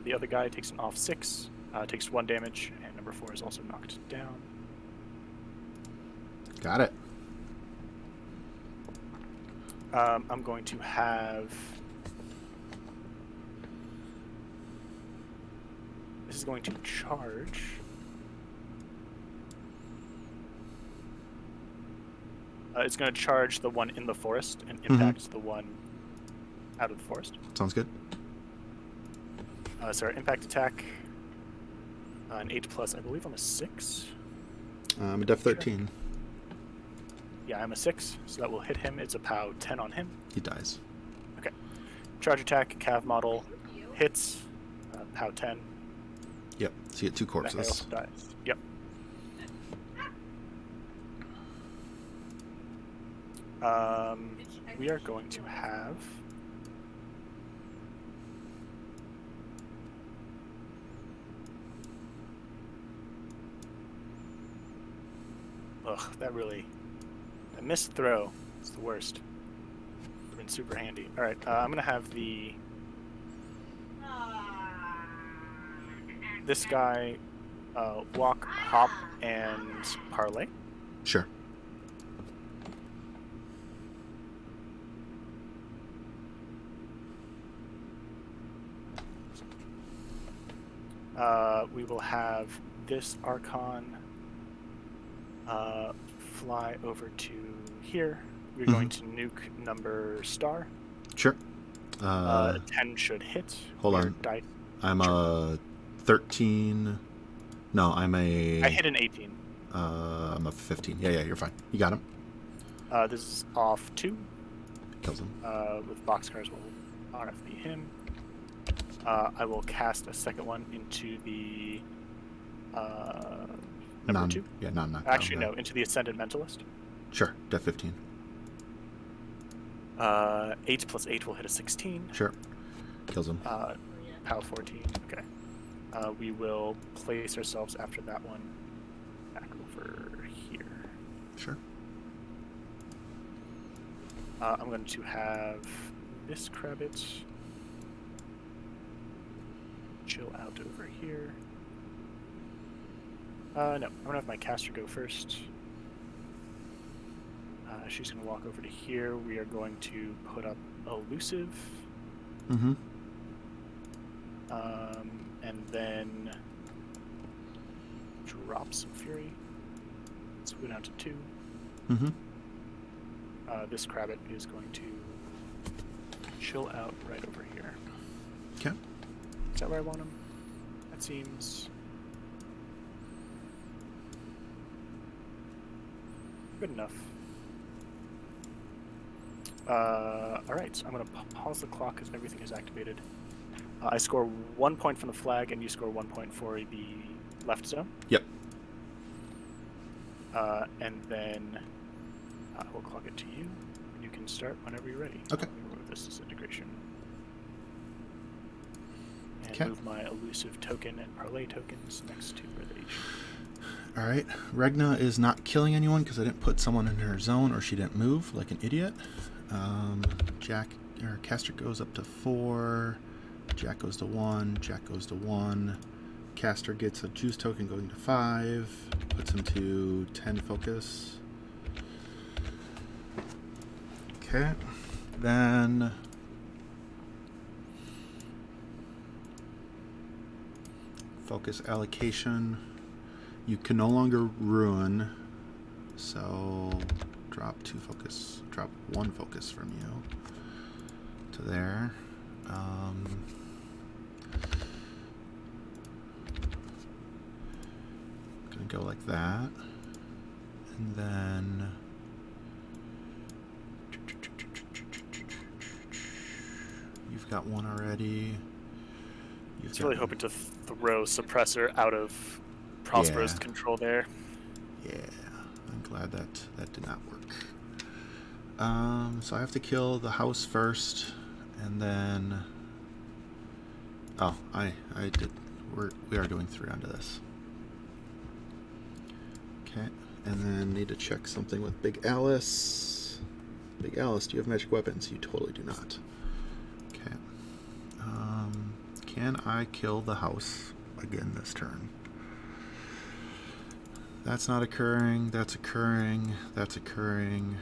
The other guy takes an off 6, takes 1 damage, and number 4 is also knocked down. Got it. I'm going to have... This is going to charge. It's going to charge the one in the forest and impact the one out of the forest. Sounds good. So our impact attack, an 8+, I believe I'm a 6. I'm a def 13. Yeah, I'm a 6, so that will hit him. It's a POW 10 on him. He dies. Okay. Charge attack, Cav model, hits, POW 10. Yep. So you get 2 That guy corpses. also dies. Yep. We are going to have... Ugh, that really... A missed throw. It's the worst. It's been super handy. Alright, I'm gonna have the... This guy walk, hop, and parlay. Sure. We will have this Archon fly over to here. We're going to nuke number star. Sure. 10 should hit. Hold Your on. Die. I'm a 13 No, I'm a... I hit an 18. I'm a 15. Yeah, you're fine. You got him. This is off 2. Kills him. With boxcars will RFB him. I will cast a second one into the number 2. Yeah, non-knockdown. Actually, no, into the Ascended Mentalist. Sure, def 15. 8 plus 8 will hit a 16. Sure. Kills him. Pow 14. Okay. We will place ourselves after that one back over here. Sure. I'm going to have this Krabbit chill out over here. No, I'm going to have my caster go first. She's going to walk over to here. We are going to put up Elusive. Mm-hmm. And then drop some Fury. Let's go down to 2. Mm-hmm. This Krabbit is going to chill out right over here. Okay. Is that where I want him? That seems good enough. Alright, so I'm going to pause the clock because everything is activated. I score 1 point from the flag, and you score 1 point for the left zone. Yep. And then we'll clock it to you. You can start whenever you're ready. Okay. Remove this disintegration. And Okay. move my elusive token and parlay tokens next to where they should. All right. Regna is not killing anyone because I didn't put someone in her zone or she didn't move like an idiot. Caster goes up to 4. Jack goes to 1. Jack goes to 1. Caster gets a juice token going to 5. Puts him to 10 focus. Okay. Then focus allocation. You can no longer ruin, so drop 2 focus, drop 1 focus from you to there. Gonna go like that, and then you've got 1 already. I was really hoping to throw Suppressor out of Prosperous control there. Yeah, I'm glad that did not work. So I have to kill the house first, and then... Oh, I did. We are doing 3 onto this. Okay, and then need to check something with Big Alice. Big Alice, do you have magic weapons? You totally do not. Okay. Can I kill the house again this turn? That's not occurring. That's occurring. That's occurring.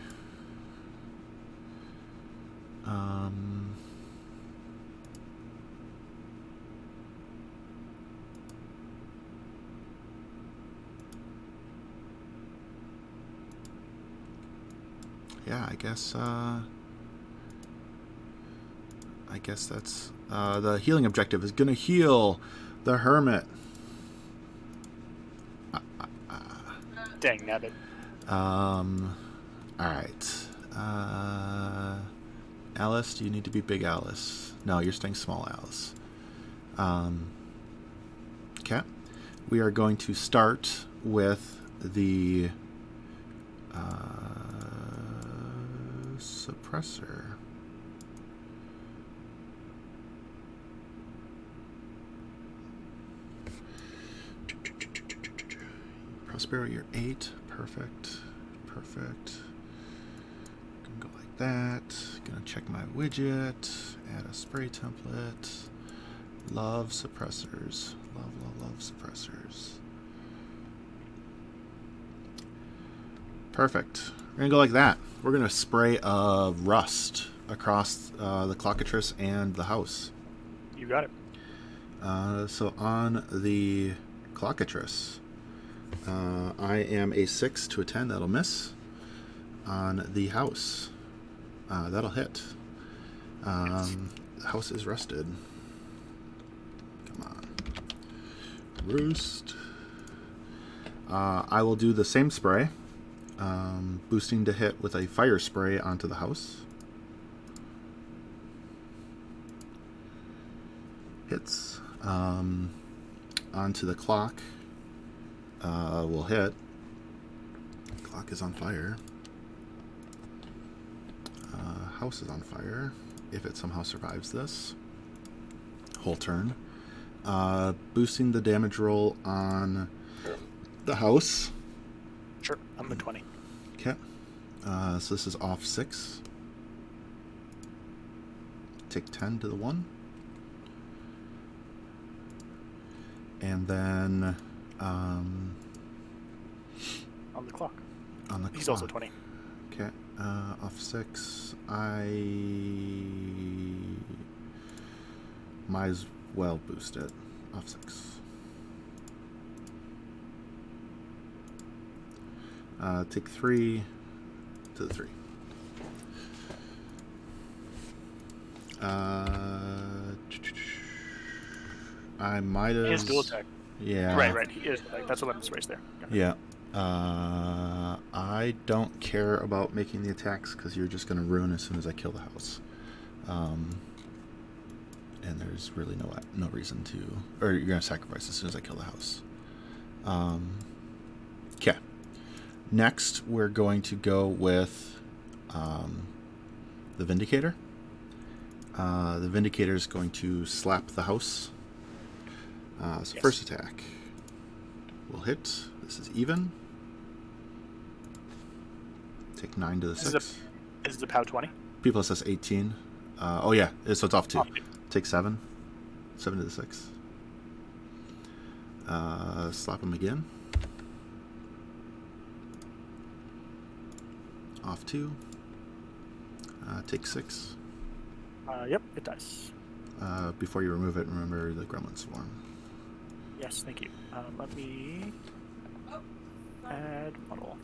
Yeah, I guess that's the healing objective is gonna heal the hermit. Dang nabbit. Alright. Alice, do you need to be Big Alice? No, you're staying Small Alice. Okay. We are going to start with the suppressor. Prospero, you're 8. Perfect. Perfect. Gonna go like that. Gonna check my widget. Add a spray template. Love suppressors. Love, love, love suppressors. Perfect. We're gonna go like that. We're gonna spray rust across the clockatrice and the house. You got it. So on the clockatrice, I am a 6 to a 10. That'll miss. On the house, that'll hit. The house is rusted. Come on. Roost. I will do the same spray, boosting to hit with a fire spray onto the house. Hits. Onto the clock. Will hit. Clock is on fire. House is on fire. If it somehow survives this whole turn. Boosting the damage roll on the house. Sure, I'm at 20. Okay. So this is off 6. Take 10 to the 1. And then On the clock. He's also 20. Okay. Off 6. I might as well boost it. Off 6. Take 3 to the 3. I might have. He has dual attack. Yeah. Right. He is. That's a weapons race there. Okay. Yeah. I don't care about making the attacks because you're just going to ruin as soon as I kill the house. And there's really no reason to, or you're going to sacrifice as soon as I kill the house. Okay. Next, we're going to go with the Vindicator. The Vindicator is going to slap the house. So Yes. First attack will hit. This is even. Take 9 to the 6. Is the POW 20? People says 18. Oh yeah, so it's off 2. Off 2. Take 7. 7 to the 6. Slap him again. Off 2. Take 6. Yep, it does. Before you remove it, remember the Gremlin Swarm. Yes, thank you. Let me add model.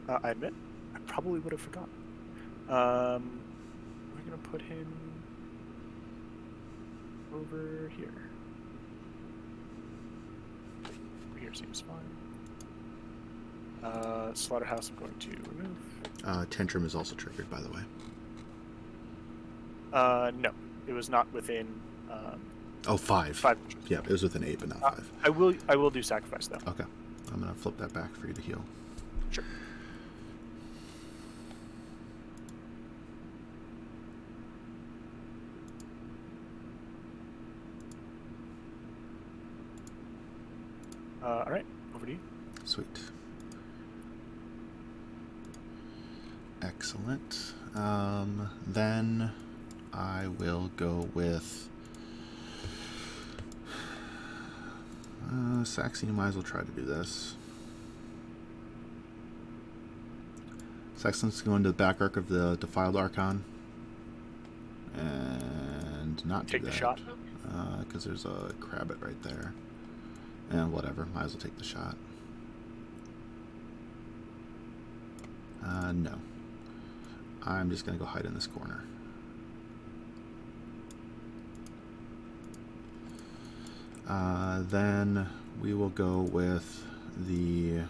I admit, I probably would have forgotten. We're gonna put him over here. Over here seems fine. Slaughterhouse I'm going to remove. Tantrum is also triggered, by the way. No, it was not within. Oh, 5. 5. Yeah, it was within 8, but not 5. I will do sacrifice though. Okay, I'm gonna flip that back for you to heal. Sure. All right, over to you. Sweet. Excellent. Then I will go with Saxon. You might as well try to do this. Saxon's going to the back arc of the Defiled Archon and not Take do the that. shot. Because there's a Crabbit right there. And whatever, might as well take the shot. No. I'm just going to go hide in this corner. Then we will go with the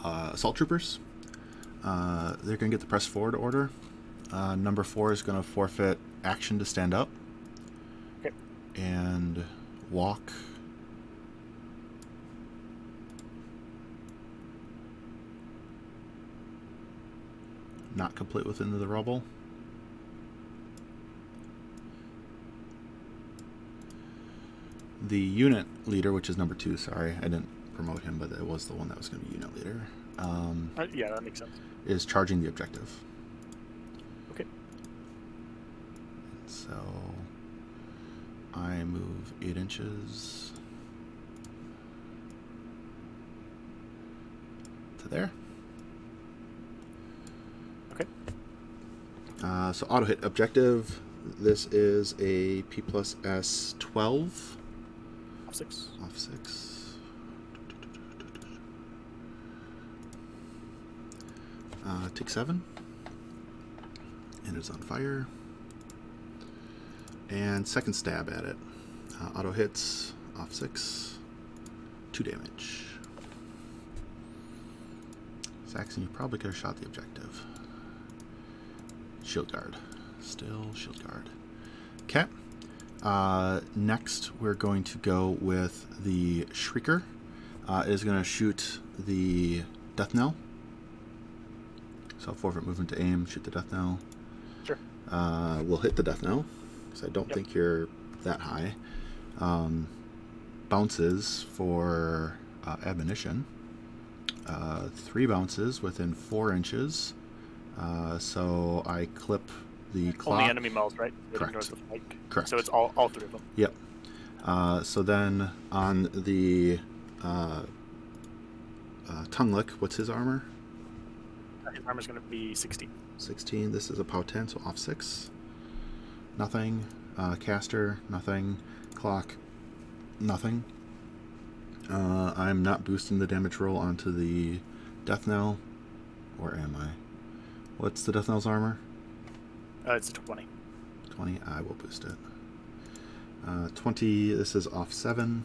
Assault Troopers. They're going to get the press forward order. Number 4 is going to forfeit action to stand up. Okay. And walk. Not complete within the rubble. The unit leader, which is number 2, sorry, I didn't promote him, but it was the one that was going to be unit leader. Yeah, that makes sense. Is charging the objective. Okay. So I move 8 inches to there. Okay. So auto hit objective. This is a P plus S 12. Off 6. Off 6. Take 7. And and it's on fire. And second stab at it. Auto hits, off 6, 2 damage. Saxon, you probably could have shot the objective. Shield guard. Still shield guard. Okay. Next, we're going to go with the Shrieker. It is going to shoot the Death Knell. So forfeit movement to aim, shoot the Death Knell. Sure. We'll hit the Death Knell, because I don't think you're that high. Bounces for Admonition. 3 bounces within 4 inches. So I clip the clock. Only enemy models, right? Correct. Correct. So it's all 3 of them. Yep. So then on the Tongue Lick, what's his armor? His armor's going to be 16. 16. This is a POW 10, so off 6. Nothing. Caster, nothing. Clock, nothing. I'm not boosting the damage roll onto the Death Knell. Or am I? What's the Death Knell's armor? It's a 20. 20. I will boost it. 20. This is off 7.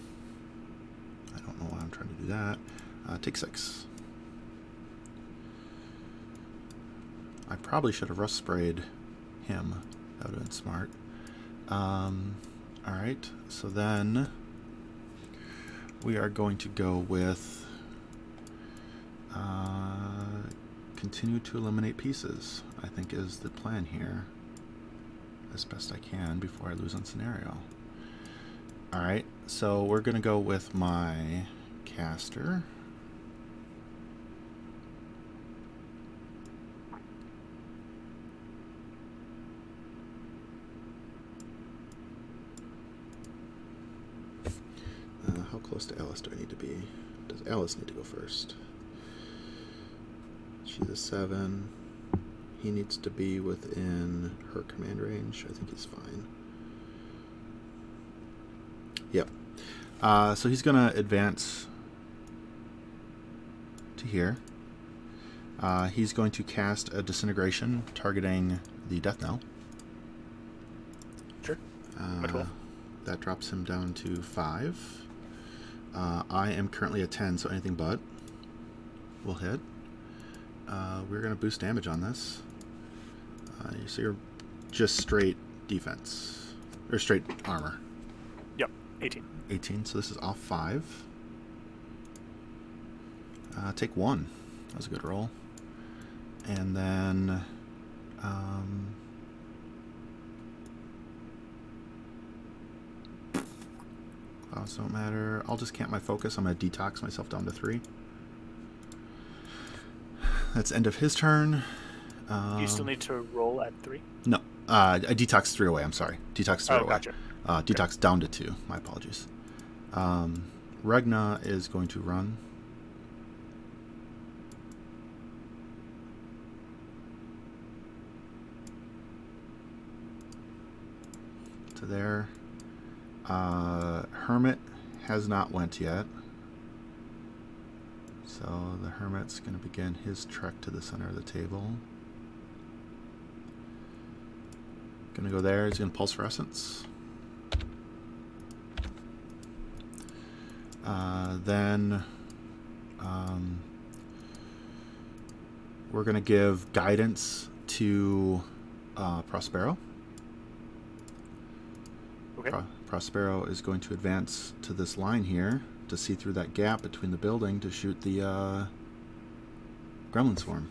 I don't know why I'm trying to do that. Take 6. I probably should have rust sprayed him. That would have been smart. Alright, so then we are going to go with continue to eliminate pieces, I think is the plan here, as best I can before I lose on scenario. Alright, so we're going to go with my caster. How close to Alice do I need to be? Does Alice need to go first? She's a 7. He needs to be within her command range. I think he's fine. Yep. So he's going to advance to here. He's going to cast a Disintegration targeting the Death Knell. Sure. That drops him down to 5. I am currently at 10, so anything but will hit. We're going to boost damage on this. So you're just straight defense. Or straight armor. Yep, 18. 18, so this is off 5. Take 1. That was a good roll. And then... clouds don't matter. I'll just camp my focus. I'm going to detox myself down to 3. That's end of his turn. Do you still need to roll at 3? No. I detox 3 away. I'm sorry. Detox 3 away. Gotcha. Detox down to 2. My apologies. Regna is going to run. To there. Hermit has not went yet. So the Hermit's going to begin his trek to the center of the table. Going to go there. He's going to Pulserescence. Then we're going to give Guidance to Prospero. Okay. Prospero is going to advance to this line here to see through that gap between the building to shoot the Gremlin Swarm.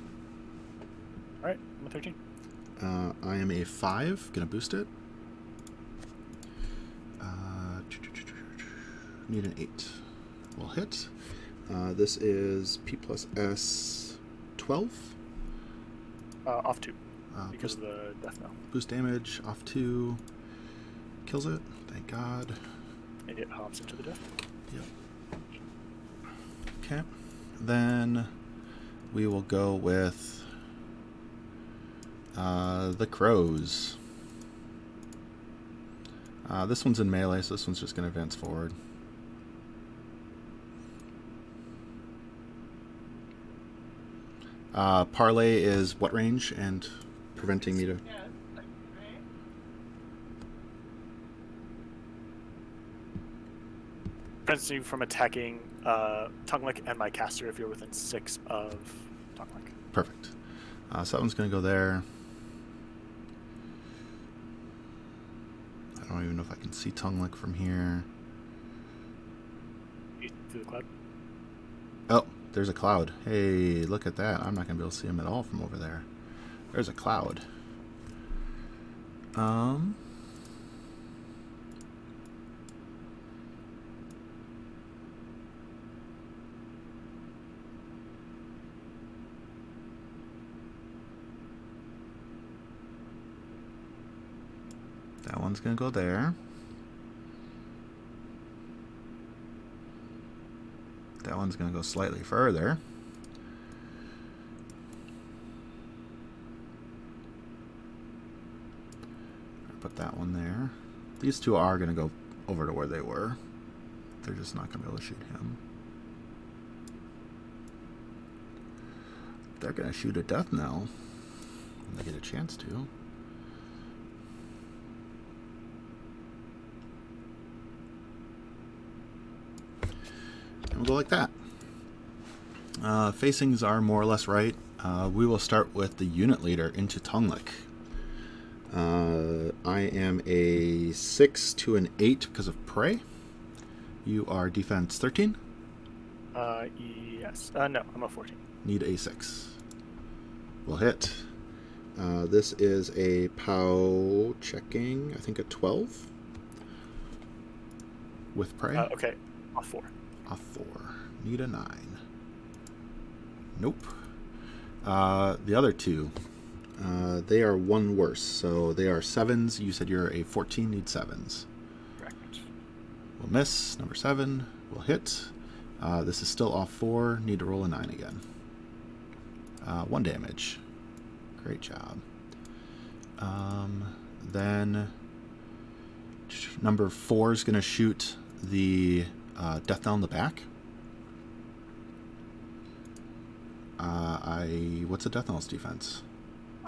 Alright, I'm a 13. I am a 5. Gonna boost it. Need an 8. Will hit. This is P plus S 12. Off 2. Because of the death knell. Boost damage, off 2. Kills it. Thank God. And it hops into the death. Yep. Okay. Then we will go with the crows. This one's in melee, so this one's just going to advance forward. Parlay is what range and preventing me to... prevents you from attacking Tonguelick and my caster if you're within 6 of Tonguelick. Perfect. So that one's going to go there. I don't even know if I can see Tonguelick from here. Through the cloud. Oh, there's a cloud. Hey, look at that. I'm not going to be able to see him at all from over there. There's a cloud. That one's going to go there. That one's going to go slightly further. Put that one there. These two are going to go over to where they were. They're just not going to be able to shoot him. They're going to shoot a death knell when they get a chance to. We'll go like that. Facings are more or less right. We will start with the unit leader into Tonguelick. I am a 6 to an 8 because of prey. You are defense 13? Yes. No, I'm a 14. Need a 6. We'll hit. This is a POW checking, I think a 12 with prey. Okay, a 4. A 4. Need a 9. Nope. The other two, they are one worse. So they are 7s. You said you're a 14, need 7s. Correct. We'll miss. Number 7. We'll hit. This is still off 4. Need to roll a 9 again. 1 damage. Great job. Then number 4 is going to shoot the death knell in the back. What's a death knell's defense?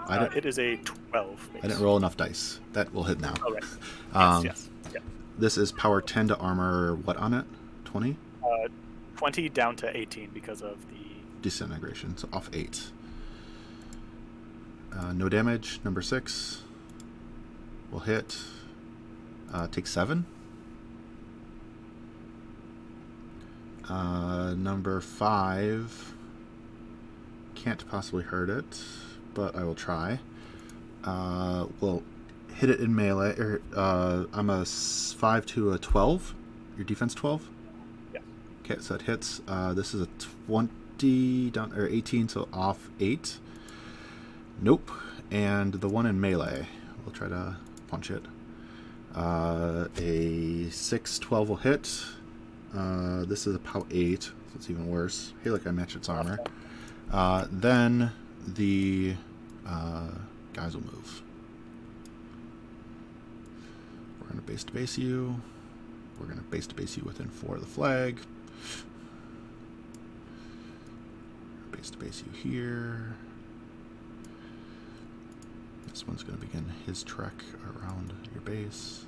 It is a 12. Base. I didn't roll enough dice. That will hit now. Oh, right. Yes. Yeah. This is power 10 to armor. What on it? 20? 20 down to 18 because of the disintegration. So off 8. No damage. Number 6 will hit. Take 7. Number 5 can't possibly hurt it, but I will try. We'll hit it in melee. I'm a 5 to a 12. Your defense 12? Yeah. Okay, so it hits. This is a 20 down, or 18, so off 8. Nope. And the one in melee, we'll try to punch it. A 6, 12 will hit. This is a POW 8, so it's even worse. Hey, look, I matched its armor. Then the guys will move. We're going to base to base you. We're going to base to base you within 4 of the flag. Base to base you here. This one's going to begin his trek around your base.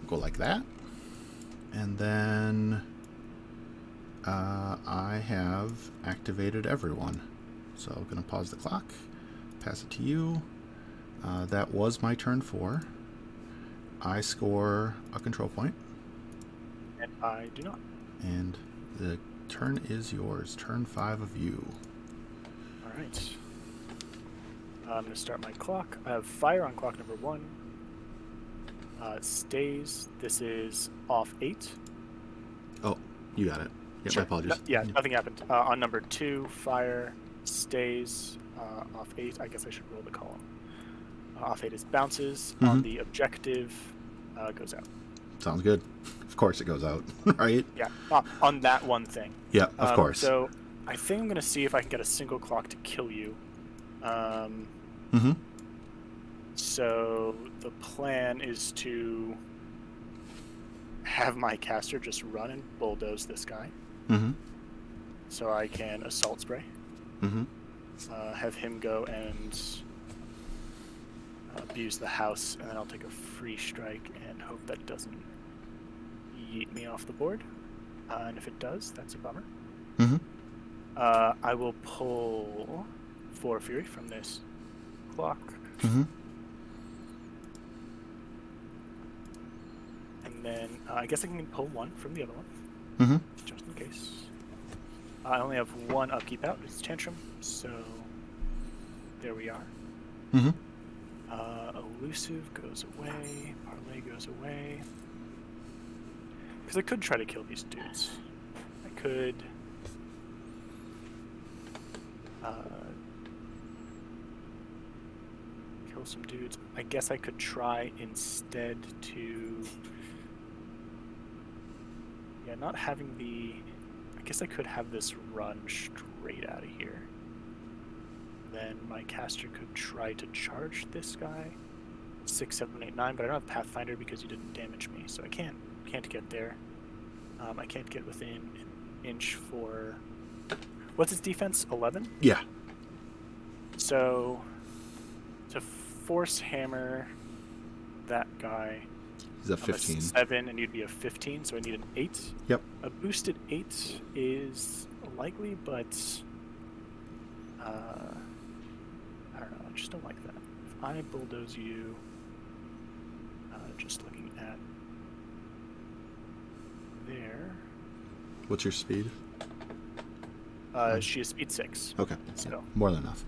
Go like that. And then I have activated everyone. So I'm going to pause the clock, pass it to you. That was my turn 4. I score a control point. And I do not. And the turn is yours. Turn 5 of you. All right. I'm going to start my clock. I have fire on clock number 1. Stays. This is off 8. Oh, you got it. Yep, Sure. my apologies. Nothing happened. On number 2, fire stays off 8. I guess I should roll the column. Off 8 is bounces. On the objective, goes out. Sounds good. Of course it goes out, right? Yeah, on that one thing. Yeah, of course. So I think I'm going to see if I can get a single clock to kill you. Mm-hmm. So the plan is to have my caster just run and bulldoze this guy. Mm-hmm. So I can assault spray. Mm-hmm. Have him go and abuse the house, and then I'll take a free strike and hope that doesn't yeet me off the board. And if it does, that's a bummer. Mm-hmm. I will pull 4 Fury from this clock. Mm-hmm. And then I guess I can pull 1 from the other one, Mm-hmm. just in case. I only have 1 upkeep out. It's Tantrum, so there we are. Mm-hmm. Elusive goes away. Parlay goes away. Because I could try to kill these dudes. I could... kill some dudes. I guess I could try instead to... Yeah, not having the... I guess I could have this run straight out of here. Then my caster could try to charge this guy. 6, 7, 8, 9, but I don't have Pathfinder because you didn't damage me, so I can't get there. I can't get within an inch for... What's his defense? 11? Yeah. So to force hammer that guy, He's a I'm 15. 7, and you'd be a 15, so I need an 8. Yep. A boosted 8 is likely, but I don't know. I just don't like that. If I bulldoze you, just looking at there. What's your speed? She is speed 6. Okay. So Yeah, more than enough.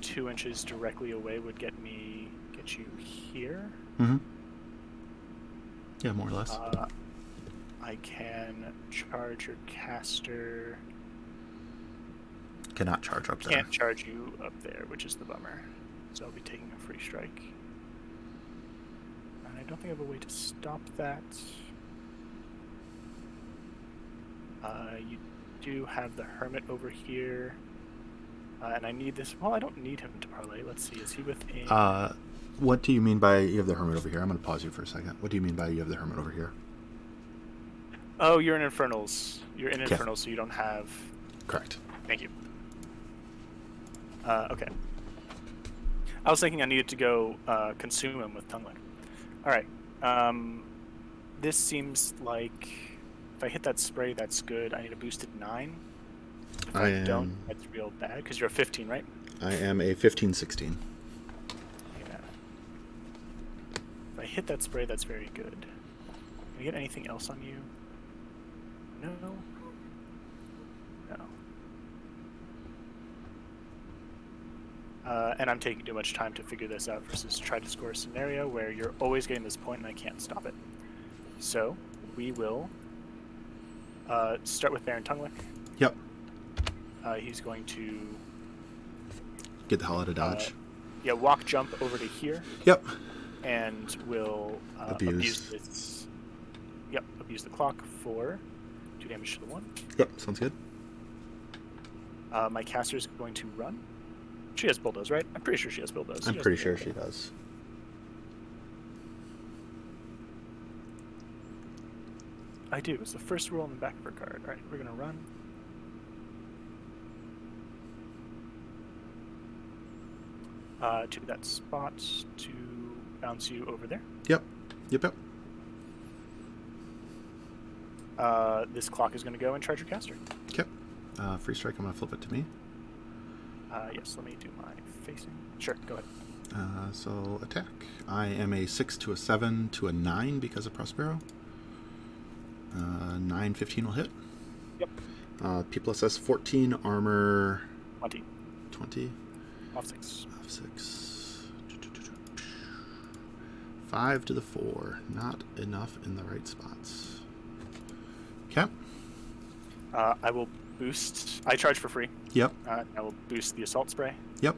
2 inches directly away would get you here. Mm-hmm. Yeah, more or less. I can charge your caster. Cannot charge up there. Can't charge you up there, which is the bummer. So I'll be taking a free strike. And I don't think I have a way to stop that. You do have the Hermit over here. And I need this. Well, I don't need him to parlay. Let's see. Is he within? What do you mean by you have the Hermit over here? I'm going to pause you for a second. What do you mean by you have the Hermit over here? Oh, you're in Infernals. You're in Okay. Infernals, so you don't have... Correct. Thank you. Okay. I was thinking I needed to go consume him with Tongue Lick. Alright. This seems like... If I hit that spray, that's good. I need a boosted 9. If I don't, that's real bad, because you're a 15, right? I am a 15-16. Yeah. If I hit that spray, that's very good. Can I get anything else on you? No. No. And I'm taking too much time to figure this out versus try to score a scenario where you're always getting this point and I can't stop it. So, we will start with Baron Tongue Lick. Yep. He's going to... Get the hell out of Dodge. Yeah, walk jump over to here. Yep. And will abuse this. Yep, abuse the clock for 2 damage to the 1. Yep, sounds good. My caster is going to run. She has bulldoze, right? I'm pretty sure she has bulldoze. I'm pretty sure she does. I do. It's the first rule on the back of her card. All right, we're gonna run. To that spot to bounce you over there. Yep. Yep. This clock is going to go and charge your caster. Okay. Free strike, I'm going to flip it to me. Yes, let me do my facing. Sure, go ahead. So, attack. I am a 6 to a 7 to a 9 because of Prospero. 9, 15 will hit. Yep. P plus S 14, armor 20. 20. Off 6. Off 6. 5 to the 4. Not enough in the right spots. Okay. I will boost. I charge for free. Yep. I will boost the assault spray. Yep.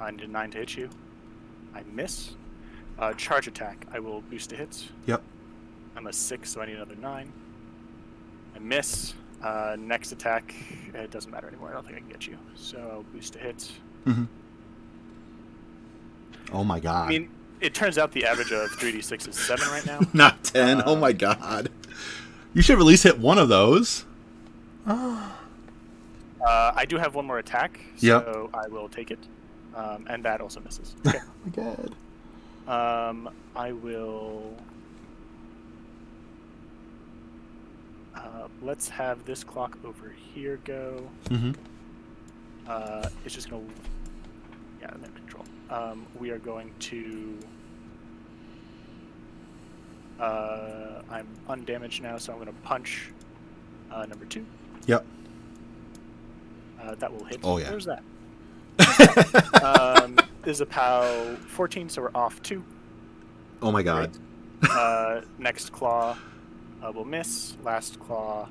I need a 9 to hit you. I miss. Charge attack. I will boost a hit. Yep. I'm a 6, so I need another 9. I miss. Next attack, it doesn't matter anymore. I don't think I can get you. So I'll boost a hit. Mm-hmm. Oh my god. I mean, it turns out the average of 3d6 is 7 right now. Not 10. Oh my god. You should have at least hit one of those. I do have one more attack, so I will take it. And that also misses. Okay. Oh my god. I will... let's have this clock over here go. Mm-hmm. It's just going to... Yeah, I'm in control. We are going to... I'm undamaged now, so I'm going to punch number 2. Yep. That will hit. Oh, yeah. Where's that? This is a POW 14, so we're off 2. Oh my god. Right. Next claw will miss. Last claw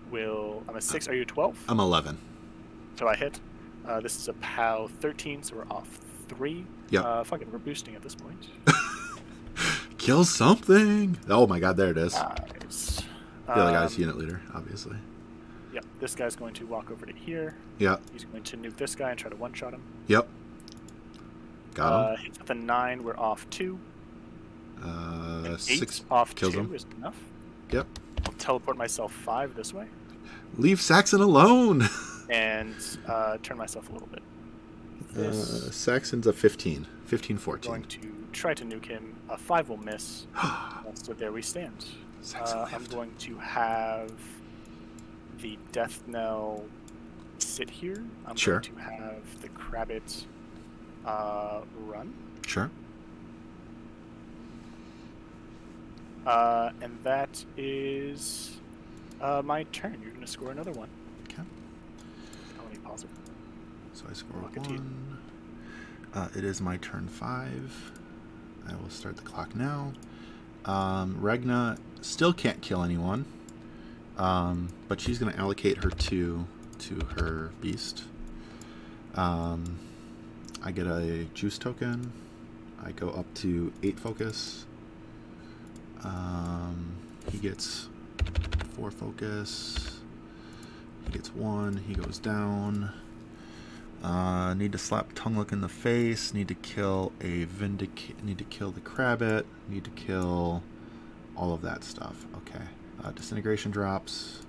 will... I'm a 6. Are you a 12? I'm 11. So I hit. This is a POW 13, so we're off 3. Yep. Fuck it, we're boosting at this point. Kill something. Oh my god, there it is. Nice. The other guy's unit leader, obviously. Yep, this guy's going to walk over to here. Yep. He's going to nuke this guy and try to one-shot him. Yep. Got him. Hits with a 9, we're off 2. 8 6 off kills 2 him. is enough. Yep. I'll teleport myself 5 this way. Leave Saxon alone. And turn myself a little bit. Saxon's a 15. 15, I'm 14. going to try to nuke him. A 5 will miss. So there we stand. I'm going to have the Death Knell sit here. I'm Sure. going to have the Crabbit run. Sure. And that is my turn. You're going to score another one. Okay. Let me pause it. So I score Look at you. 1. It is my turn 5. I will start the clock now. Regna still can't kill anyone, but she's going to allocate her 2 to her beast. I get a juice token. I go up to 8 focus. He gets 4 focus. He gets 1. He goes down. Need to slap Tongue-Look in the face. Need to kill a Need to kill the Crabbit. Need to kill all of that stuff. Okay. Disintegration drops.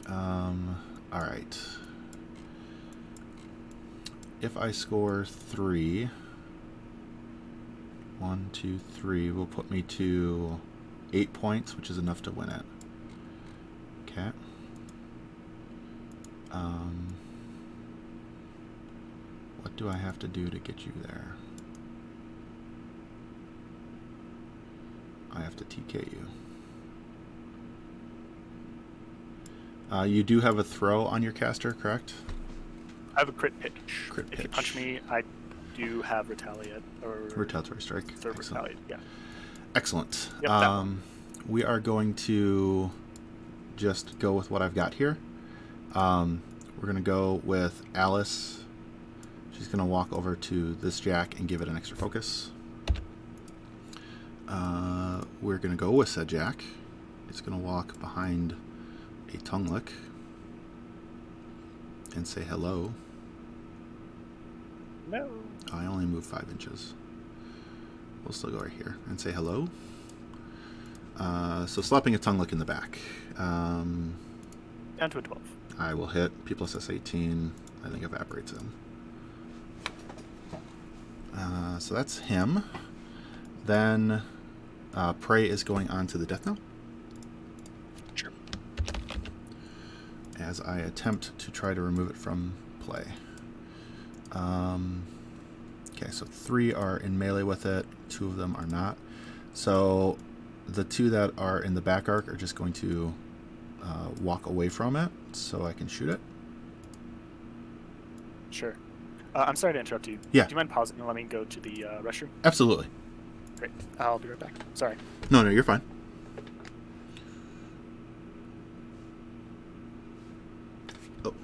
Alright. If I score 3... 1, 2, 3 will put me to 8 points, which is enough to win it. Okay. What do I have to do to get you there? I have to TK you. You do have a throw on your caster, correct? I have a crit pitch. Crit If you pitch. punch me, I do have retaliate or Retaliatory strike. Third Excellent. retaliate. Yeah. Excellent. Yep, that one. We are going to just go with what I've got here. We're going to go with Alice. She's going to walk over to this jack and give it an extra focus. We're going to go with said jack. It's going to walk behind a Tongue-Lick and say hello. No. I only move 5 inches. We'll still go right here and say hello. So slapping a Tongue-Lick in the back. Down to a 12. I will hit. P plus S18. I think evaporates him. So that's him. Then Prey is going on to the Death Knell. Sure. As I attempt to try to remove it from play. Okay, so 3 are in melee with it. 2 of them are not. So the 2 that are in the back arc are just going to walk away from it so I can shoot it. Sure. I'm sorry to interrupt you. Yeah. Do you mind pausing and let me go to the restroom? Absolutely. Great. I'll be right back. Sorry. No, you're fine. Oh.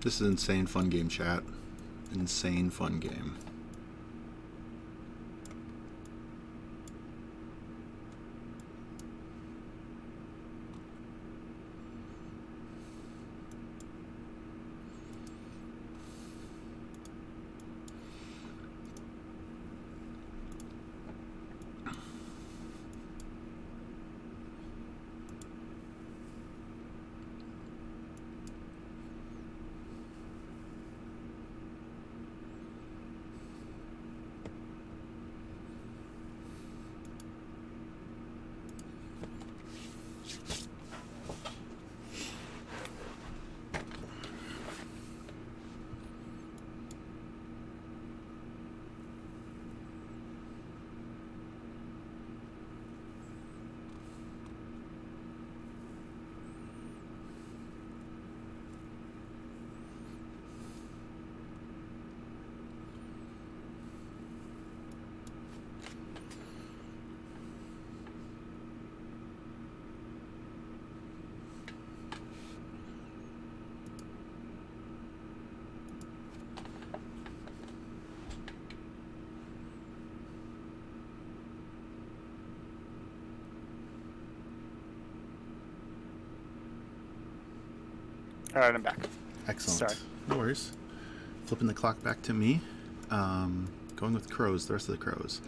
This is insane fun game, chat. Insane fun game. All right, I'm back. Excellent. Sorry. No worries. Flipping the clock back to me. Going with crows, the rest of the crows.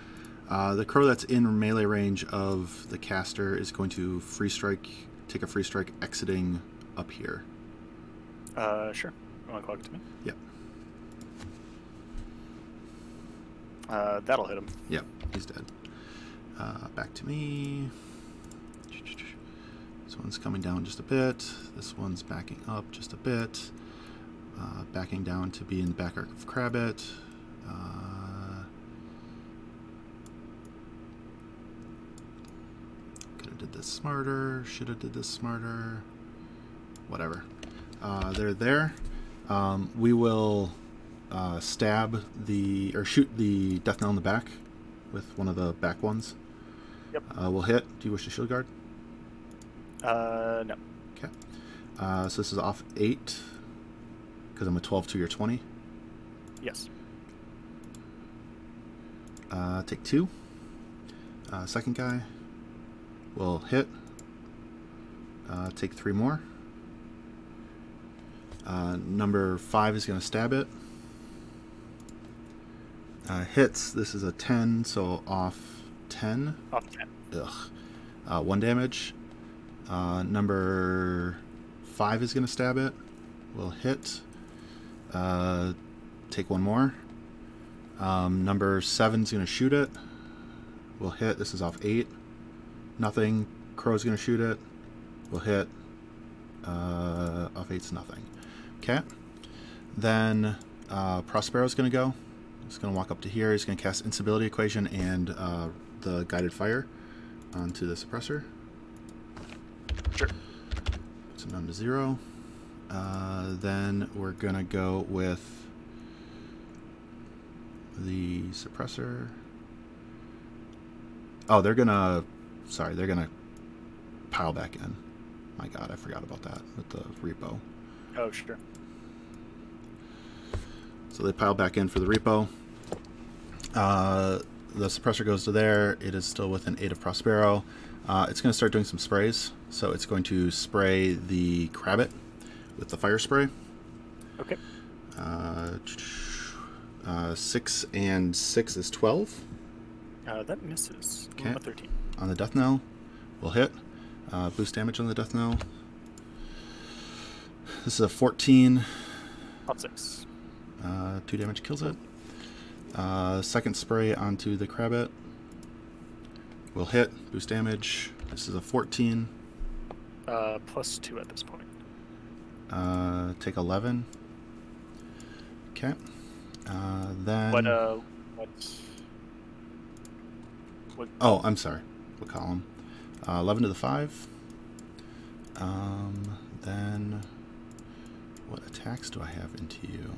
The crow that's in melee range of the caster is going to free strike, take a free strike exiting up here. Sure. You want to clock it to me? Yep. That'll hit him. Yep, he's dead. Back to me. This one's coming down just a bit. This one's backing up just a bit. Backing down to be in the back arc of Crabbit. Could have did this smarter. Should have did this smarter. Whatever. They're there. We will stab the or shoot the death knell in the back with one of the back ones. Yep. We'll hit. Do you wish to shield guard? No. Okay. So this is off 8 because I'm a 12 to your 20. Yes. Take 2. Second guy will hit. Take 3 more. Number 5 is going to stab it. Hits. This is a 10, so off 10. Off 10. Ugh. 1 damage. Number 5 is going to stab it. Will hit. Take 1 more. Number 7 is going to shoot it. Will hit. This is off 8. Nothing. Crow's going to shoot it. Will hit. Off 8's nothing. Okay. Then Prospero's going to go. He's going to walk up to here. He's going to cast Instability Equation and the Guided Fire onto the suppressor. Sure. Puts him down to 0. Then we're going to go with the suppressor. Oh, they're going to... Sorry, they're going to pile back in. My god, I forgot about that with the repo. Oh, sure. So they pile back in for the repo. The suppressor goes to there. It is still within 8 of Prospero. It's going to start doing some sprays. So it's going to spray the Crabbit with the fire spray. Okay. 6 and 6 is 12. That misses. Okay. 13. On the Death Knell, will hit. Boost damage on the Death Knell. This is a 14. Off 6. 2 damage kills it. Second spray onto the Crabbit. Will hit. Boost damage. This is a 14. Plus 2 at this point. Take 11. Okay. Then... What? Oh, I'm sorry. What column? 11 to the 5. Then... What attacks do I have into you?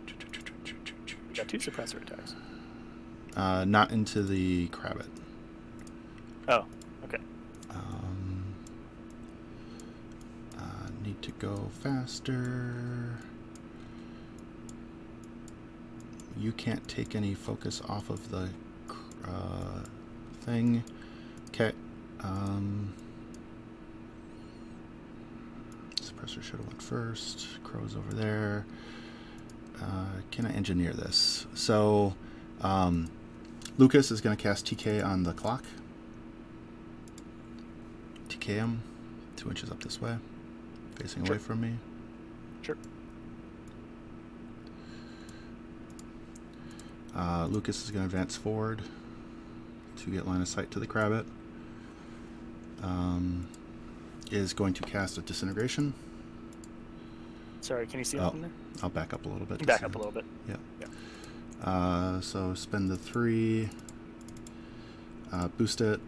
You got 2 suppressor attacks. Not into the Crabbit. Oh, okay. Need to go faster. You can't take any focus off of the thing. Okay. Suppressor should have went first. Crow's over there. Can I engineer this? So, Lucas is going to cast TK on the clock. TK him 2 inches up this way, facing away from me. Sure. Lucas is going to advance forward to get line of sight to the Crabbit. Is going to cast a disintegration. Sorry, can you see anything there? I'll back up a little bit. Back up a little bit. Yeah. So spend the 3. Boost it.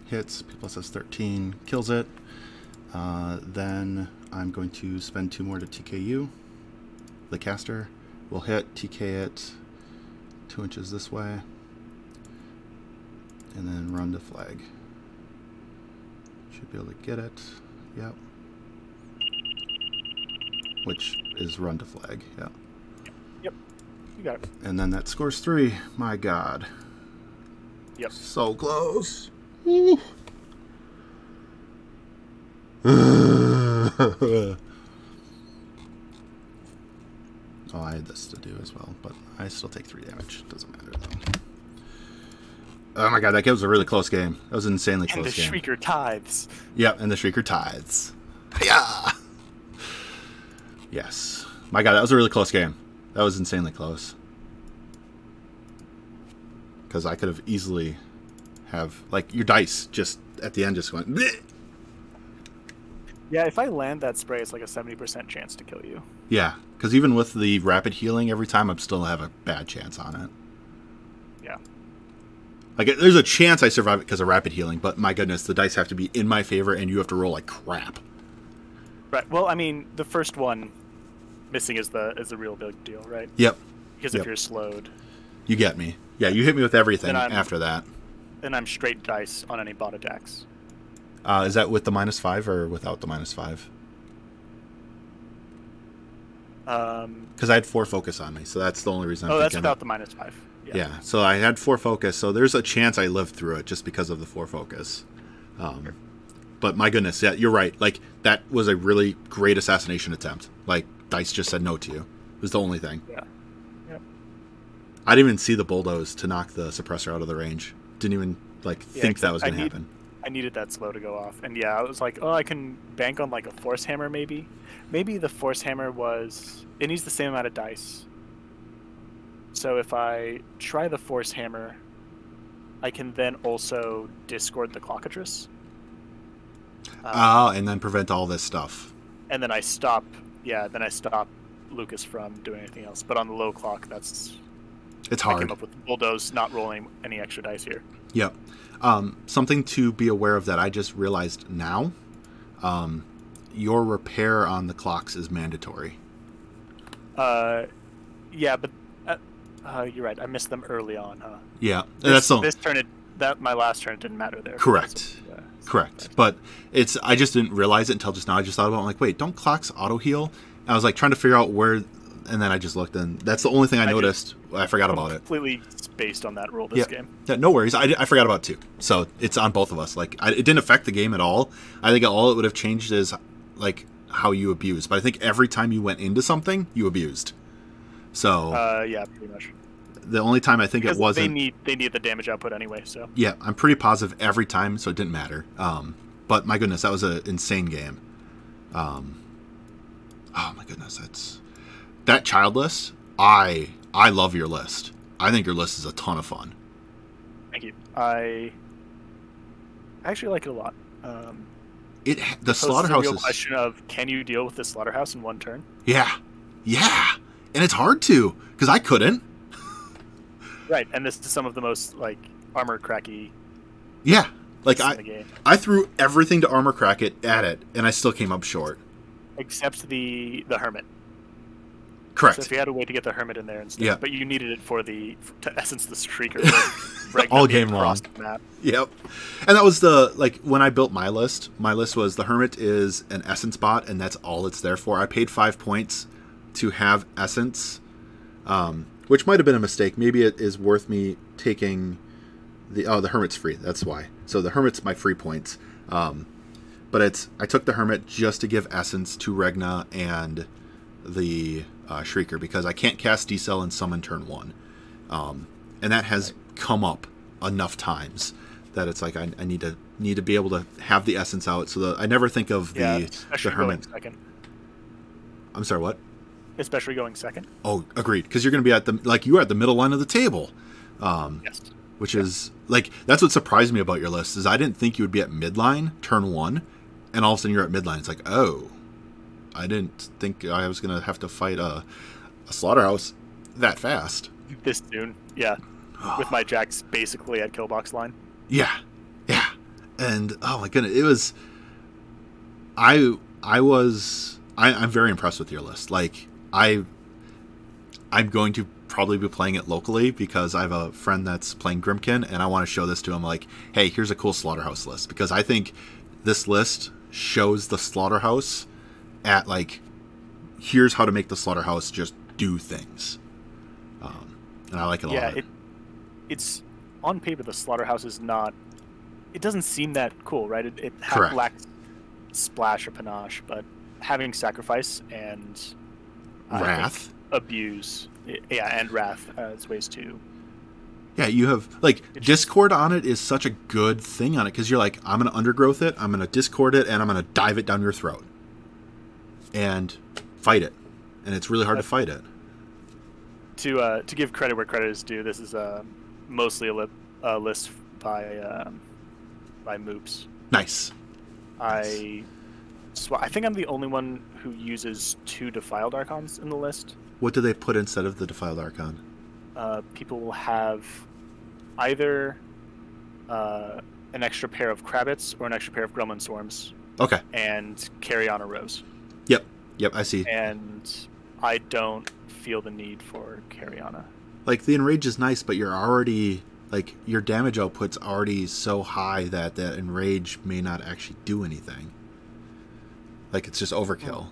Hits. P plus has 13. Kills it. Then I'm going to spend 2 more to TKU. The caster will hit. TK it 2 inches this way. And then run to flag. Should be able to get it. Yep. Which is run to flag. Yeah. Yep. You got it. And then that scores 3. My God. Yep. So close. Woo. Oh, I had this to do as well, but I still take 3 damage. Doesn't matter though. Oh my God, that was a really close game. That was an insanely And close the game. Shrieker tithes. Yep, and the Shrieker tithes. Yeah. Yes. My God, that was a really close game. That was insanely close. Because I could have easily have, like, your dice just at the end just went. Bleh! Yeah, if I land that spray, it's like a 70% chance to kill you. Yeah, because even with the rapid healing every time, I'm still have a bad chance on it. Yeah. Like, there's a chance I survive it because of rapid healing, but my goodness, the dice have to be in my favor, and you have to roll like crap. Right. Well, I mean, the first one missing is the real big deal, right? Yep. Because if you're slowed, you get me. Yeah, you hit me with everything after that. Then I'm straight dice on any bot attacks. Is that with the -5 or without the -5? Because I had 4 focus on me, so that's the only reason. That's without the -5. Yeah, so I had 4 focus, so there's a chance I lived through it just because of the 4 focus. Sure. But my goodness, yeah, you're right. Like, that was a really great assassination attempt. Like, dice just said no to you. It was the only thing. Yeah. Yep. I didn't even see the bulldoze to knock the suppressor out of the range. Didn't even think that was going to happen. I needed that slow to go off, and yeah, I was like, oh, I can bank on like a force hammer, maybe. Maybe the force hammer it needs the same amount of dice. So if I try the force hammer, I can then also discord the clockatrice. And then prevent all this stuff. And then I stop. Yeah, then I stop Lucas from doing anything else. But on the low clock, it's hard. I came up with bulldoze, not rolling any extra dice here. Yep. Something to be aware of that I just realized now. Your repair on the clocks is mandatory. Yeah, but you're right. I missed them early on, huh? Yeah, this turn my last turn it didn't matter there. Correct. Correct. But I just didn't realize it until just now. I just thought about it. I'm like, wait, don't clocks auto heal? And I was like trying to figure out where, and then I just looked, and that's the only thing I noticed. I forgot about it. Completely spaced on that roll this game. Yeah, no worries. I forgot about it too. So it's on both of us. Like, it didn't affect the game at all. I think all it would have changed is like how you abuse. But I think every time you went into something, you abused. So yeah, pretty much. The only time I think it wasn't. They need the damage output anyway. So yeah, I'm pretty positive every time, so it didn't matter. But my goodness, that was an insane game. Oh my goodness, that child list. I love your list. I think your list is a ton of fun. Thank you. I actually like it a lot. The slaughterhouse is the real is question of, can you deal with the slaughterhouse in one turn? Yeah, and it's hard to, because I couldn't. Right, and this is some of the most like armor cracky. Yeah, like in the game. I threw everything to armor crack it at it, and I still came up short. Except the hermit. Correct. So if you had a way to get the Hermit in there instead, Yeah. but you needed it for to essence the Streaker. All game long. The map. Yep. And that was the, like, when I built my list was the Hermit is an Essence bot, and that's all it's there for. I paid 5 points to have Essence, which might have been a mistake. Maybe it is worth me taking the Hermit's free. That's why. So the Hermit's my free points. But I took the Hermit just to give Essence to Regna and the Shrieker, because I can't cast D-Cell and summon turn 1. And that has come up enough times that it's like I need to be able to have the Essence out, so that I never think of the Hermit. Going second. I'm sorry, what? Especially going second. Oh, agreed. Because you're going to be you are at the middle line of the table. Yes. Which is, like, that's what surprised me about your list, is I didn't think you would be at midline, turn 1, and all of a sudden you're at midline. It's like, oh, I didn't think I was going to have to fight a Slaughterhouse that fast. This soon, yeah. With my Jacks basically at killbox line. Yeah. And, oh my goodness, it was... I'm very impressed with your list. Like, I'm going to probably be playing it locally because I have a friend that's playing Grymkin, and I want to show this to him, like, hey, here's a cool Slaughterhouse list, because I think this list shows the Slaughterhouse at, like, here's how to make the Slaughterhouse just do things. And I like it a lot. It's on paper, the Slaughterhouse is not, it doesn't seem that cool, right? It lacks splash or panache, but having Sacrifice and Wrath, Abuse, and Wrath as ways to... Yeah, you have, like, Discord on it is such a good thing on it, because you're like, I'm going to Undergrowth it, I'm going to Discord it, and I'm going to dive it down your throat. And fight it. And it's really hard to fight it. To give credit where credit is due, this is mostly a list by Moops. Nice. I think I'm the only one who uses 2 Defiled Archons in the list. What do they put instead of the Defiled Archon? People will have either an extra pair of Krabbits or an extra pair of Gremlin Swarms. Okay. And carry on a Rose. Yep, I see. And I don't feel the need for Carriana. Like, the Enrage is nice, but you're already, like, your damage output's already so high that Enrage may not actually do anything. Like, it's just overkill,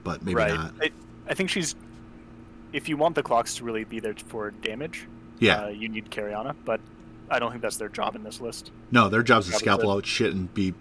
but maybe not. I think she's... If you want the clocks to really be there for damage, you need Carriana, but I don't think that's their job in this list. No, their job's to scalpel out shit and be